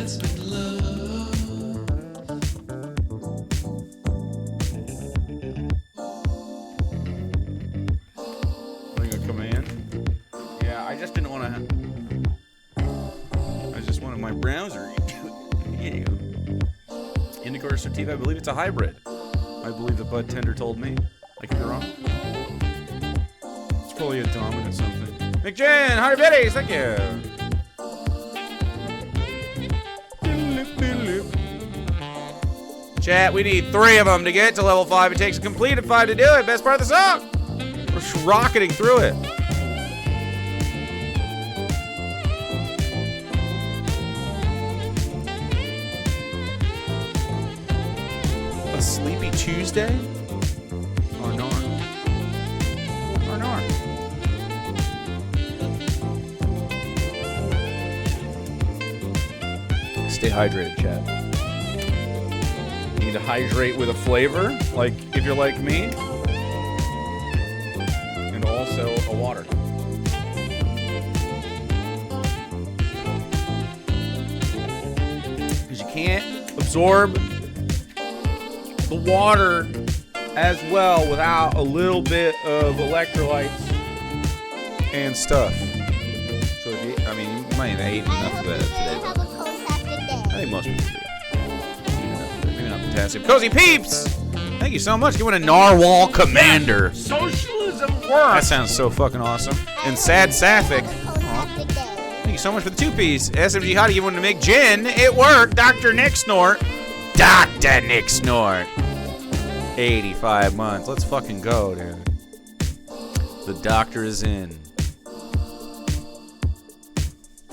Are you gonna come in? Yeah, I just didn't want to. I just wanted my browser. Indica or sativa? I believe it's a hybrid. I believe the bud tender told me. I could be wrong. It's probably a dominant something. McJan, 100 biddies, thank you. Chat, we need 3 of them to get to level 5. It takes a completed 5 to do it. Best part of the song. We're just rocketing through it. A sleepy Tuesday? Or not? Or not? Stay hydrated, chat. You need to hydrate with a flavor, like if you're like me. And also a water. Because you can't absorb the water as well without a little bit of electrolytes and stuff. So if you, I mean, you might have eaten enough of that today. Have a fantastic day. I think most people do. Maybe not fantastic. Cozy Peeps! Thank you so much. Giving a Narwhal Commander. Socialism works. That sounds so fucking awesome. And Sad Sapphic. Fantastic day. Thank you so much for the 2-piece. SMG Hottie giving one to Mick Jin. It worked. Dr. Nick Snort. Dr. Nick Snort. 85 months. Let's fucking go, dude. The doctor is in.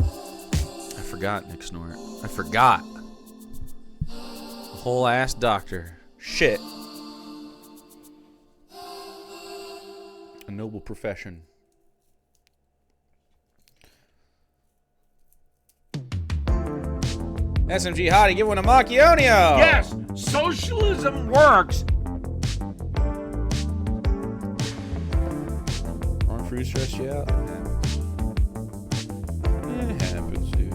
I forgot Nick Snort. I forgot. The whole ass doctor. Shit. A noble profession. SMG Hottie, give one to Macchionio. Yes, socialism works. Wrong fruit stress you out? It happens, dude.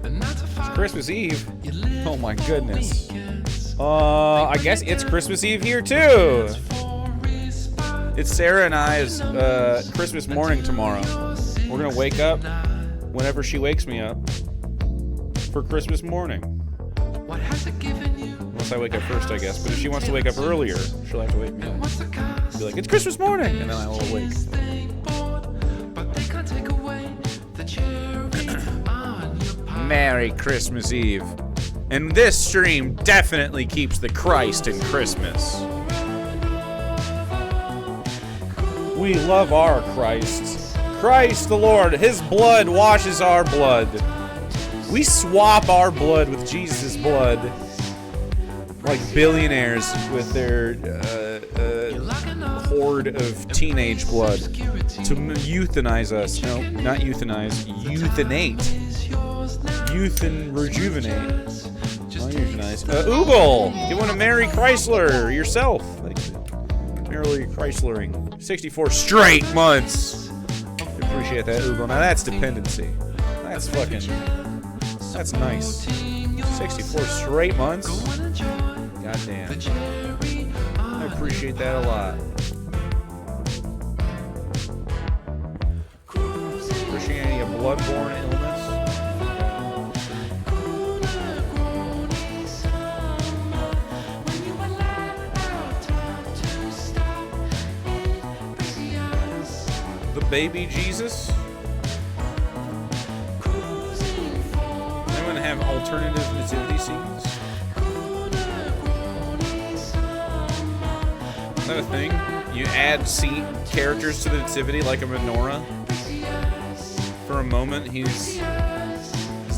It's Christmas Eve. Oh my goodness. I guess it's Christmas Eve here too. It's Sarah and I's Christmas morning tomorrow. We're gonna wake up whenever she wakes me up for Christmas morning. Unless I wake up first, I guess. But if she wants to wake up earlier, she'll have to wake me up. Be like, it's Christmas morning, and then I will awake. Merry Christmas Eve. And this stream definitely keeps the Christ in Christmas. We love our Christ. Christ the Lord, His blood washes our blood. We swap our blood with Jesus' blood. Like billionaires with their horde of teenage blood. To euthanize us. No, not euthanize. Euthanate. Youth and rejuvenate. Not euthanize. Oogle! You want to marry Chrysler yourself. Merrily Chryslering. 64 straight months. Appreciate that, Oogle. Now that's dependency. That's fucking... That's nice. 64 straight months? Goddamn. I appreciate that a lot. Christianity a bloodborne illness? The baby Jesus? Anyone have alternative nativity scenes? Is that a thing? You add characters to the nativity like a menorah? For a moment, his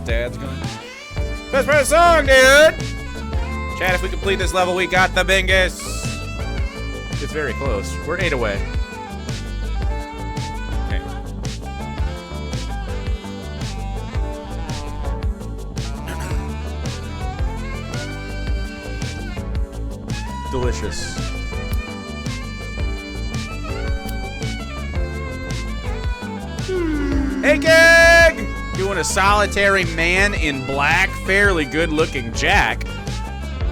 dad's gone. Best part of the song, dude! Chat, if we complete this level, we got the Bingus! It's very close. We're 8 away. Delicious. Hey, Gag! Doing a solitary man in black, fairly good-looking Jack.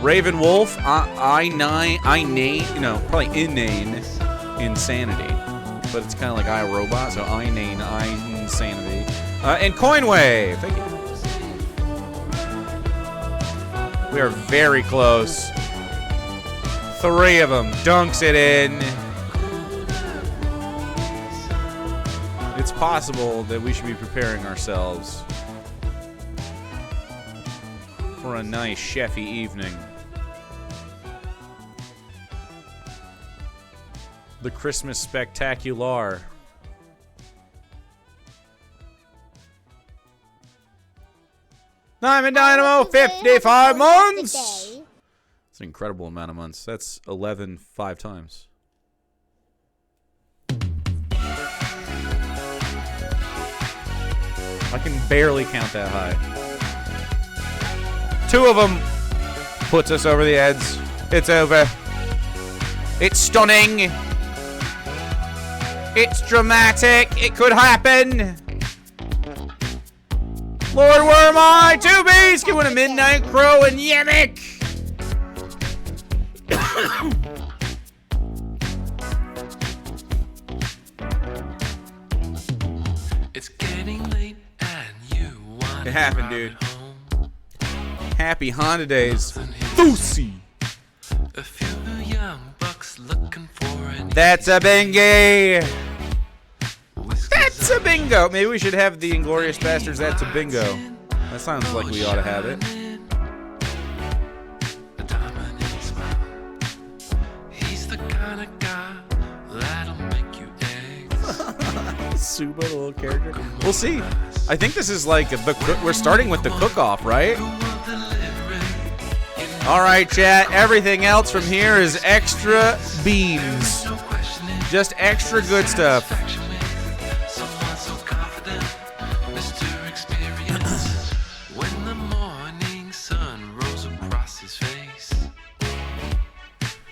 Raven Wolf, probably inane insanity, but it's kind of like iRobot, so inane insanity. And Coinwave, thank you. We are very close. 3 of them. Dunks it in. it's possible that we should be preparing ourselves for a nice chefy evening. The Christmas Spectacular. Diamond Dynamo, 55 months! It's an incredible amount of months. That's 11 5 times. I can barely count that high. 2 of them puts us over the edge. It's over. It's stunning. It's dramatic. It could happen. Lord, where am I? 2 bees giving a midnight crow and Yemic. It's getting late and you want It happened, dude. Happy Honda days. Lucy. a few young bucks looking for an That's a bingo. That's a bingo. Maybe we should have the Inglorious Bastards. That's a bingo. That sounds like we ought to have it. a diamond in his smile. He's the kind of guy that'll make you eggs. Suba, the little character. We'll see. I think this is like we're starting with the cook-off, right? All right, chat. Everything else from here is extra beans. Just extra good stuff. Someone so confident, Mr. Experience. When the morning sun rose across his face,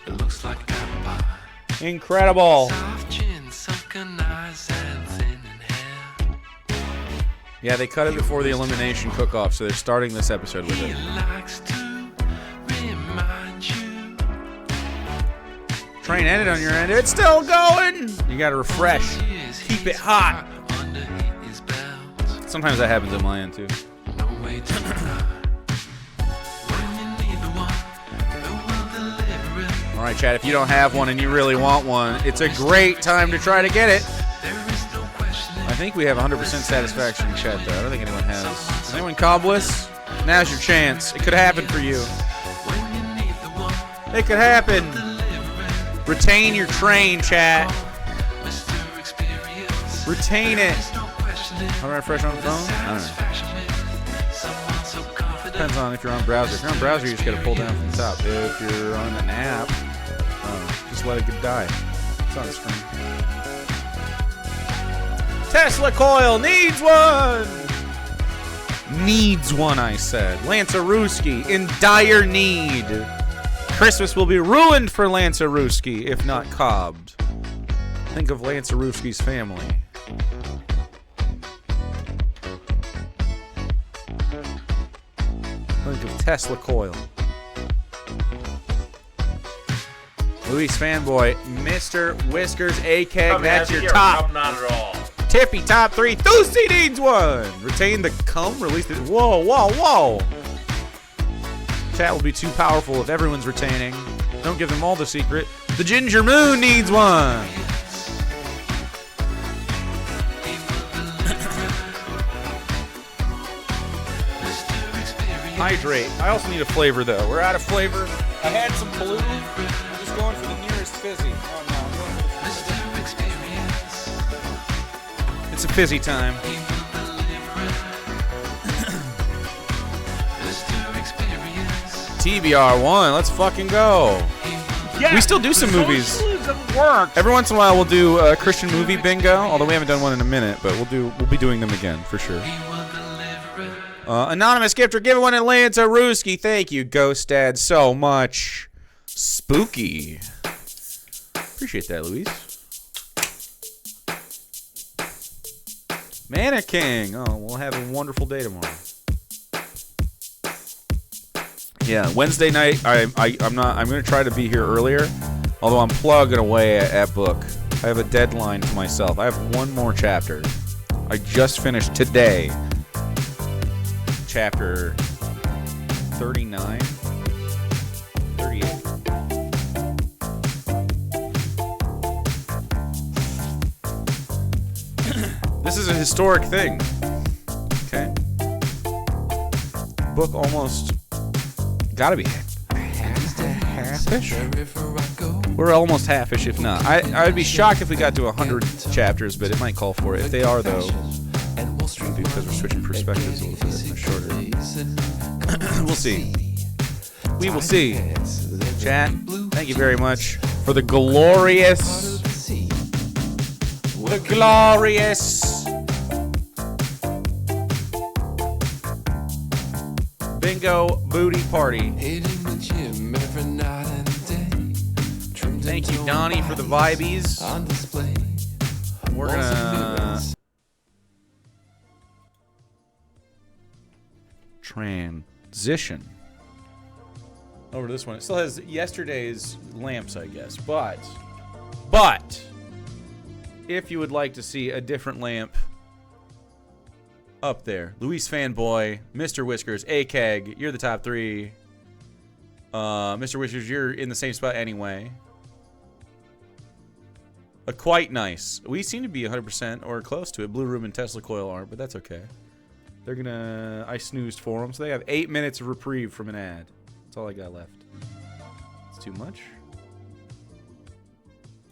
it looks like apple pie. Incredible. Soft chin, sunken eyes, and thin in hair. Yeah, they cut it before the elimination cook-off, so they're starting this episode with He it. likes to remind you. Train ended on your end. It's still going. You gotta refresh. Keep it hot. Under his belt. Sometimes that happens on my end too. No way to deny. When you need the one who will deliver it. All right, Chad, if you don't have one and you really want one, it's a great time to try to get it. There is no questioning. I think we have 100% satisfaction in chat, though. I don't think anyone has. Is anyone cobless? Now's your chance. It could happen for you. When you need the one It could happen. Retain your train, chat. Mr. Experience. Retain it. No questioning. How do I refresh on the phone? I don't know. Satisfaction with someone so confident. Depends on if you're on browser. If you're on browser, you just gotta pull down from the top. If you're on an app, just let it die. It's on the screen. Tesla coil needs one! Needs one, I said. Lanzaruski in dire need. Christmas will be ruined for Lanzaruski if not cobbed. Think of Lanzaruski's family. Think of Tesla coil. Luis fanboy, Mr. Whiskers, A-Keg, that's your top. Not at all. Tippy top 3. Thusi needs one. Retain the cum. Release it. Whoa, whoa, whoa. Chat will be too powerful if everyone's retaining. Don't give them all the secret. The Ginger Moon needs one. Hydrate. I also need a flavor, though. We're out of flavor. I had some blue. I'm just going for the nearest fizzy. Oh, no. I'm going for the fizzy. It's a fizzy time. TBR1, let's fucking go. Yeah, We still do some movies. Socialism works. Every once in a while we'll do a Christian movie bingo, although we haven't done one in a minute, but we'll be doing them again for sure. Anonymous gifter, give one Atlanta Ruski. Thank you, Ghost Dad, so much. Spooky. Appreciate that, Luis. Mana King. Oh, we'll have a wonderful day tomorrow. Yeah, Wednesday night. I'm gonna try to be here earlier, although I'm plugging away at book. I have a deadline to myself. I have one more chapter. I just finished today. Chapter 39, 38. This is a historic thing. Okay. Book almost gotta be half-ish. We're almost half-ish, if not. I'd be shocked if we got to 100 chapters, but it might call for it. If they are, though, maybe because we're switching perspectives a little bit shorter. We'll see. We will see. Chat, thank you very much for the glorious bingo booty party. Thank you, Donnie, for the vibies. We're gonna transition over to this one. It still has yesterday's lamps, I guess, but if you would like to see a different lamp up there, Luis Fanboy, Mr. Whiskers, AKEG, you're the top 3. Mr. Whiskers, you're in the same spot anyway. Quite nice. We seem to be 100% or close to it. Blue Room and Tesla Coil aren't, but that's okay. They're gonna... I snoozed for them, so they have 8 minutes of reprieve from an ad. That's all I got left. It's too much.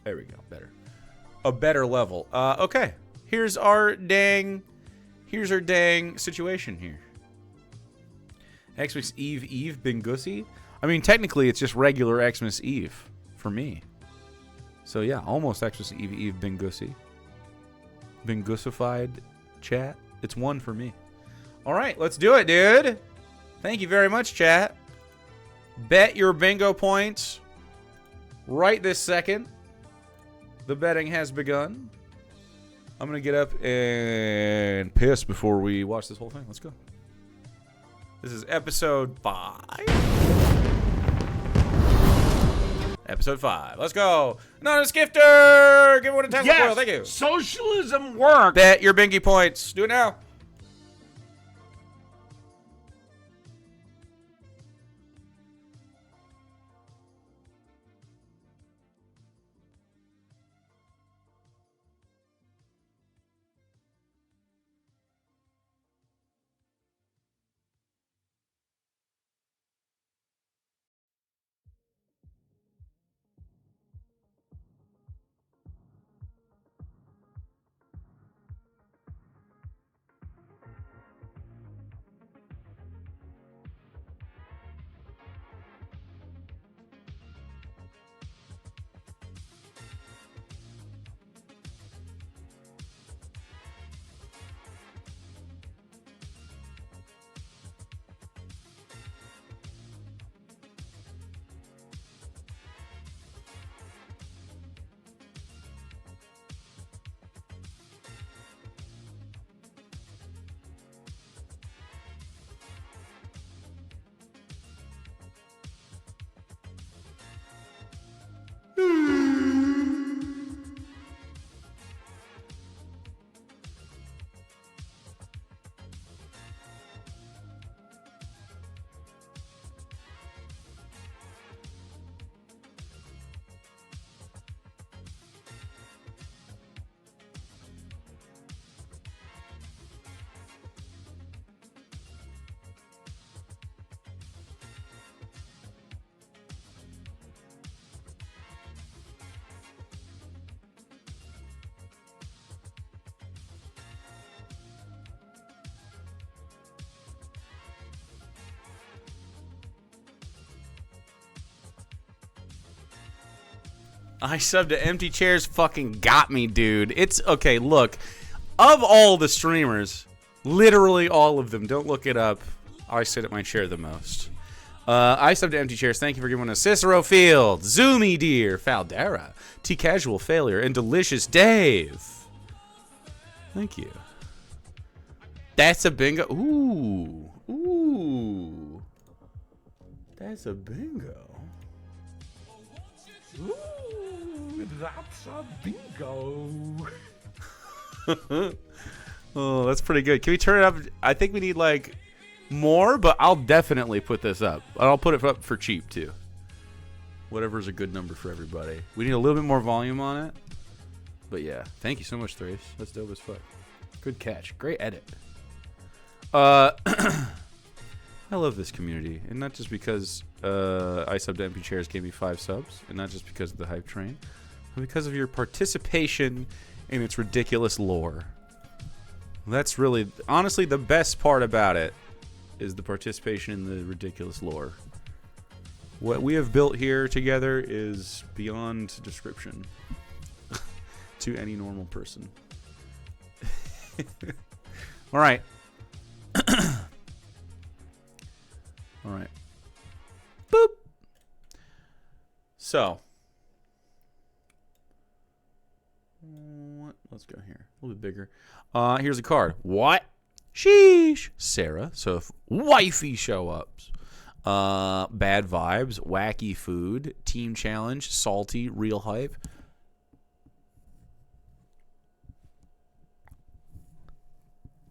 There we go. Better. A better level. Okay. Here's our dang situation here. Xmas Eve Bingussy. I mean, technically, it's just regular Xmas Eve for me. So yeah, almost Xmas Eve Bingussy. Bingussified chat. It's 1 for me. All right, let's do it, dude. Thank you very much, chat. Bet your bingo points right this second. The betting has begun. I'm going to get up and piss before we watch this whole thing. Let's go. This is episode 5. Episode 5. Let's go. Not a skifter. Give one a Tesla coil. Thank you. Socialism works. Bet your bingy points. Do it now. I subbed to Empty Chairs fucking got me, dude. It's okay, look. Of all the streamers, literally all of them, don't look it up. I sit at my chair the most. I subbed to Empty Chairs. Thank you for giving us Cicero Field, Zoomy Deer, Faldera, T Casual Failure, and Delicious Dave. Thank you. That's a bingo. Ooh. Ooh. That's a bingo. Ooh, that's a bingo. Oh, that's pretty good. Can we turn it up? I think we need, like, more, but I'll definitely put this up. I'll put it up for cheap, too. Whatever's a good number for everybody. We need a little bit more volume on it. But, yeah. Thank you so much, Thrace. That's dope as fuck. Good catch. Great edit. I love this community, and not just because I subbed to MP Chairs gave me 5 subs, and not just because of the hype train, but because of your participation in its ridiculous lore. That's really, honestly, the best part about it is the participation in the ridiculous lore. What we have built here together is beyond description to any normal person. All right. All right. Boop. So. Let's go here. A little bit bigger. Here's a card. What? Sheesh. Sarah. So if wifey show ups. Bad vibes. Wacky food. Team challenge. Salty. Real hype.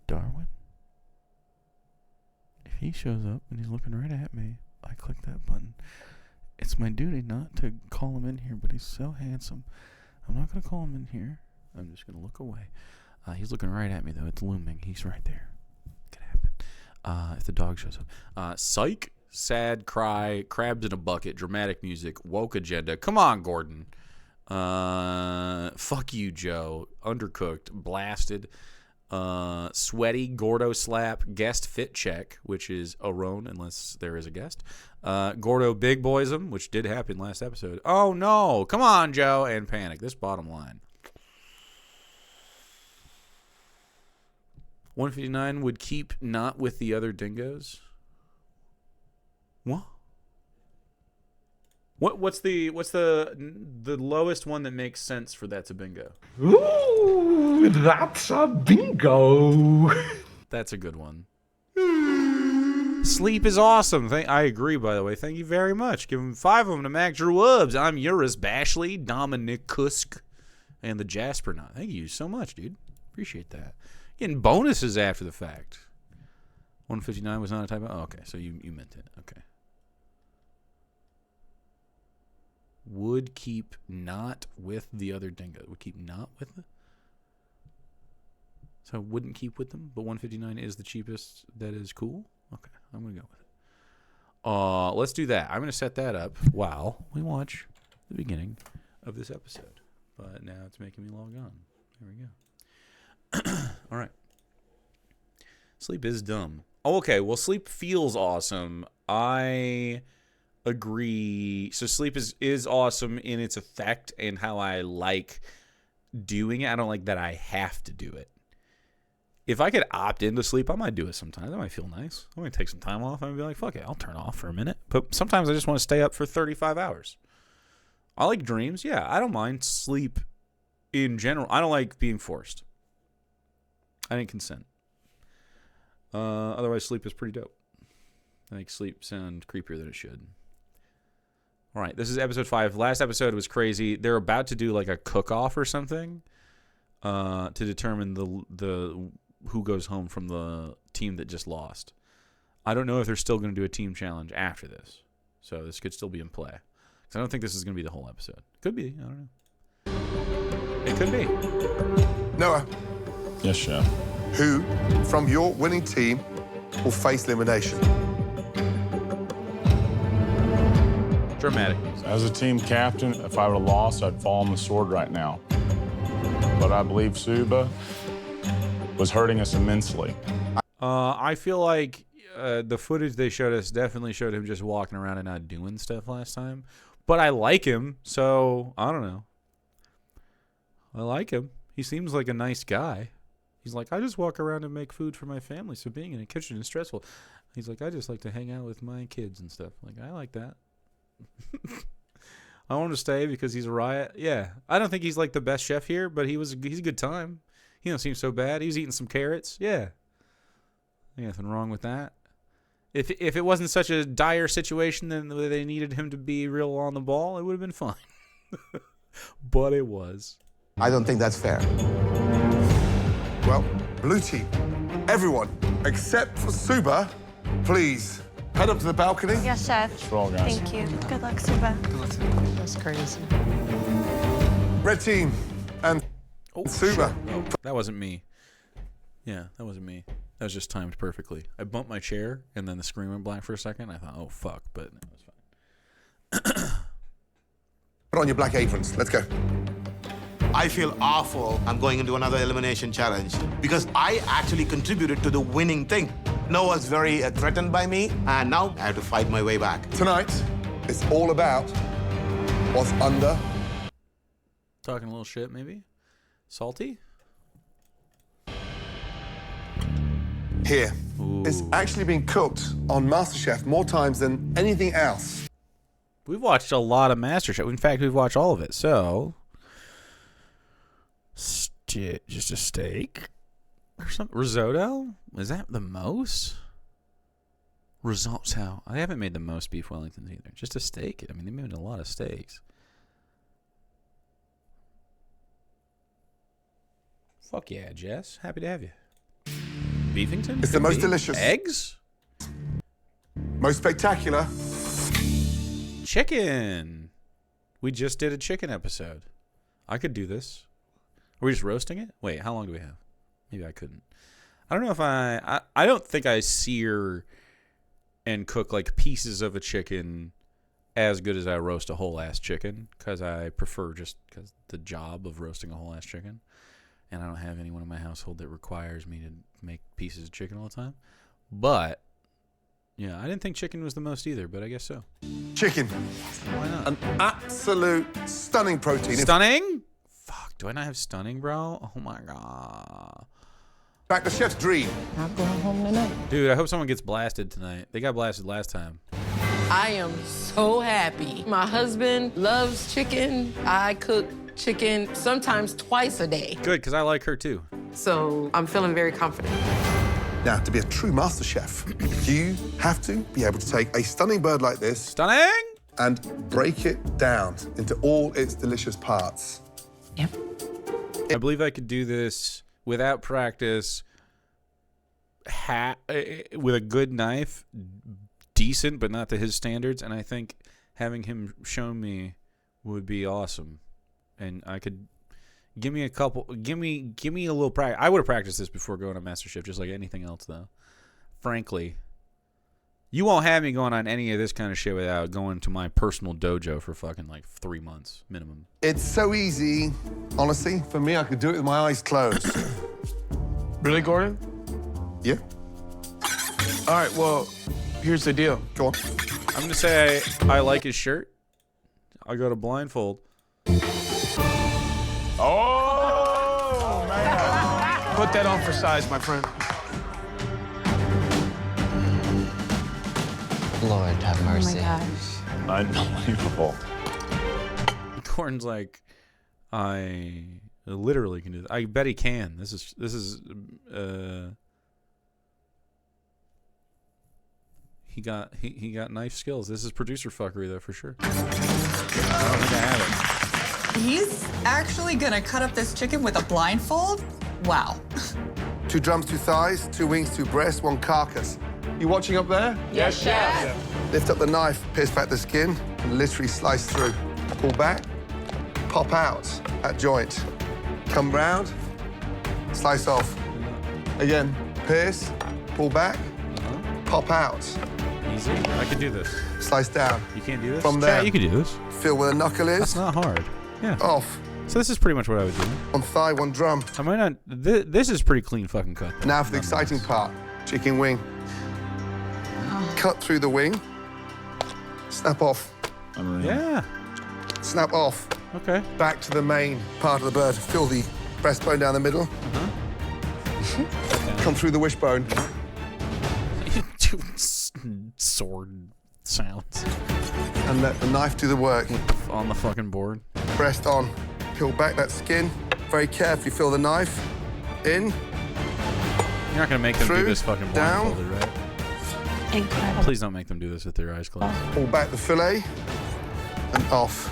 Darwin. If he shows up and he's looking right at me, I click that button. It's my duty not to call him in here, but he's so handsome. I'm not going to call him in here. I'm just going to look away. He's looking right at me, though. It's looming. He's right there. It could happen. If the dog shows up. Psych. Sad. Cry. Crabs in a bucket. Dramatic music. Woke agenda. Come on, Gordon. Fuck you, Joe. Undercooked. Blasted. Sweaty. Gordo slap. Guest fit check, which is Aron, unless there is a guest. Gordo big boysm, which did happen last episode. Oh, no. Come on, Joe. And panic. This bottom line. 159 would keep not with the other dingoes. What? What's the lowest one that makes sense for that's a bingo? Ooh, that's a bingo. That's a good one. Sleep is awesome. I agree, by the way. Thank you very much. Give him 5 of them to Mac Drew Wubbs. I'm Eurus Bashley, Dominic Kusk, and the Jasper Knot. Thank you so much, dude. Appreciate that. Getting bonuses after the fact. 159 was not a typo? Oh, okay, so you meant it. Okay. Would keep not with the other dingo. Would keep not with them? So wouldn't keep with them, but 159 is the cheapest. That is cool. Okay, I'm going to go with it. Let's do that. I'm going to set that up while we watch the beginning of this episode. But now it's making me log on. There we go. All right. Sleep is dumb. Oh, okay. Well, sleep feels awesome. I agree. So sleep is awesome in its effect and how I like doing it. I don't like that I have to do it. If I could opt into sleep, I might do it sometimes. That might feel nice. I might take some time off. I might be like, fuck it, I'll turn off for a minute. But sometimes I just want to stay up for 35 hours. I like dreams. Yeah, I don't mind sleep in general. I don't like being forced. I didn't consent. Otherwise, sleep is pretty dope. I think sleep sounds creepier than it should. All right, this is episode 5. Last episode was crazy. They're about to do like a cook-off or something to determine the who goes home from the team that just lost. I don't know if they're still going to do a team challenge after this, so this could still be in play. Because I don't think this is going to be the whole episode. Could be. I don't know. It could be. Noah. Yes, Chef. Who from your winning team will face elimination? Dramatic. As a team captain, if I would have lost, I'd fall on the sword right now. But I believe Suba was hurting us immensely. I feel like the footage they showed us definitely showed him just walking around and not doing stuff last time. But I like him, so I don't know. I like him. He seems like a nice guy. He's like, I just walk around and make food for my family, so being in a kitchen is stressful. He's like, I just like to hang out with my kids and stuff. Like, I like that. I want him to stay because he's a riot. Yeah. I don't think he's like the best chef here, but he's a good time. He don't seem so bad. He was eating some carrots. Yeah. Ain't nothing wrong with that. If it wasn't such a dire situation then they needed him to be real on the ball, it would have been fine. But it was. I don't think that's fair. Well, blue team, everyone except for Suba, please head up to the balcony. Yes, Chef. Roll, guys. Thank you. Good luck, Suba. Good luck. That's crazy. Red team and Suba. Oh, that wasn't me. Yeah, that wasn't me. That was just timed perfectly. I bumped my chair, and then the screen went black for a second. I thought, oh, fuck, but it was fine. Put on your black aprons. Let's go. I feel awful. I'm going into another elimination challenge because I actually contributed to the winning thing. Noah's very threatened by me, and now I have to fight my way back. Tonight, it's all about what's under. Talking a little shit, maybe? Salty? Here. Ooh. It's actually been cooked on MasterChef more times than anything else. We've watched a lot of MasterChef. In fact, we've watched all of it. So, just a steak or something. Risotto? Is that the most? Risotto. I haven't made the most beef Wellingtons either. Just a steak. I mean, they made a lot of steaks. Fuck yeah, Jess. Happy to have you. Beefington? It's the most delicious. Eggs? Most spectacular. Chicken. We just did a chicken episode. I could do this. Are we just roasting it? Wait, how long do we have? Maybe I couldn't. I don't know if I don't think I sear and cook like pieces of a chicken as good as I roast a whole ass chicken, because I prefer just because the job of roasting a whole ass chicken. And I don't have anyone in my household that requires me to make pieces of chicken all the time. But, yeah, I didn't think chicken was the most either, but I guess so. Chicken. Why not? An absolute stunning protein. Stunning? Fuck, do I not have stunning, bro? Oh, my God. In fact, the chef's dream. I'm going home tonight. Dude, I hope someone gets blasted tonight. They got blasted last time. I am so happy. My husband loves chicken. I cook chicken sometimes twice a day. Good, because I like her too. So I'm feeling very confident. Now, to be a true master chef, you have to be able to take a stunning bird like this. Stunning! And break it down into all its delicious parts. Yep. I believe I could do this without practice, with a good knife, decent, but not to his standards. And I think having him show me would be awesome. And I could give me a little practice. I would have practiced this before going on MasterChef, just like anything else, though. Frankly, you won't have me going on any of this kind of shit without going to my personal dojo for fucking like 3 months minimum. It's so easy, honestly. For me, I could do it with my eyes closed. Really, Gordon? Yeah. All right, well, here's the deal. Go on. I'm going to say I like his shirt. I got a blindfold. Oh, man. Put that on for size, my friend. Lord have mercy. Oh my gosh. Unbelievable. Gordon's like, I literally can do that. I bet he can. This is he got knife skills. This is producer fuckery though, for sure. I don't think I have it. He's actually gonna cut up this chicken with a blindfold? Wow. 2 drums, 2 thighs, 2 wings, 2 breasts, 1 carcass. You watching up there? Yes, chef. Lift up the knife, pierce back the skin, and literally slice through. Pull back, pop out at joint. Come round, slice off. Again, pierce, pull back, pop out. Easy. I can do this. Slice down. You can't do this? From there. Chat, you can do this. Feel where the knuckle is. That's not hard. Yeah. Off. So this is pretty much what I would do. 1 thigh, 1 drum. I might not. This is pretty clean fucking cut. Now for the exciting part. Chicken wing. Cut through the wing. Snap off. Yeah. Snap off. Okay. Back to the main part of the bird. Feel the breastbone down the middle. Come through the wishbone. Sword sounds. And let the knife do the work. On the fucking board. Breast on. Peel back that skin. Very carefully feel the knife. In. You're not gonna make them Through, do this fucking down. blindfolded, right? Incredible. Please don't make them do this with their eyes closed. Pull back the fillet. And off.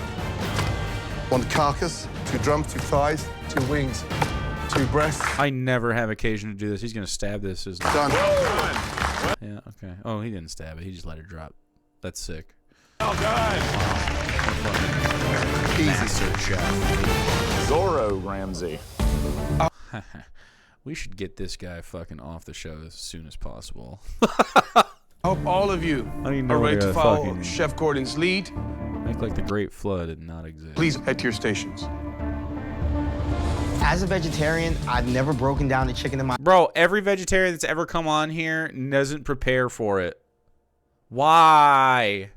1 carcass. 2 drums, 2 thighs, 2 wings, 2 breasts. I never have occasion to do this. He's gonna stab this. Done. Yeah. Okay. Oh, he didn't stab it. He just let it drop. That's sick. Oh, God. Easy. Master chef. Zorro Ramsey. We should get this guy fucking off the show as soon as possible. I hope all of you are ready to follow Chef Gordon's lead. Make like the Great Flood and not exist. Please head to your stations. As a vegetarian, I've never broken down the chicken in my... Bro, every vegetarian that's ever come on here doesn't prepare for it. Why?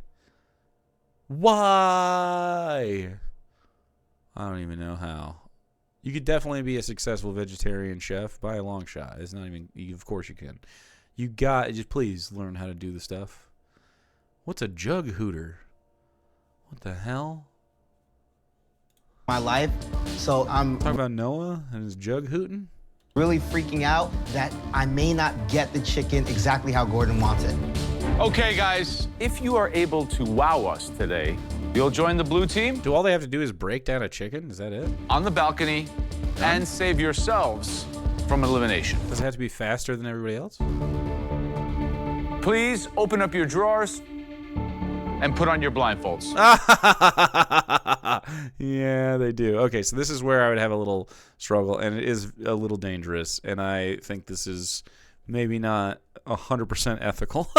Why? I don't even know how. You could definitely be a successful vegetarian chef by a long shot. It's not even... Of course you can. You got... Just please learn how to do the stuff. What's a jug hooter? What the hell? My life, so I'm... Talking about Noah and his jug hooting? Really freaking out that I may not get the chicken exactly how Gordon wants it. Okay, guys, if you are able to wow us today, you'll join the blue team. Do all they have to do is break down a chicken? Is that it? On the balcony and save yourselves from elimination. Does it have to be faster than everybody else? Please open up your drawers and put on your blindfolds. Yeah, they do. Okay, so this is where I would have a little struggle, and it is a little dangerous, and I think this is maybe not 100% ethical.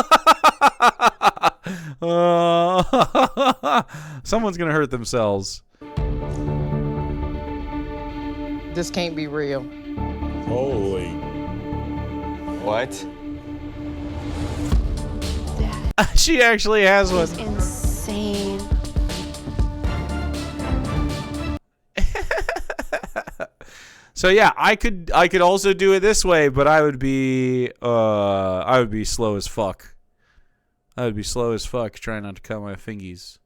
Someone's going to hurt themselves. This can't be real. Holy. What? She actually has one. Insane. So yeah, I could also do it this way, but I would be slow as fuck. I would be slow as fuck trying not to cut my fingies.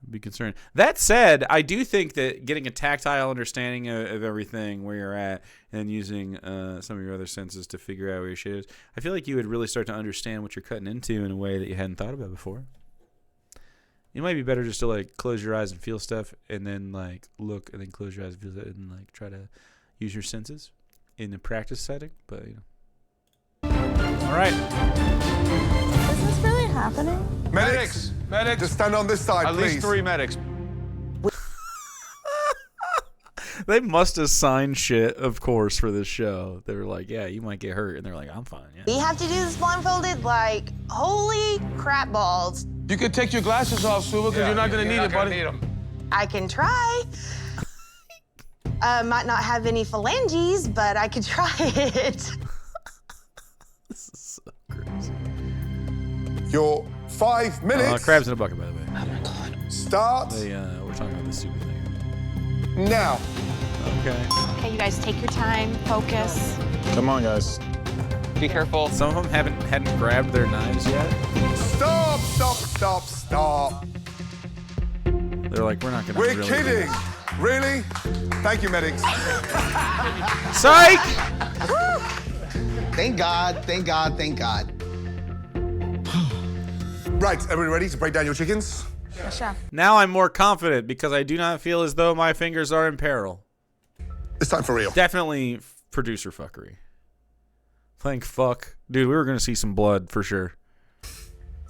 I'd be concerned. That said, I do think that getting a tactile understanding of everything where you're at and using some of your other senses to figure out where your shit is, I feel like you would really start to understand what you're cutting into in a way that you hadn't thought about before. It might be better just to like close your eyes and feel stuff, and then like look, and then close your eyes and feel it, and like try to use your senses in a practice setting. But you know. All right. Is this really happening? Medics! Just stand on this side, At please. least 3 medics. They must have signed shit, of course, for this show. They were like, yeah, you might get hurt. And they're like, I'm fine. Yeah. We have to do this blindfolded? Like, holy crap balls. You could take your glasses off, Suba, because you're not going to need it, buddy. I can try. Might not have any phalanges, but I could try it. This is so crazy. Your 5 minutes. Crabs in a bucket, by the way. Oh my God. Start. We're talking about the super thing. Now. Okay. Okay, you guys take your time, focus. Come on, guys. Be careful. Some of them hadn't grabbed their knives yet. Stop, stop, stop, stop. They're like, we're not gonna. We're really kidding. Really? Thank you, medics. Psych! Thank God, thank God, thank God. Right, everybody ready to break down your chickens? Yes, chef. Now I'm more confident because I do not feel as though my fingers are in peril. It's time for real. Definitely producer fuckery. Thank fuck. Dude, we were going to see some blood for sure.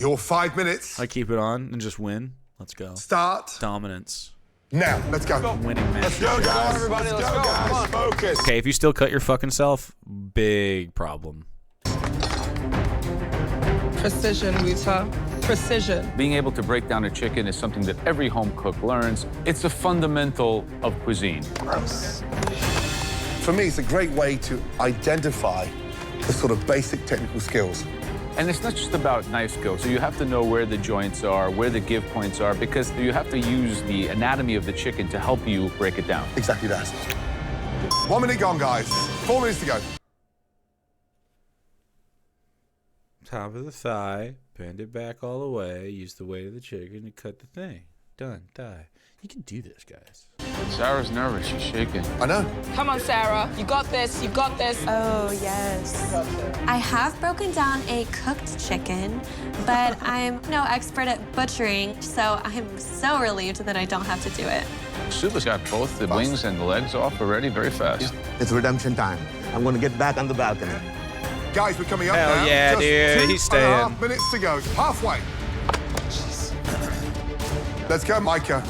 Your 5 minutes. I keep it on and just win. Let's go. Start. Dominance. Now, let's go. Winning match. Let's go, guys. Everybody, let's go, guys. Come on. Focus. Okay, if you still cut your fucking self, big problem. Precision, Rita. Precision. Being able to break down a chicken is something that every home cook learns. It's a fundamental of cuisine. Gross. For me, it's a great way to identify the sort of basic technical skills. And it's not just about knife skills. So you have to know where the joints are, where the give points are, because you have to use the anatomy of the chicken to help you break it down. Exactly that. 1 minute gone, guys. 4 minutes to go. Top of the thigh, bend it back all the way, use the weight of the chicken to cut the thing. Done, die. You can do this, guys. Sarah's nervous, she's shaking. I know. Come on, Sarah. You got this, you got this. Oh, yes. I have broken down a cooked chicken, but I'm no expert at butchering, so I'm so relieved that I don't have to do it. Suba's got both the wings and the legs off already very fast. It's redemption time. I'm going to get back on the balcony. Guys, we're coming up Hell now. yeah, Just dude. He's staying. 2.5 minutes to go. Halfway. Let's go, Micah.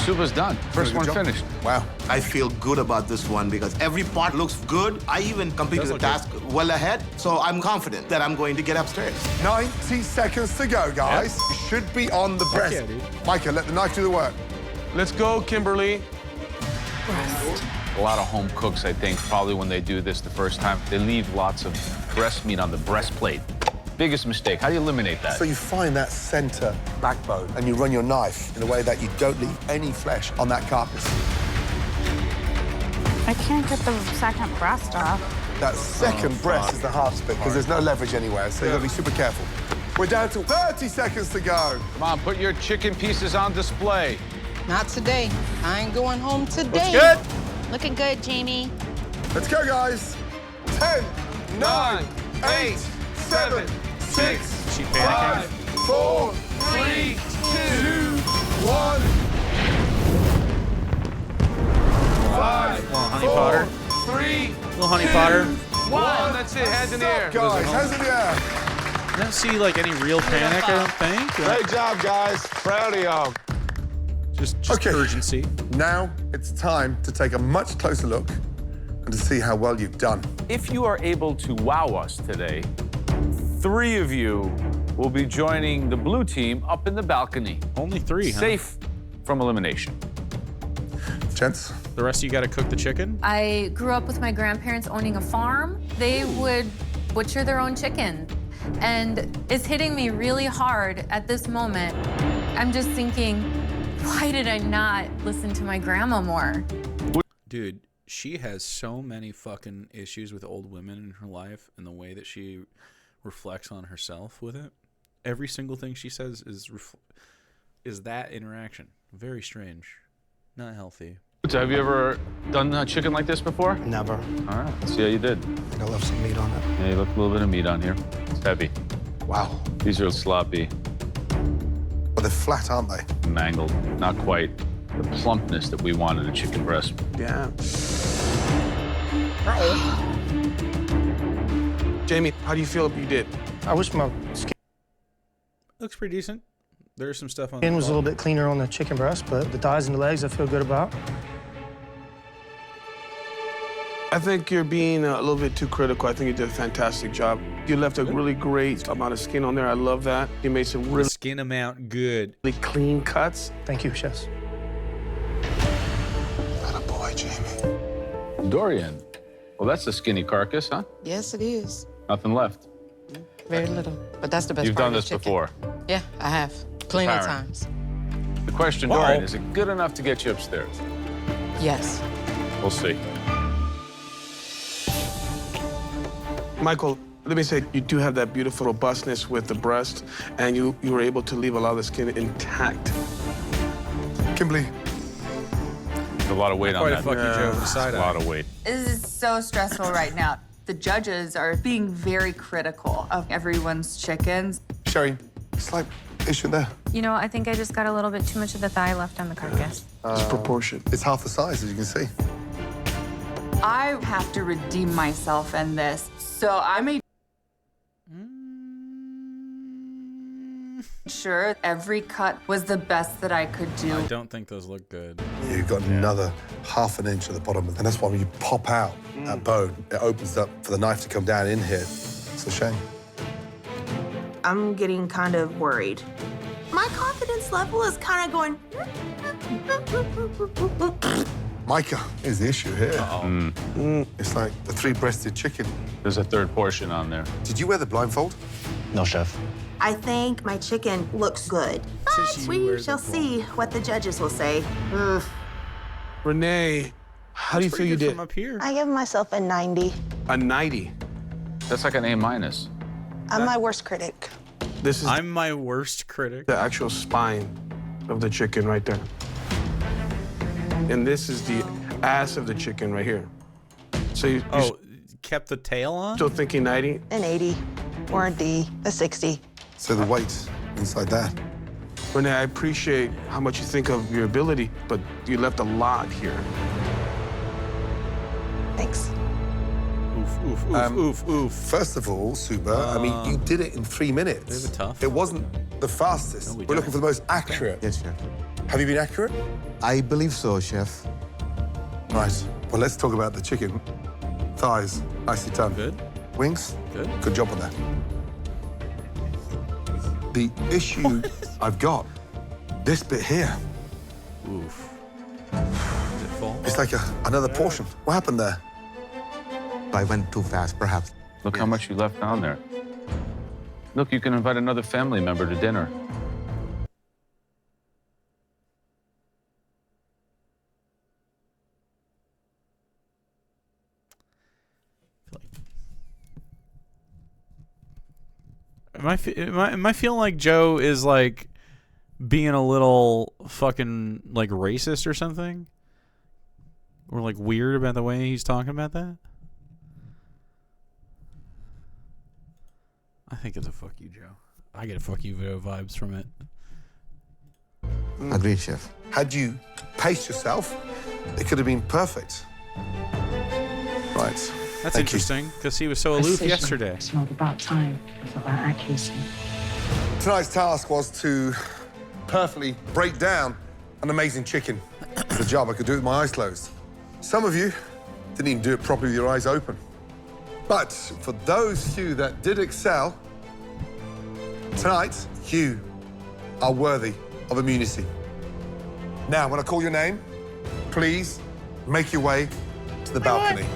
Suba's done. First one finished. Wow. I feel good about this one because every part looks good. I even completed the task well ahead, so I'm confident that I'm going to get upstairs. 90 seconds to go, guys. You should be on the breast. Yeah, dude. Micah, let the knife do the work. Let's go, Kimberly. A lot of home cooks, I think, probably when they do this the first time, they leave lots of breast meat on the breastplate. Biggest mistake. How do you eliminate that? So you find that center backbone and you run your knife in a way that you don't leave any flesh on that carcass. I can't get the second breast off. That second breast is the hardest bit because there's no leverage anywhere, so you gotta be super careful. We're down to 30 seconds to go. Come on, put your chicken pieces on display. Not today. I ain't going home today. Good. Looking good, Jamie. Let's go, guys. 10, 9, 8, 7, 6, She 5, 4, 3, 2, 1. 5, Well, honey Potter. 3, Little honey Potter. 1. That's it. Hands in the air. Guys, hands in the air. I don't see like any real panic, I don't think. Great job, guys. Proud of y'all. Just Okay. urgency. Now it's time to take a much closer look and to see how well you've done. If you are able to wow us today, 3 of you will be joining the blue team up in the balcony. Only 3, huh? Safe from elimination. Gents? The rest of you got to cook the chicken? I grew up with my grandparents owning a farm. They would butcher their own chicken. And it's hitting me really hard at this moment. I'm just thinking, why did I not listen to my grandma more? Dude, she has so many fucking issues with old women in her life and the way that she reflects on herself with it. Every single thing she says is that interaction. Very strange. Not healthy. So have you ever done a chicken like this before? Never. All right, let's see how you did. I think I left some meat on it. Yeah, you left a little bit of meat on here. It's heavy. Wow. These are sloppy, But they're flat, aren't they? mangled, not quite the plumpness that we want in a chicken breast. Yeah. Jamie, how do you feel you did? I wish my skin Looks pretty decent. There's some stuff on was a little bit cleaner on the chicken breast, but the thighs and the legs I feel good about. I think you're being a little bit too critical. I think you did a fantastic job. You left a really great amount of skin on there. I love that. You made some really skin amount good. Clean cuts. Thank you, chefs. Attaboy, Jamie. Dorian. Well, that's a skinny carcass, huh? Yes, it is. Nothing left. Very little. But that's the best You've part done of this the chicken. before. Yeah, I have. Plenty of Apparent. times. The question, Wow. Dorian, is it good enough to get you upstairs? Yes. We'll see. Michael, let me say, you do have that beautiful robustness with the breast, and you were able to leave a lot of the skin intact. Kimberly. There's a lot of weight on Quite a that. fuck you, Joe, with the side a lot of weight. This is so stressful right now. The judges are being very critical of everyone's chickens. Sherry, slight issue there. You know, I think I just got a little bit too much of the thigh left on the carcass. It's proportion. It's half the size, as you can see. I have to redeem myself in this, so I made sure every cut was the best that I could do. I don't think those look good. You've got another ½ an inch at the bottom, and that's why when you pop out that bone, it opens up for the knife to come down in here. It's a shame. I'm getting kind of worried. My confidence level is kind of going. Micah is the issue here. It's like the 3-breasted chicken. There's a third portion on there. Did you wear the blindfold? No, chef. I think my chicken looks good, but we shall see what the judges will say. Renee, how do you feel you did? From up here. I give myself a 90. A 90. That's like an A-. I'm my worst critic. This is I'm my worst critic. the actual spine of the chicken right there. And this is the ass of the chicken right here. So you kept the tail on? Still thinking 90? An 80 or a D, a 60. So the weight inside that. Renee, I appreciate how much you think of your ability, but you left a lot here. Thanks. Oof. First of all, Suba, I mean, you did it in 3 minutes. They were tough. It wasn't the fastest. No, we We're didn't. looking for the most accurate. Yes, chef. Have you been accurate? I believe so, Chef. Right. Well, let's talk about the chicken. Thighs, nicely done. Good. Wings? Good. Good job on that. The issue I've got, this bit here. Oof. Did it fall? It's like another portion. What happened there? I went too fast, perhaps. Look how much you left down there. Look, you can invite another family member to dinner. Am I feeling like Joe is like being a little fucking like racist or something? Or like weird about the way he's talking about that? I think it's a fuck you, Joe. I get a fuck you vibes from it. Agreed, Chef. Had you paced yourself, it could have been perfect. Right. That's interesting, because he was so aloof yesterday. It's not about time, it's about accuracy. Tonight's task was to perfectly break down an amazing chicken. It's a job I could do with my eyes closed. Some of you didn't even do it properly with your eyes open. But for those few that did excel, tonight, you are worthy of immunity. Now, when I call your name, please make your way to the balcony.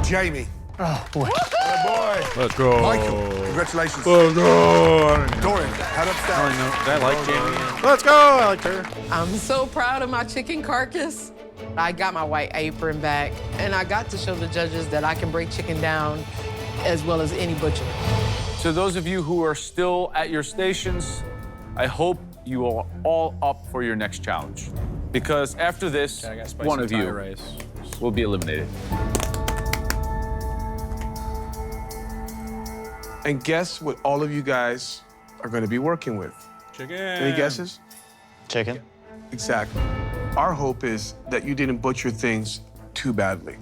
Jamie. Oh, boy. Oh, boy. Let's go. Michael, congratulations. Let's go. Dorian, head upstairs. I like Jamie. Let's go. I like her. I'm so proud of my chicken carcass. I got my white apron back, and I got to show the judges that I can break chicken down as well as any butcher. To those of you who are still at your stations, I hope you are all up for your next challenge. Because after this, one of you will be eliminated. And guess what all of you guys are going to be working with? Chicken. Any guesses? Chicken. Exactly. Our hope is that you didn't butcher things too badly.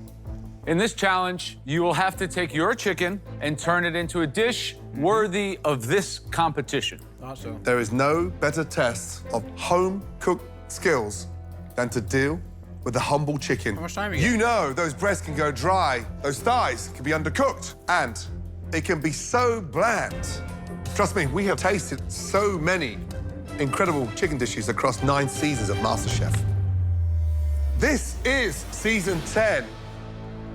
In this challenge, you will have to take your chicken and turn it into a dish worthy of this competition. Awesome. There is no better test of home-cooked skills than to deal with a humble chicken. How much time you know those breasts can go dry, those thighs can be undercooked, and it can be so bland. Trust me, we have tasted so many incredible chicken dishes across 9 seasons of MasterChef. This is season 10.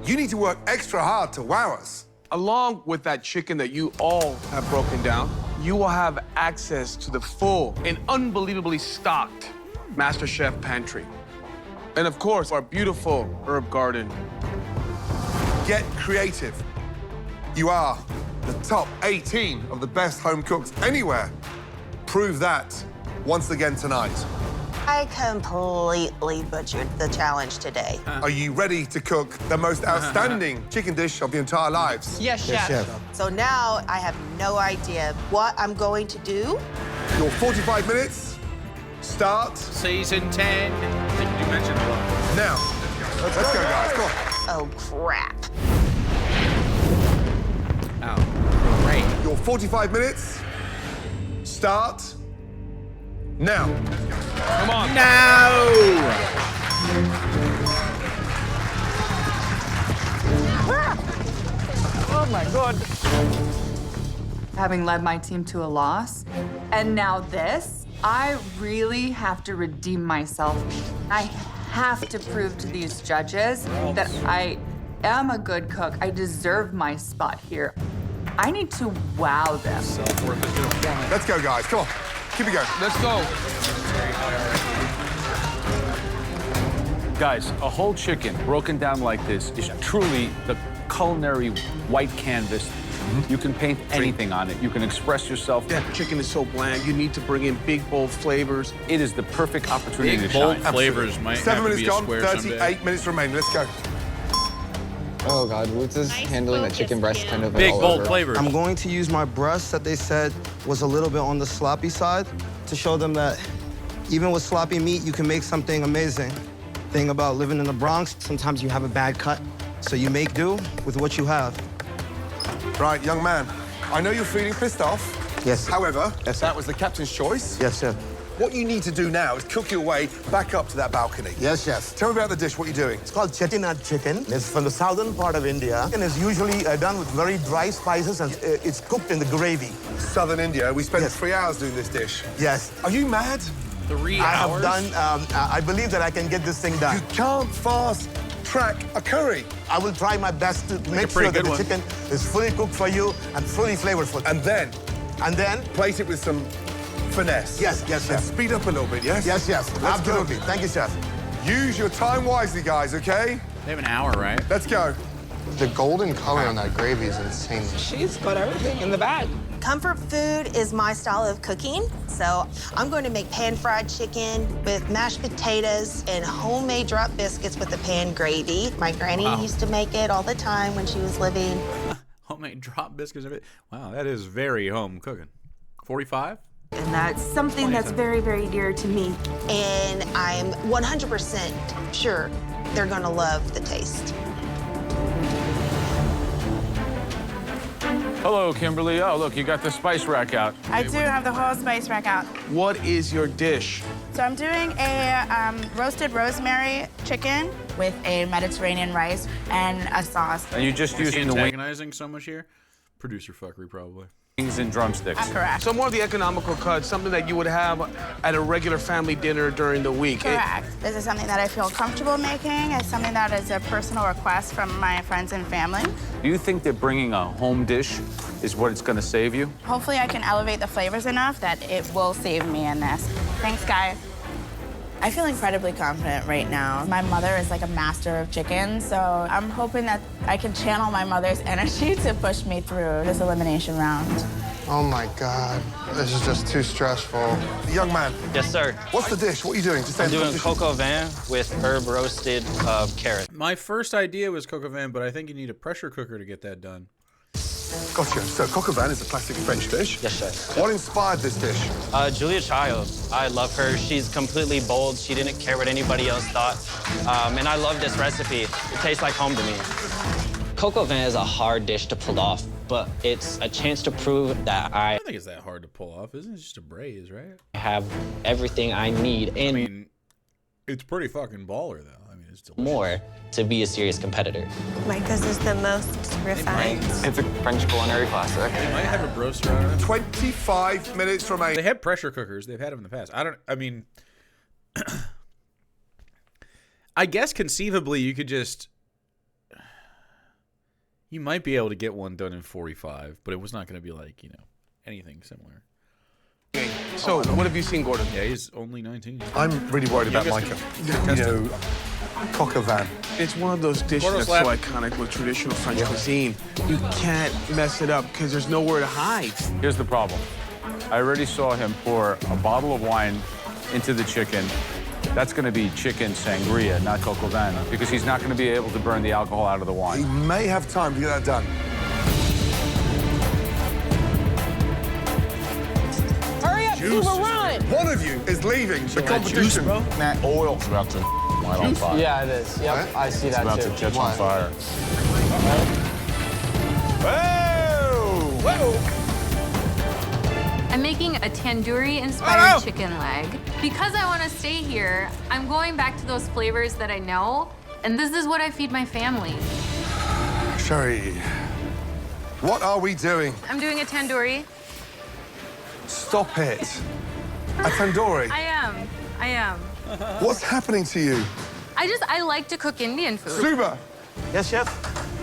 You need to work extra hard to wow us. Along with that chicken that you all have broken down, you will have access to the full and unbelievably stocked MasterChef pantry. And of course, our beautiful herb garden. Get creative. You are the top 18 of the best home cooks anywhere. Prove that once again tonight. I completely butchered the challenge today. Are you ready to cook the most outstanding chicken dish of your entire lives? Yes, chef. So now I have no idea what I'm going to do. Your 45 minutes start. Season 10. I think you mentioned a lot. Now, let's go, guys. Come on. Oh, crap. Oh, great. Your 45 minutes start now. Come on. No! Oh my God. Having led my team to a loss, and now this, I really have to redeem myself. I have to prove to these judges that I am a good cook. I deserve my spot here. I need to wow them. Let's go, guys. Come on. Keep it going. Let's go. Guys, a whole chicken broken down like this is truly the culinary white canvas. You can paint anything on it. You can express yourself. That chicken is so bland. You need to bring in big, bold flavors. It is the perfect opportunity to bold shine. flavors might 7 have to minutes be a gone, square 38 someday. minutes remaining. Let's go. Oh God, Woods is handling the chicken breast kind of Big, all bold over. flavors. I'm going to use my breast that they said was a little bit on the sloppy side to show them that even with sloppy meat, you can make something amazing. Thing about living in the Bronx, sometimes you have a bad cut, so you make do with what you have. Right, young man, I know you're feeling pissed off, Yes. However, Yes, that was the captain's choice. Yes, chef. What you need to do now is cook your way back up to that balcony. Yes, chef. Tell me about the dish. What are you doing? It's called chettinad chicken. It's from the southern part of India, and it's usually done with very dry spices, and it's cooked in the gravy. Southern India. We spent 3 hours doing this dish. Yes. Are you mad? 3 I have hours? done. I believe that I can get this thing done. You can't fast track a curry. I will try my best to make sure that the chicken is fully cooked for you and fully flavorful. And then place it with some finesse. Yes, yes, And chef. speed up a little bit, yes? Yes, yes. Let's Absolutely. go. Thank you, chef. Use your time wisely, guys, okay? They have an hour, right? Let's go. The golden color on that gravy is insane. She's got everything in the bag. Comfort food is my style of cooking. So I'm going to make pan-fried chicken with mashed potatoes and homemade drop biscuits with the pan gravy. My granny used to make it all the time when she was living. Homemade drop biscuits. Wow, that is very home cooking. 45? And that's something that's very, very dear to me. And I'm 100% sure they're going to love the taste. Hello, Kimberly. Oh, look, you got the spice rack out. I do have the whole spice rack out. What is your dish? So I'm doing a roasted rosemary chicken with a Mediterranean rice and a sauce. And you're just using the antagonizing so much here? Producer fuckery, probably. wings and drumsticks. Correct. So more of the economical cut, something that you would have at a regular family dinner during the week. Correct. This is something that I feel comfortable making. It's something that is a personal request from my friends and family. Do you think that bringing a home dish is what it's going to save you? Hopefully I can elevate the flavors enough that it will save me in this. Thanks, guys. I feel incredibly confident right now. My mother is like a master of chicken, so I'm hoping that I can channel my mother's energy to push me through this elimination round. Oh my God, this is just too stressful. Young man. Yes, sir. What's the dish? What are you doing? Just I'm doing coq au vin with herb roasted carrot. My first idea was coq au vin, but I think you need a pressure cooker to get that done. Gotcha. So coq au vin is a classic French dish. Yes, sir. What inspired this dish? Julia Child. I love her. She's completely bold. She didn't care what anybody else thought. And I love this recipe. It tastes like home to me. Coq au vin is a hard dish to pull off, but it's a chance to prove that I don't think it's that hard to pull off, isn't it? It's just a braise, right? have everything I need and I mean, it's pretty fucking baller, though. I mean, it's delicious. more to be a serious competitor. Micah's is the most refined. It's a French culinary classic. They might have a broaster on it. 25 minutes from They have pressure cookers. They've had them in the past. I mean, I guess conceivably you could just, you might be able to get one done in 45, but it was not going to be like, you know, anything similar. So, what have you seen, Gordon? Yeah, he's only 19. I'm really worried about Micah. You know, coq au vin. It's one of those dishes that's so iconic with traditional French cuisine. You can't mess it up because there's nowhere to hide. Here's the problem. I already saw him pour a bottle of wine into the chicken. That's going to be chicken sangria, not coq au vin, because he's not going to be able to burn the alcohol out of the He wine. may have time to get that done. Hurry up, Cuba, run! One of you is leaving the competition. That oil's about to light on fire. Yeah, it is. Yep, I see It's that about too. to catch on fire. I'm making a tandoori-inspired chicken leg. Because I want to stay here, I'm going back to those flavors that I know, and this is what I feed my family. Sherry, what are we doing? I'm doing a tandoori. Stop it. A tandoori. I am. What's happening to you? I like to cook Indian food. Suba. Yes, chef?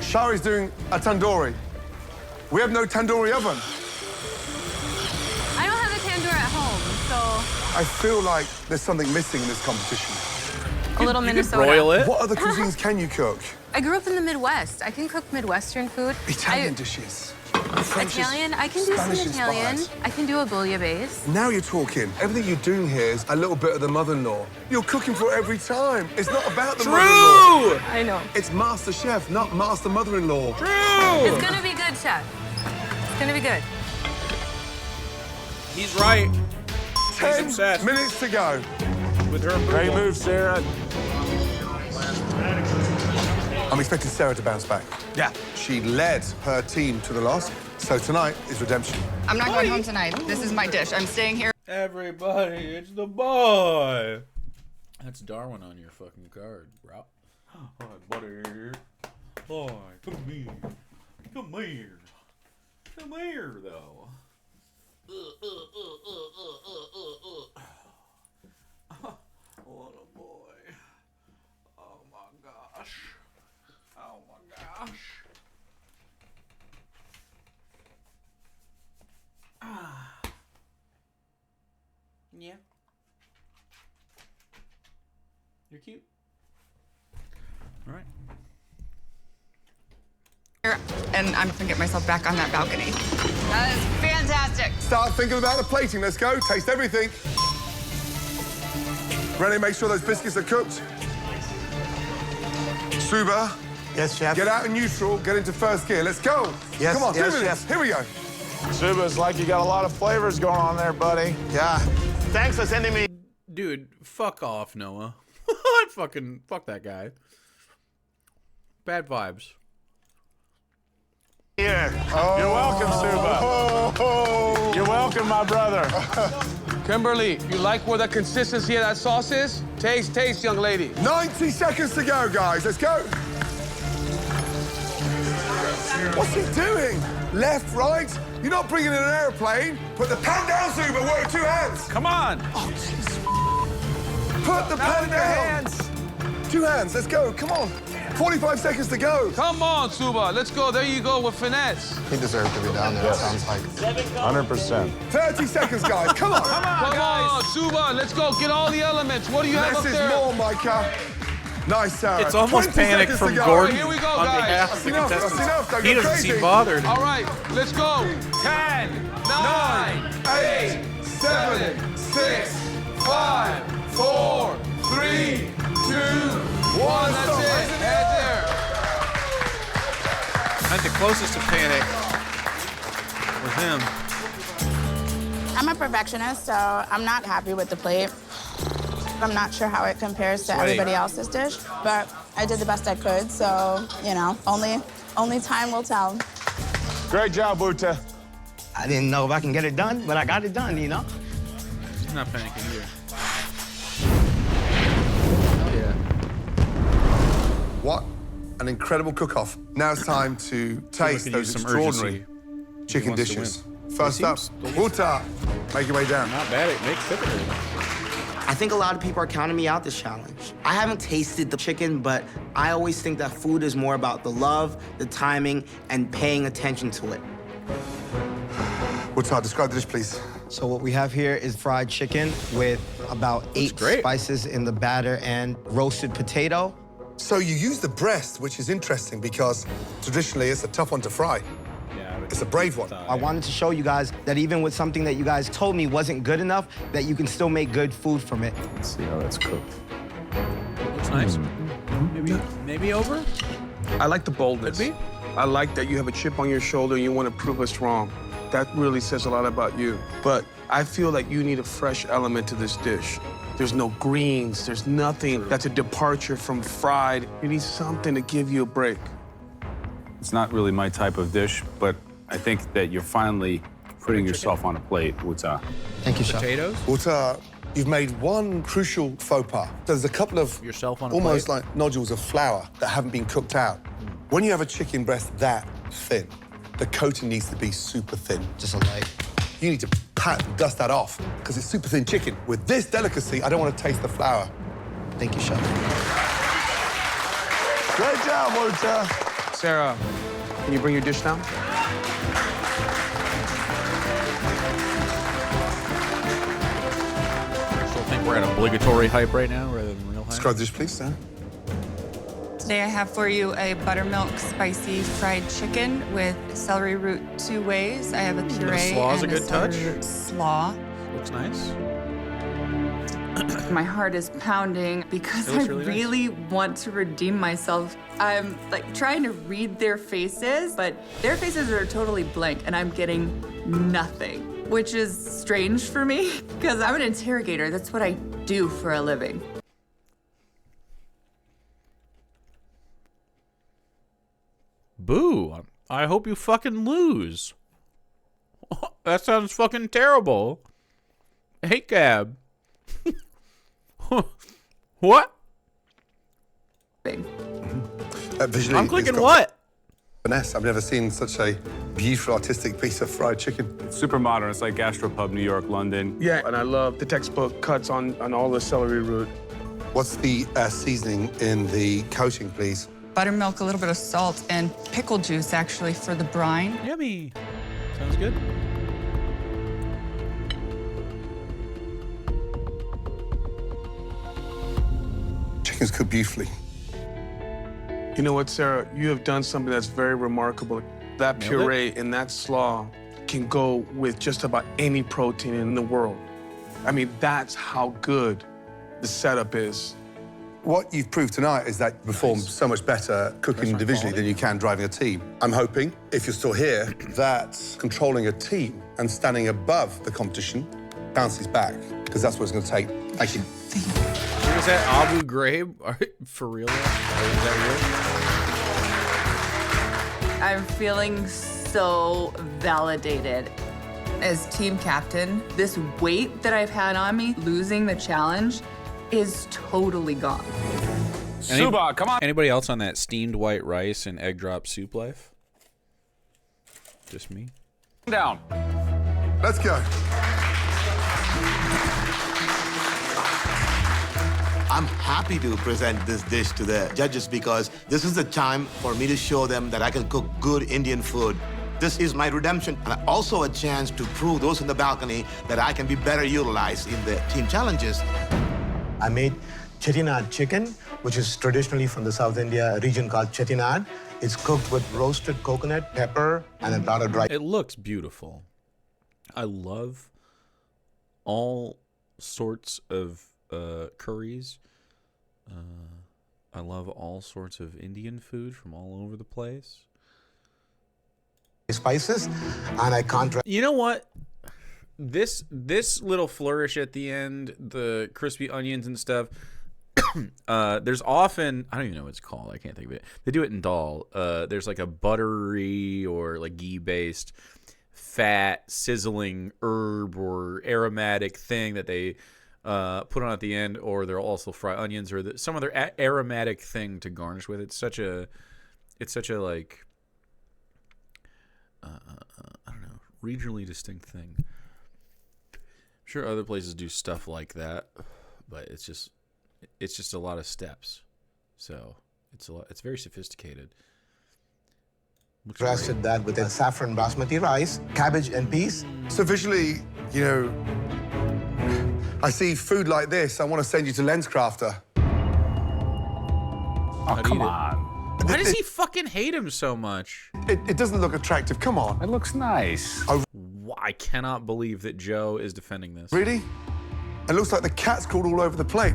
Shari's doing a tandoori. We have no tandoori oven. I don't have a tandoor at home, so I feel like there's something missing in this competition. a little Minnesota. broil it. What other cuisines can you cook? I grew up in the Midwest. I can cook Midwestern food. Italian dishes. French Italian. I can do some Spanish Italian. inspired. I can do a bouillabaisse. Now you're talking. Everything you're doing here is a little bit of the mother-in-law. You're cooking for every time. It's not about the mother-in-law. I know. It's master chef, not master mother-in-law. It's gonna be good, chef. It's gonna be good. He's right. 10 obsessed. minutes to go. With her approval. Great move, Sarah. I'm expecting Sarah to bounce back. Yeah. She led her team to the loss. So tonight is redemption. I'm not going home tonight. This is my dish. I'm staying here. Everybody, it's the boy. That's Darwin on your fucking card, bro. Hi, buddy. Hi, come here. Come here. Come here, though. What a boy. Oh my gosh. Oh my gosh. Yeah. You're cute. All right. And I'm gonna get myself back on that balcony. That is fantastic. Start thinking about the plating. Let's go. Taste everything. Renee, make sure those biscuits are cooked. Suba. Yes, chef. Get out in neutral. Get into first gear. Let's go. Yes, Come on, yes, 2 minutes. chef. Here we go. Suba, it's like you got a lot of flavors going on there, buddy. Yeah. Thanks for sending me. Dude, fuck off, Noah. Fuck that guy. Bad vibes. Here. You're welcome, Suba. You're welcome, my brother. Kimberly, you like where the consistency of that sauce is? Taste, taste, young lady. 90 seconds to go, guys. Let's go. What's he doing? Left, right? You're not bringing in an airplane. Put the pan down, Zuba. Work 2 hands. Come on. Oh, jeez. Put the pan down. 2 hands. Let's go. Come on. 45 seconds to go. Come on, Suba. Let's go. There you go with finesse. He deserves to be down there, it sounds like. 100%. 30 seconds, guys. Come on. Come on, Suba. Let's go. Get all the elements. What do you have Less up is there? more, Micah. Nice, Sarah. It's almost 20 panic seconds from to go. Gordon Here we go, on guys. behalf of the That's enough. contestants. That's enough. Don't He go doesn't crazy. seem bothered. All right, let's go. 10, 9, 8, 7, 6, 5, 4, 3, 2, 1. That's it. Head there. I think the closest to panic was him. I'm a perfectionist, so I'm not happy with the plate. I'm not sure how it compares to Sweaty. everybody else's dish, but I did the best I could, so, you know, only time will tell. Great job, Buta. I didn't know if I can get it done, but I got it done, you know? He's not panicking either. Oh, yeah. What an incredible cook-off. Now it's time to taste could those use some extraordinary urgency. chicken wants to dishes. win. First up, Uta. Make your way down. Not bad at cooking it. I think a lot of people are counting me out this challenge. I haven't tasted the chicken, but I always think that food is more about the love, the timing, and paying attention to it. Uta, describe the dish, please. So what we have here is fried chicken with about 8 spices in the batter and roasted potato. So you use the breast, which is interesting because traditionally it's a tough one to fry. It's a brave one. I wanted to show you guys that even with something that you guys told me wasn't good enough, that you can still make good food from it. Let's see how that's cooked. Looks nice. Maybe over? I like the boldness. Could be. I like that you have a chip on your shoulder and you want to prove us wrong. That really says a lot about you. But I feel like you need a fresh element to this dish. There's no greens, there's nothing that's a departure from fried. You need something to give you a break. It's not really my type of dish, but I think that you're finally putting yourself on a plate, Uta. Thank you, Chef. Potatoes? Uta, you've made one crucial faux pas. There's a couple of Yourself on a almost plate? like nodules of flour that haven't been cooked out. When you have a chicken breast that thin, the coating needs to be super thin. Just a light. You need to pat and dust that off because it's super thin chicken. With this delicacy, I don't want to taste the flour. Thank you, Chef. Great job, Uta. Sarah, can you bring your dish down? Still think we're at obligatory hype right now rather than real hype? Describe the dish, please, Sarah. Today I have for you a buttermilk spicy fried chicken with celery root 2 ways. I have a puree slaw's a and good touch. celery root slaw. Looks nice. My heart is pounding because It I looks really nice. really want to redeem myself. I'm like trying to read their faces, but their faces are totally blank and I'm getting nothing, which is strange for me because I'm an interrogator. That's what I do for a living. Boo. I hope you fucking lose. That sounds fucking terrible. Hey, Gab. What? Visually, I'm clicking it's got what? Finesse. I've never seen such a beautiful, artistic piece of fried chicken. It's super modern. It's like Gastropub, New York, London. Yeah, and I love the textbook cuts on all the celery root. What's the seasoning in the coating, please? Buttermilk, a little bit of salt, and pickle juice, actually, for the brine. Yummy. Sounds good. Chicken's cooked beautifully. You know what, Sarah? You have done something that's very remarkable. That Nailed puree and that slaw can go with just about any protein in the world. I mean, that's how good the setup is. What you've proved tonight is that you perform so much better cooking individually than you can driving a team. I'm hoping, if you're still here, that controlling a team and standing above the competition bounces back, because that's what it's going to take. Thank you. Is that Abu Ghraib? For real? Is that real? I'm feeling so validated. As team captain, this weight that I've had on me, losing the challenge, is totally gone. Suba, come on. Anybody else on that steamed white rice and egg drop soup life? Just me? Down. Let's go. I'm happy to present this dish to the judges because this is the time for me to show them that I can cook good Indian food. This is my redemption, and also a chance to prove those in the balcony that I can be better utilized in the team challenges. I made chettinad chicken, which is traditionally from the South India region called chettinad. It's cooked with roasted coconut, pepper, and a lot of dry. It looks beautiful. I love all sorts of curries. I love all sorts of Indian food from all over the place. Spices, and I can't. You know what? This little flourish at the end, the crispy onions and stuff. There's often, I don't even know what it's called. I can't think of it. They do it in dal. There's like a buttery or like ghee based fat sizzling herb or aromatic thing that they put on at the end, or they'll also fry onions or some other aromatic thing to garnish with. It's such a like I don't know, regionally distinct thing. I'm sure other places do stuff like that, but it's just a lot of steps. So it's very sophisticated. Dressed that with a saffron basmati rice, cabbage and peas. So visually, you know, I see food like this. I want to send you to Lenscrafter. Oh, come on. Why does he fucking hate him so much? It doesn't look attractive. Come on. It looks nice. I cannot believe that Joe is defending this. Really? It looks like the cat's crawled all over the plate.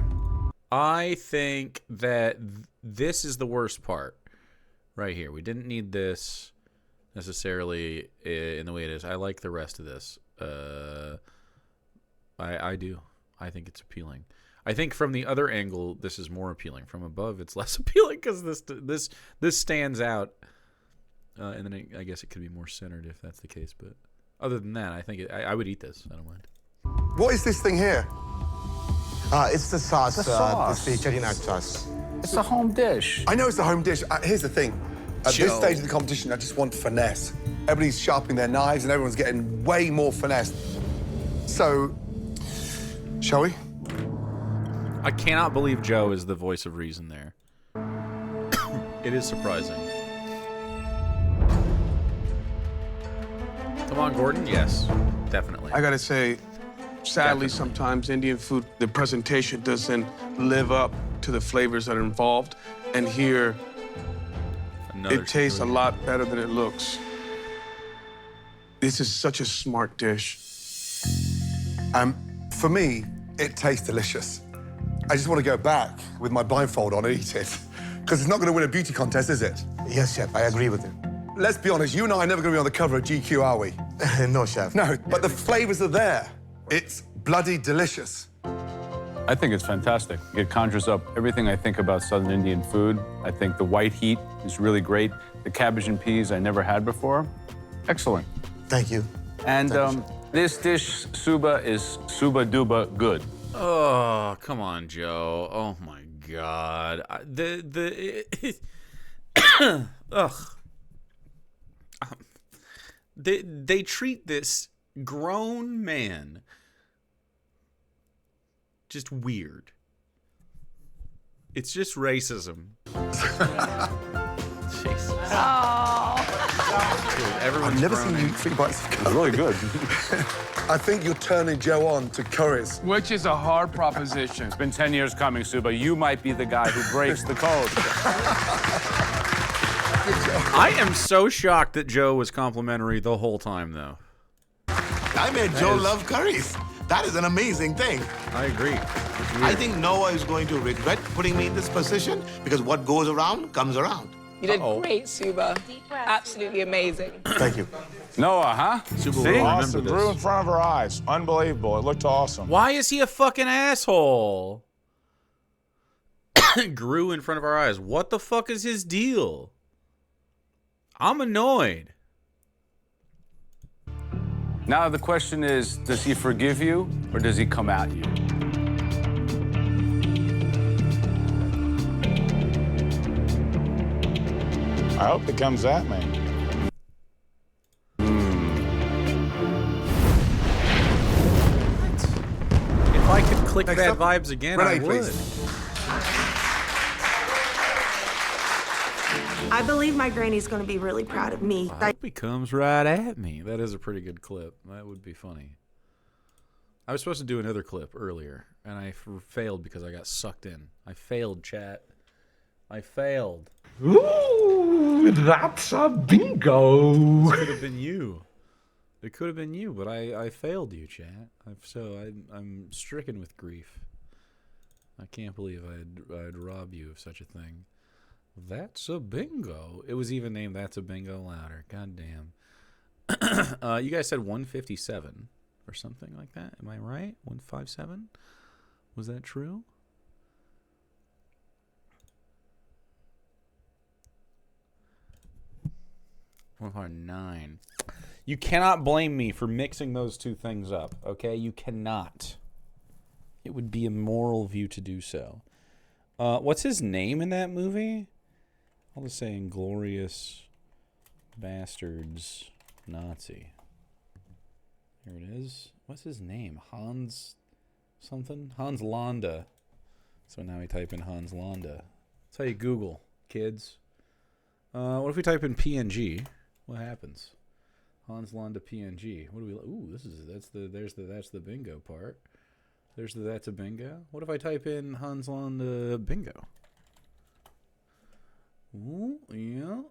I think that this is the worst part right here. We didn't need this necessarily in the way it is. I like the rest of this. I do. I think it's appealing. I think from the other angle, this is more appealing. From above, it's less appealing because this stands out. And then I guess it could be more centered if that's the case. But other than that, I think I would eat this. I don't mind. What is this thing here? It's the sauce. The sauce. It's the chettinad sauce. It's a home dish. I know it's a home dish. Here's the thing. At this Joe. stage of the competition, I just want finesse. Everybody's sharpening their knives and everyone's getting way more finesse. So, shall we? I cannot believe Joe is the voice of reason there. It is surprising. Come on, Gordon. Yes, definitely. I gotta say, sadly, sometimes Indian food, the presentation doesn't live up to the flavors that are involved. And here, it tastes a lot better than it looks. This is such a smart dish. For me, it tastes delicious. I just want to go back with my blindfold on and eat it. Because it's not going to win a beauty contest, is it? Yes, Chef, I agree with you. Let's be honest, you and I are never going to be on the cover of GQ, are we? No, Chef. No, but the flavors are there. It's bloody delicious. I think it's fantastic. It conjures up everything I think about Southern Indian food. I think the white heat is really great. The cabbage and peas I never had before. Excellent. Thank you. And this dish, Suba, is Suba Duba good. Oh, come on, Joe. Oh my God. Ugh. They treat this grown man just weird. It's just racism. Jesus. I've never seen you eat 3 bites of curry. It's really good. I think you're turning Joe on to curries. Which is a hard proposition. It's been 10 years coming, Suba. You might be the guy who breaks the code. I am so shocked that Joe was complimentary the whole time, though. I made Joe love curries. That is an amazing thing. I agree. I think Noah is going to regret putting me in this position because what goes around comes around. You did great, Suba. Absolutely amazing. Thank you. Noah, huh? Suba See? will Awesome. remember Grew this. in front of our eyes. Unbelievable. It looked awesome. Why is he a fucking asshole? Grew in front of our eyes. What the fuck is his deal? I'm annoyed. Now the question is, does he forgive you or does he come at you? I hope it comes at me. If I could click Next bad up, vibes again, Renee, I would. please. I believe my granny's going to be really proud of me. I hope he comes right at me. That is a pretty good clip. That would be funny. I was supposed to do another clip earlier, and I failed because I got sucked in. I failed, chat. I failed. Ooh, that's a bingo. This could have been you. It could have been you, but I failed you, chat. I'm stricken with grief. I can't believe I'd rob you of such a thing. That's a bingo. It was even named That's a Bingo Louder. God damn. You guys said 157 or something like that. Am I right? 157? Was that true? $109. You cannot blame me for mixing those two things up, okay? You cannot. It would be immoral of you to do so. What's his name in that movie? I'll just say Inglorious Bastards Nazi. Here it is. What's his name? Hans something? Hans Landa. So now we type in Hans Landa. That's how you Google, kids. What if we type in PNG? What happens? Hans Landa PNG. What do we? Ooh, that's the bingo part. That's a bingo. What if I type in Hans Landa bingo? Ooh, yeah.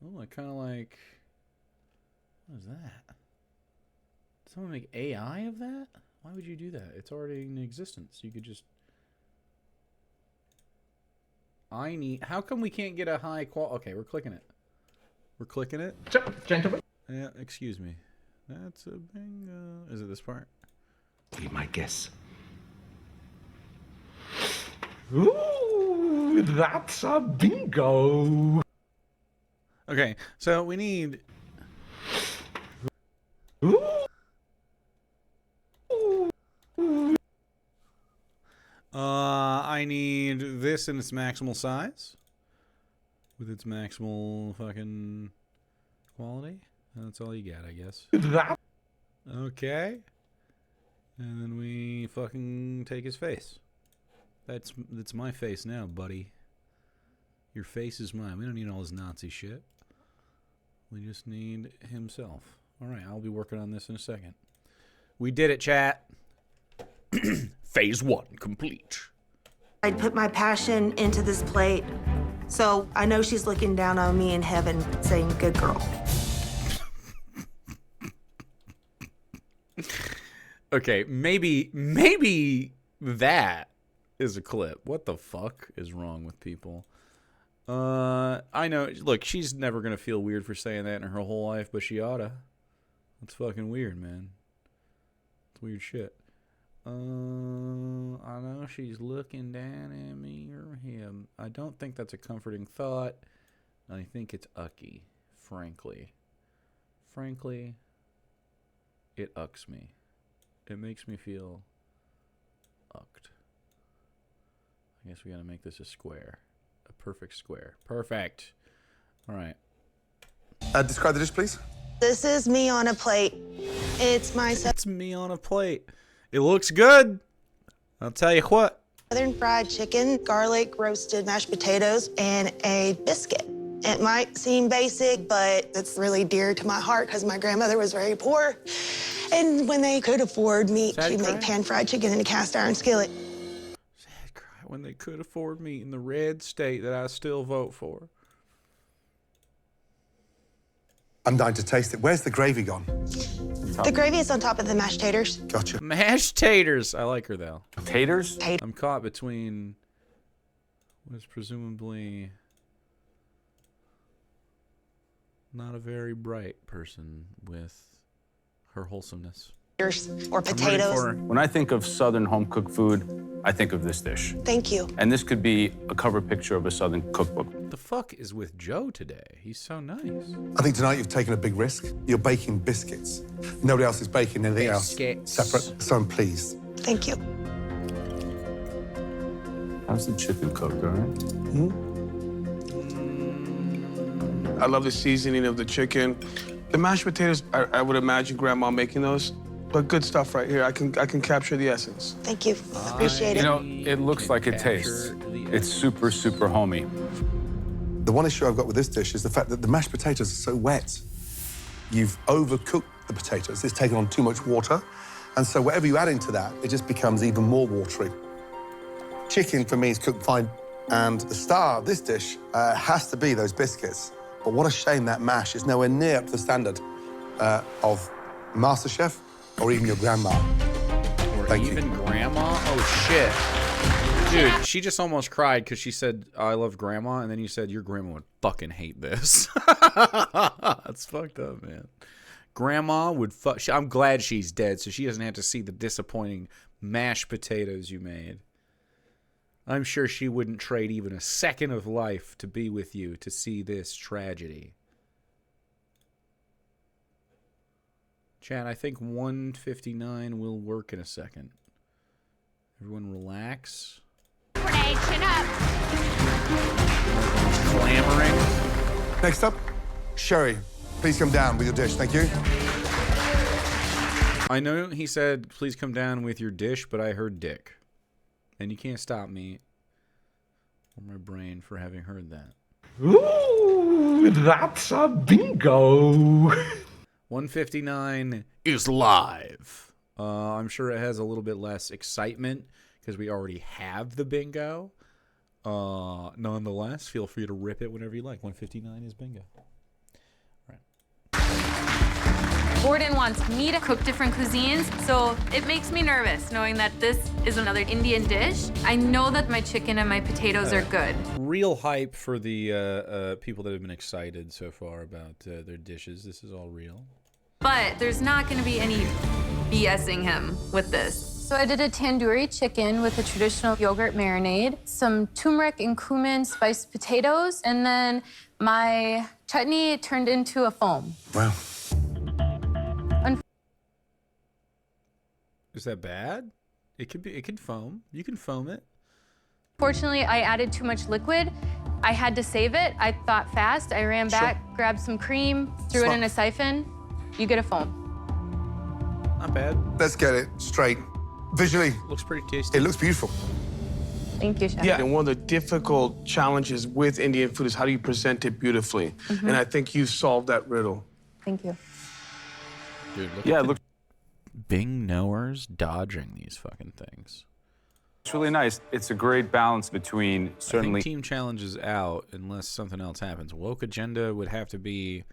Oh, I kind of like. What is that? Did someone make AI of that? Why would you do that? It's already in existence. You could just. How come we can't get a high quality? Okay, we're clicking it. We're clicking it. Gentlemen. Yeah, excuse me. That's a bingo. Is it this part? Be my guess. Ooh, that's a bingo. Okay, so we need. Ooh. I need this in its maximal size. With its maximal fucking quality. That's all you got, I guess. Okay. And then we fucking take his face. That's my face now, buddy. Your face is mine. We don't need all his Nazi shit. We just need himself. All right, I'll be working on this in a second. We did it, chat. Phase 1 complete. I put my passion into this plate, so I know she's looking down on me in heaven saying, good girl. Okay, maybe that is a clip. What the fuck is wrong with people? I know. Look, she's never gonna feel weird for saying that in her whole life, but she oughta. That's fucking weird, man. It's weird shit. I know she's looking down at me or him. I don't think that's a comforting thought. I think it's ucky, frankly. Frankly, it ucks me. It makes me feel ucked. I guess we gotta make this a square. A perfect square. Perfect. All right. Describe the dish, please. This is me on a plate. It's my It's me on a plate. It looks good. I'll tell you what. southern fried chicken, garlic roasted mashed potatoes, and a biscuit. It might seem basic, but it's really dear to my heart because my grandmother was very poor. And when they could afford meat, she'd make pan-fried chicken in a cast-iron skillet. Sad cry when they could afford meat in the red state that I still vote for. I'm dying to taste it. Where's the gravy gone? The gravy is on top of the mashed taters. Gotcha. Mashed taters. I like her, though. Taters? I'm caught between what is presumably not a very bright person with her wholesomeness. Or potatoes. When I think of Southern home-cooked food, I think of this dish. Thank you. And this could be a cover picture of a Southern cookbook. What the fuck is with Joe today? He's so nice. I think tonight you've taken a big risk. You're baking biscuits. Nobody else is baking anything else separate, so I'm pleased. Thank you. How's the chicken cooked, all right? I love the seasoning of the chicken. The mashed potatoes, I would imagine Grandma making those. But good stuff right here. I can capture the essence. Thank you. Appreciate it. You know, it looks like it tastes. It's super, super homey. The one issue I've got with this dish is the fact that the mashed potatoes are so wet. You've overcooked the potatoes. It's taken on too much water. And so whatever you add into that, it just becomes even more watery. Chicken, for me, is cooked fine. And the star of this dish has to be those biscuits. But what a shame that mash is nowhere near up to the standard of MasterChef or even your grandma. Or even grandma? Oh, shit. Dude, she just almost cried because she said, I love grandma, and then you said your grandma would fucking hate this. That's fucked up, man. Grandma would fuck... I'm glad she's dead, so she doesn't have to see the disappointing mashed potatoes you made. I'm sure she wouldn't trade even a second of life to be with you to see this tragedy. Chad, I think 159 will work in a second. Everyone relax. Renee, chin up. Clamoring. Next up, Sherry. Please come down with your dish. Thank you. I know he said, please come down with your dish, but I heard dick. And you can't stop me or my brain for having heard that. Ooh, that's a bingo. 159 is live. I'm sure it has a little bit less excitement because we already have the bingo. Nonetheless, feel free to rip it whenever you like. 159 is bingo. Gordon wants me to cook different cuisines, so it makes me nervous knowing that this is another Indian dish. I know that my chicken and my potatoes are good. Real hype for the people that have been excited so far about their dishes. This is all real. But there's not going to be any BSing him with this. So I did a tandoori chicken with a traditional yogurt marinade, some turmeric and cumin spiced potatoes, and then my chutney turned into a foam. Wow. Is that bad? It could foam. You can foam it. Fortunately, I added too much liquid. I had to save it. I thought fast. I ran back, grabbed some cream, threw it in a siphon. You get a foam. Not bad. Let's get it straight. Visually, looks pretty tasty. It looks beautiful. Thank you, Chef. Yeah, and one of the difficult challenges with Indian food is how do you present it beautifully? Mhm. And I think you solved that riddle. Thank you. Dude, look Yeah, at it looks Bing knowers dodging these fucking things. It's really nice. It's a great balance between I certainly... think Team Challenge is out unless something else happens. Woke Agenda would have to be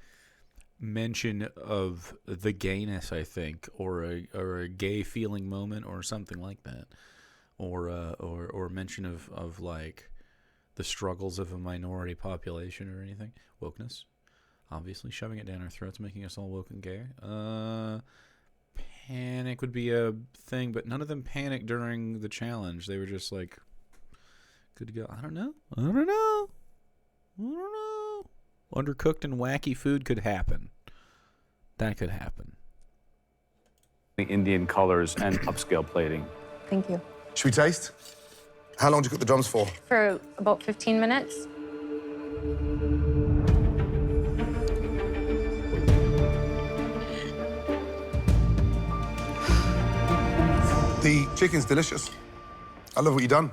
mention of the gayness, I think, or a gay feeling moment or something like that, or mention of like the struggles of a minority population or anything. Wokeness, obviously shoving it down our throats, making us all woke and gay. Panic would be a thing, but none of them panicked during the challenge. They were just like, good to go. I don't know. Undercooked and wacky food could happen. That could happen. The Indian colors and upscale plating. Thank you. Should we taste? How long do you cook the drums for? For about 15 minutes. The chicken's delicious. I love what you've done.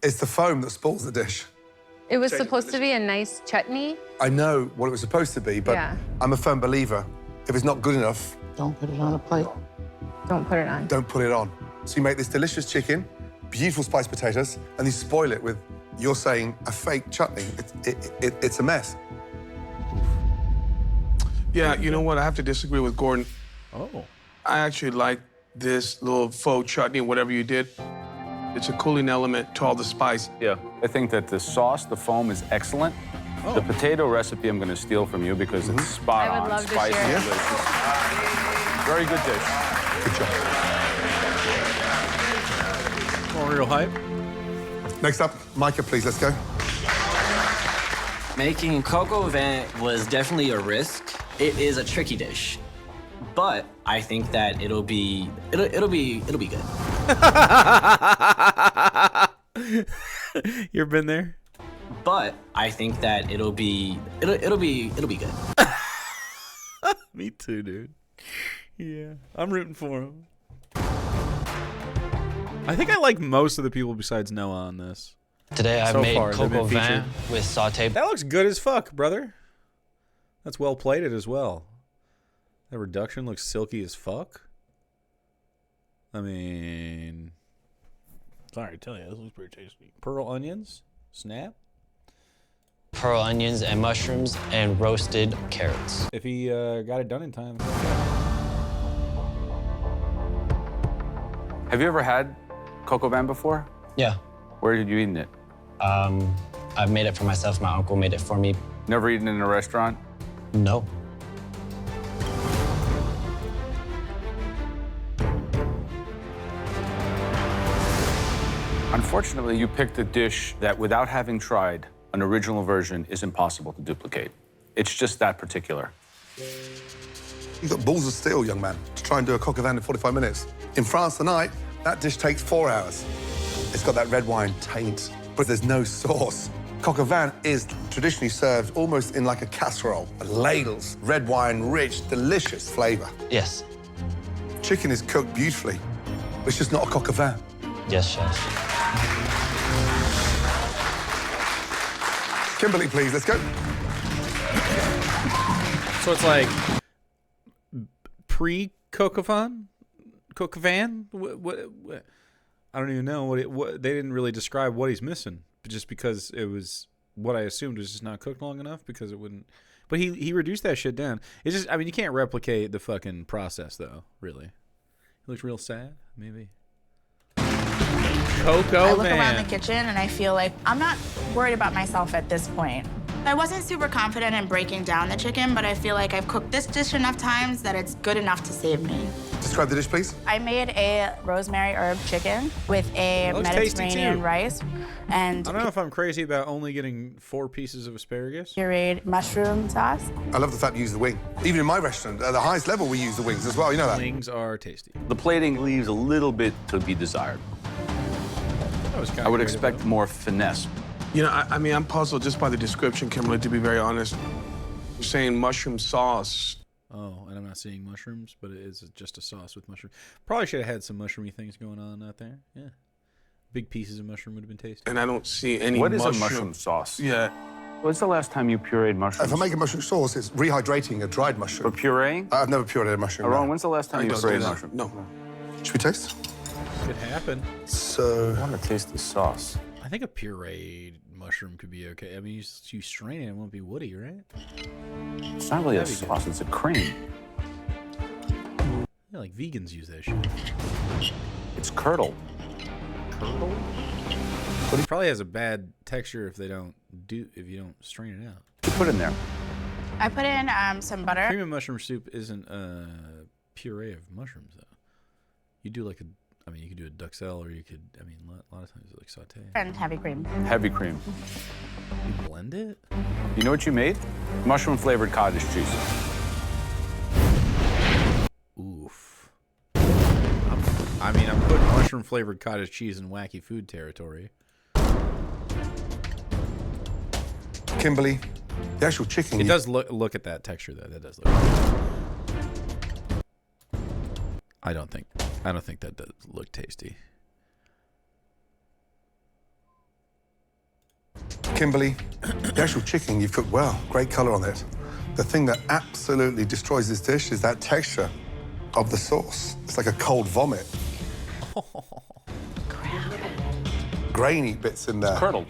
It's the foam that spoils the dish. It was supposed to be a nice chutney. I know what it was supposed to be, but Yeah. I'm a firm believer. If it's not good enough, Don't put it on a plate. Don't put it on. don't put it on. So you make this delicious chicken, beautiful spiced potatoes, and you spoil it with, you're saying, a fake chutney. It's a mess. Yeah, you know what? I have to disagree with Gordon. Oh. I actually like this little faux chutney, whatever you did. It's a cooling element to all the spice. Yeah, I think that the sauce, the foam is excellent. Oh. The potato recipe I'm going to steal from you because it's spot I would on, love to spicy, share it. delicious. Very good dish. Good job. Real hype. Next up, Micah, please, let's go. Making coq au vin was definitely a risk. It is a tricky dish, but I think that it'll be good. You ever been there? But I think that it'll be good. Me too, dude. Yeah, I'm rooting for him. I think I like most of the people besides Noah on this. Today I So made far, they've coq been au vin featured. with sauteed. That looks good as fuck, brother. That's well plated as well. That reduction looks silky as fuck. I mean, sorry to tell you, this looks pretty tasty. Pearl onions, snap. Pearl onions and mushrooms and roasted carrots. If he got it done in time. Have you ever had coq au vin before? Yeah. Where did you eat it? I've made it for myself. My uncle made it for me. Never eaten in a restaurant? No. Unfortunately, you picked a dish that, without having tried an original version, is impossible to duplicate. It's just that particular. You've got balls of steel, young man, to try and do a coq au vin in 45 minutes. In France tonight, that dish takes 4 hours. It's got that red wine taint, but there's no sauce. Coq au vin is traditionally served almost in like a casserole, ladles, red wine, rich, delicious flavor. Yes. Chicken is cooked beautifully, but it's just not a coq au vin. Yes, chef. Kimberly, please, let's go. So it's like pre-coq au vin? Coq au vin? What? I don't even know what they didn't really describe what he's missing, just because it was what I assumed was just not cooked long enough because it wouldn't. But he reduced that shit down. It's just, I mean, you can't replicate the fucking process though. Really, he looks real sad. Maybe. Coco I look man. around the kitchen and I feel like I'm not worried about myself at this point. I wasn't super confident in breaking down the chicken, but I feel like I've cooked this dish enough times that it's good enough to save me. Describe the dish, please. I made a rosemary herb chicken with a That looks tasty, Mediterranean too. rice and I don't know if I'm crazy about only getting 4 pieces of asparagus. pureed mushroom sauce. I love the fact you use the wing. Even in my restaurant, at the highest level, we use the wings as well. You know that. Wings are tasty. The plating leaves a little bit to be desired. I would expect more finesse. You know, I mean, I'm puzzled just by the description, Kimberly, to be very honest. You're saying mushroom sauce. Oh, and I'm not seeing mushrooms, but it is just a sauce with mushroom. Probably should have had some mushroomy things going on out there. Yeah. Big pieces of mushroom would have been tasty. And I don't see any What is mushroom. a mushroom sauce? Yeah. When's the last time you pureed mushrooms? If I make a mushroom sauce, it's rehydrating a dried mushroom. For pureeing? I've never pureed a mushroom. Aaron, no. when's the last time I you don't do pureed that. mushroom? No. Should we taste? Could happen. So I want to taste the sauce. I think a pureed mushroom could be okay. I mean, you strain it, it won't be woody, right? It's not really a That'd be sauce, it's a cream. Yeah, like vegans use that shit. It's curdle. Curdle? But it probably has a bad texture if you don't strain it out. Put in there. I put in some butter. Cream of mushroom soup isn't a puree of mushrooms, though. You do like I mean, you could do a duxelle, or you could. I mean, a lot of times it's like saute. And heavy cream. Heavy cream. You blend it. You know what you made? Mushroom flavored cottage cheese. Oof. I'm putting mushroom flavored cottage cheese in wacky food territory. Kimberly, the actual chicken. It does look at that texture though. That does look good. I don't think that does look tasty. Kimberly, the actual chicken you've cooked well. Great color on it. The thing that absolutely destroys this dish is that texture of the sauce. It's like a cold vomit. Grainy bits in there. It's curdled.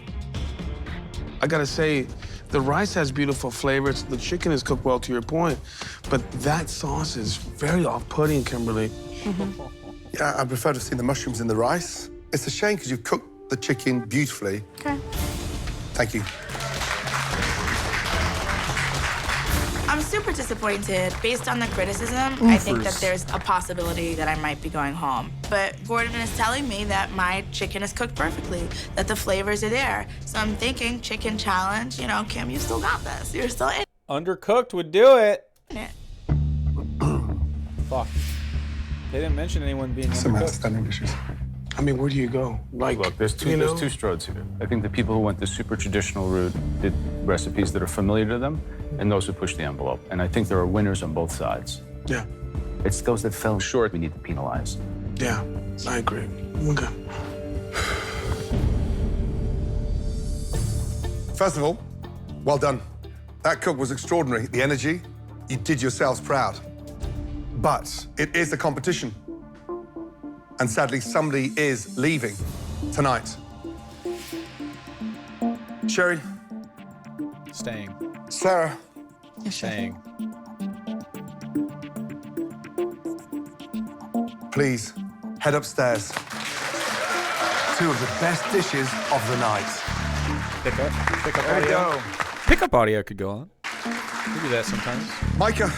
I gotta say, the rice has beautiful flavors. The chicken is cooked well, to your point. But that sauce is very off-putting, Kimberly. Yeah, I prefer to see the mushrooms in the rice. It's a shame because you've cooked the chicken beautifully. Okay. Thank you. I'm super disappointed. Based on the criticism, I think that there's a possibility that I might be going home. But Gordon is telling me that my chicken is cooked perfectly, that the flavors are there. So I'm thinking chicken challenge, you know, Kim, you still got this. You're still in Undercooked would do it. it. Fuck. They didn't mention anyone being Some undercooked. outstanding dishes. I mean, where do you go? Like, Look, there's two Strodes here. I think the people who went the super traditional route did recipes that are familiar to them, and those who push the envelope. And I think there are winners on both sides. Yeah. It's those that fell short we need to penalize. Yeah, I agree. Okay. First of all, well done. That cook was extraordinary. The energy, you did yourselves proud. But it is a competition. And sadly, somebody is leaving tonight. Sherry. Staying. Sarah. Staying. Please, head upstairs. Two of the best dishes of the night. Pick up There you audio. go. Pickup audio could go on. We do that sometimes. Micah,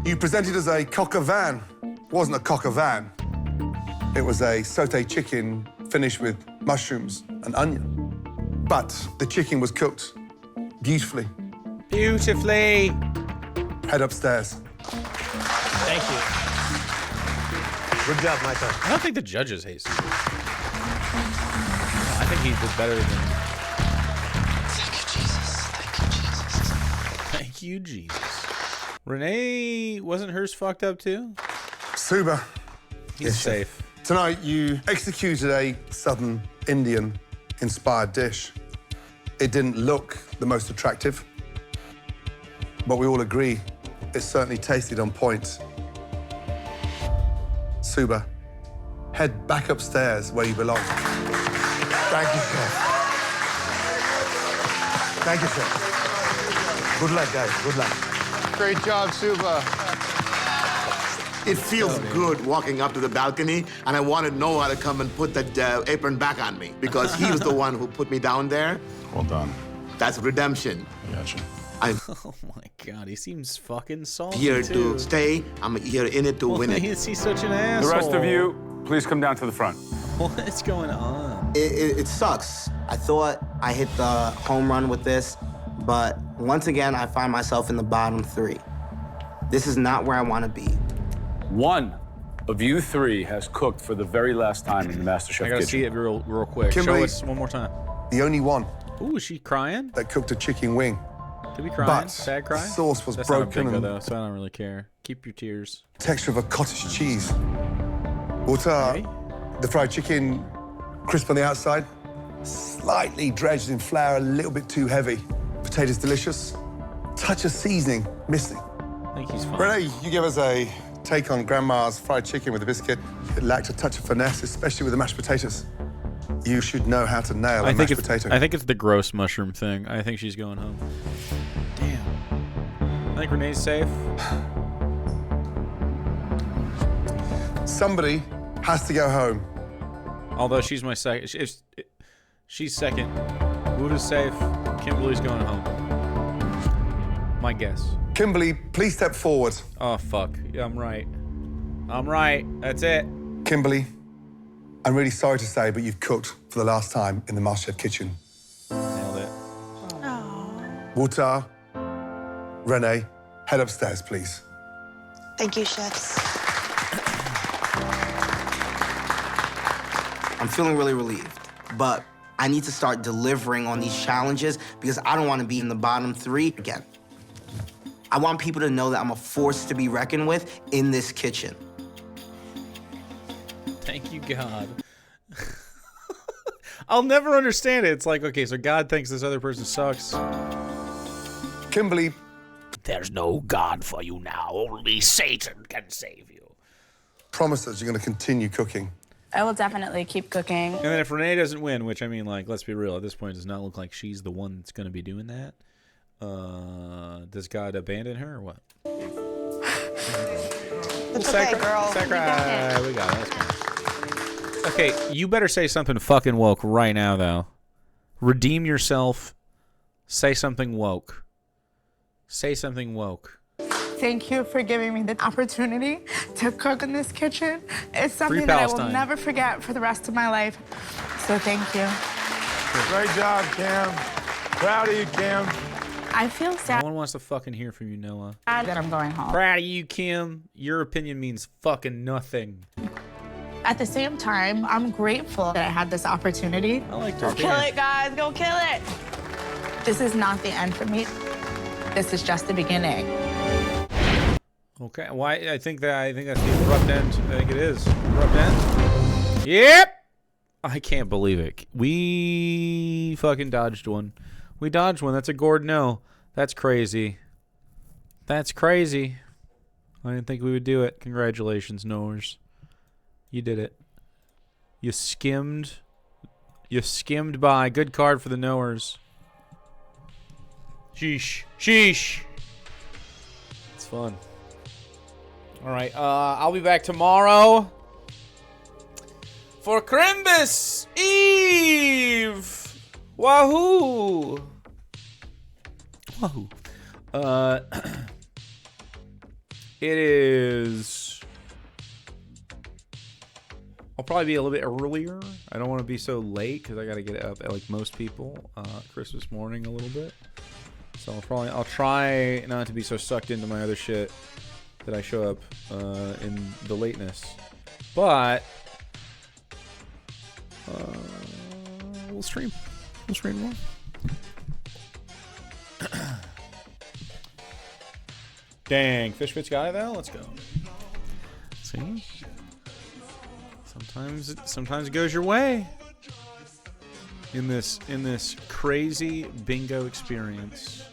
you presented as a coq au vin. Wasn't a coq au vin. It was a sauté chicken finished with mushrooms and onion. But the chicken was cooked beautifully. Beautifully. Head upstairs. Thank you. Good job, Micah. I don't think the judges hate Caesar. I think he did better than. Thank you, Jesus. Renee, wasn't hers fucked up too? Suba. He's safe. Tonight, you executed a Southern Indian-inspired dish. It didn't look the most attractive, but we all agree it certainly tasted on point. Suba, head back upstairs where you belong. Thank you, Chef. Thank you, Chef. Good luck, guys. Good luck. Great job, Suba. It feels good walking up to the balcony, and I wanted Noah to come and put that apron back on me because he was the one who put me down there. Well done. That's redemption. I gotcha. I'm Oh my God, he seems fucking salty here too. to stay. I'm here in it to win it. Is he such an asshole? The rest of you, please come down to the front. What's going on? It sucks. I thought I hit the home run with this, but once again, I find myself in the bottom three. This is not where I want to be. One of you three has cooked for the very last time in the MasterChef I gotta kitchen. see it real quick. Kimberly, Show us one more time. The only one Ooh, is she crying? that cooked a chicken wing. Did we cry? But Sad cry? the sauce was That's broken not a bingo, and- though, so I don't really care. Keep your tears. Texture of a cottage cheese. Water, the fried chicken, crisp on the outside, slightly dredged in flour, a little bit too heavy. Potatoes delicious. Touch of seasoning missing. I think he's fine. Renee, you give us a take on Grandma's fried chicken with a biscuit. It lacked a touch of finesse, especially with the mashed potatoes. You should know how to nail a mashed potato. I think it's the gross mushroom thing. I think she's going home. Damn. I think Renee's safe. Somebody has to go home. Although she's my second. She's second. Wood is safe. Kimberly's going home. My guess. Kimberly, please step forward. Oh, fuck. Yeah, I'm right. I'm right. That's it. Kimberly, I'm really sorry to say, but you've cooked for the last time in the MasterChef kitchen. Nailed it. Walter, Renee, head upstairs, please. Thank you, chefs. I'm feeling really relieved, but I need to start delivering on these challenges because I don't want to be in the bottom 3 again. I want people to know that I'm a force to be reckoned with in this kitchen. Thank you, God. I'll never understand it. It's like, okay, so God thinks this other person sucks. Kimberly. There's no God for you now. Only Satan can save you. Promises you're going to continue cooking. I will definitely keep cooking. And then if Renee doesn't win, which, I mean, like, let's be real, at this point, it does not look like she's the one that's going to be doing that. Does God abandon her or what? It's okay, girl. We got it. Okay, you better say something fucking woke right now, though. Redeem yourself. Say something woke. Say something woke. Thank you for giving me the opportunity to cook in this kitchen. It's something that I will never forget for the rest of my life. So thank you. Great job, Kim. Proud of you, Kim. I feel sad No one wants to fucking hear from you, Noah. that I'm going home. Proud of you, Kim. Your opinion means fucking nothing. At the same time, I'm grateful that I had this opportunity. I like Go kill it, guys. Go kill it. This is not the end for me. This is just the beginning. Okay, why? I think that's the abrupt end. I think it is. Abrupt end. Yep. I can't believe it. We fucking dodged one. We dodged one. That's a Gord no. That's crazy. That's crazy. I didn't think we would do it. Congratulations, knowers. You did it. You skimmed. You skimmed by. Good card for the knowers. Sheesh. Sheesh. It's fun. All right. I'll be back tomorrow for Crimbus Eve. Wahoo! Wahoo! It is. I'll probably be a little bit earlier. I don't want to be so late because I got to get up like most people Christmas morning a little bit. So I'll try not to be so sucked into my other shit that I show up in the lateness. But we'll stream. We'll stream more. Dang, Fishfit's got it though. Let's go. See, sometimes it goes your way in this crazy bingo experience.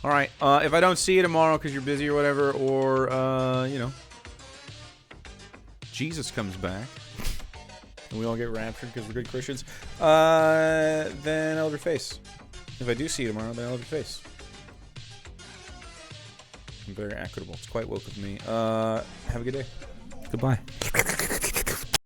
All right. If I don't see you tomorrow because you're busy or whatever, or Jesus comes back and we all get raptured because we're good Christians, then I'll have your face. If I do see you tomorrow, then I'll have your face. I'm very equitable. It's quite woke of me. Have a good day. Goodbye.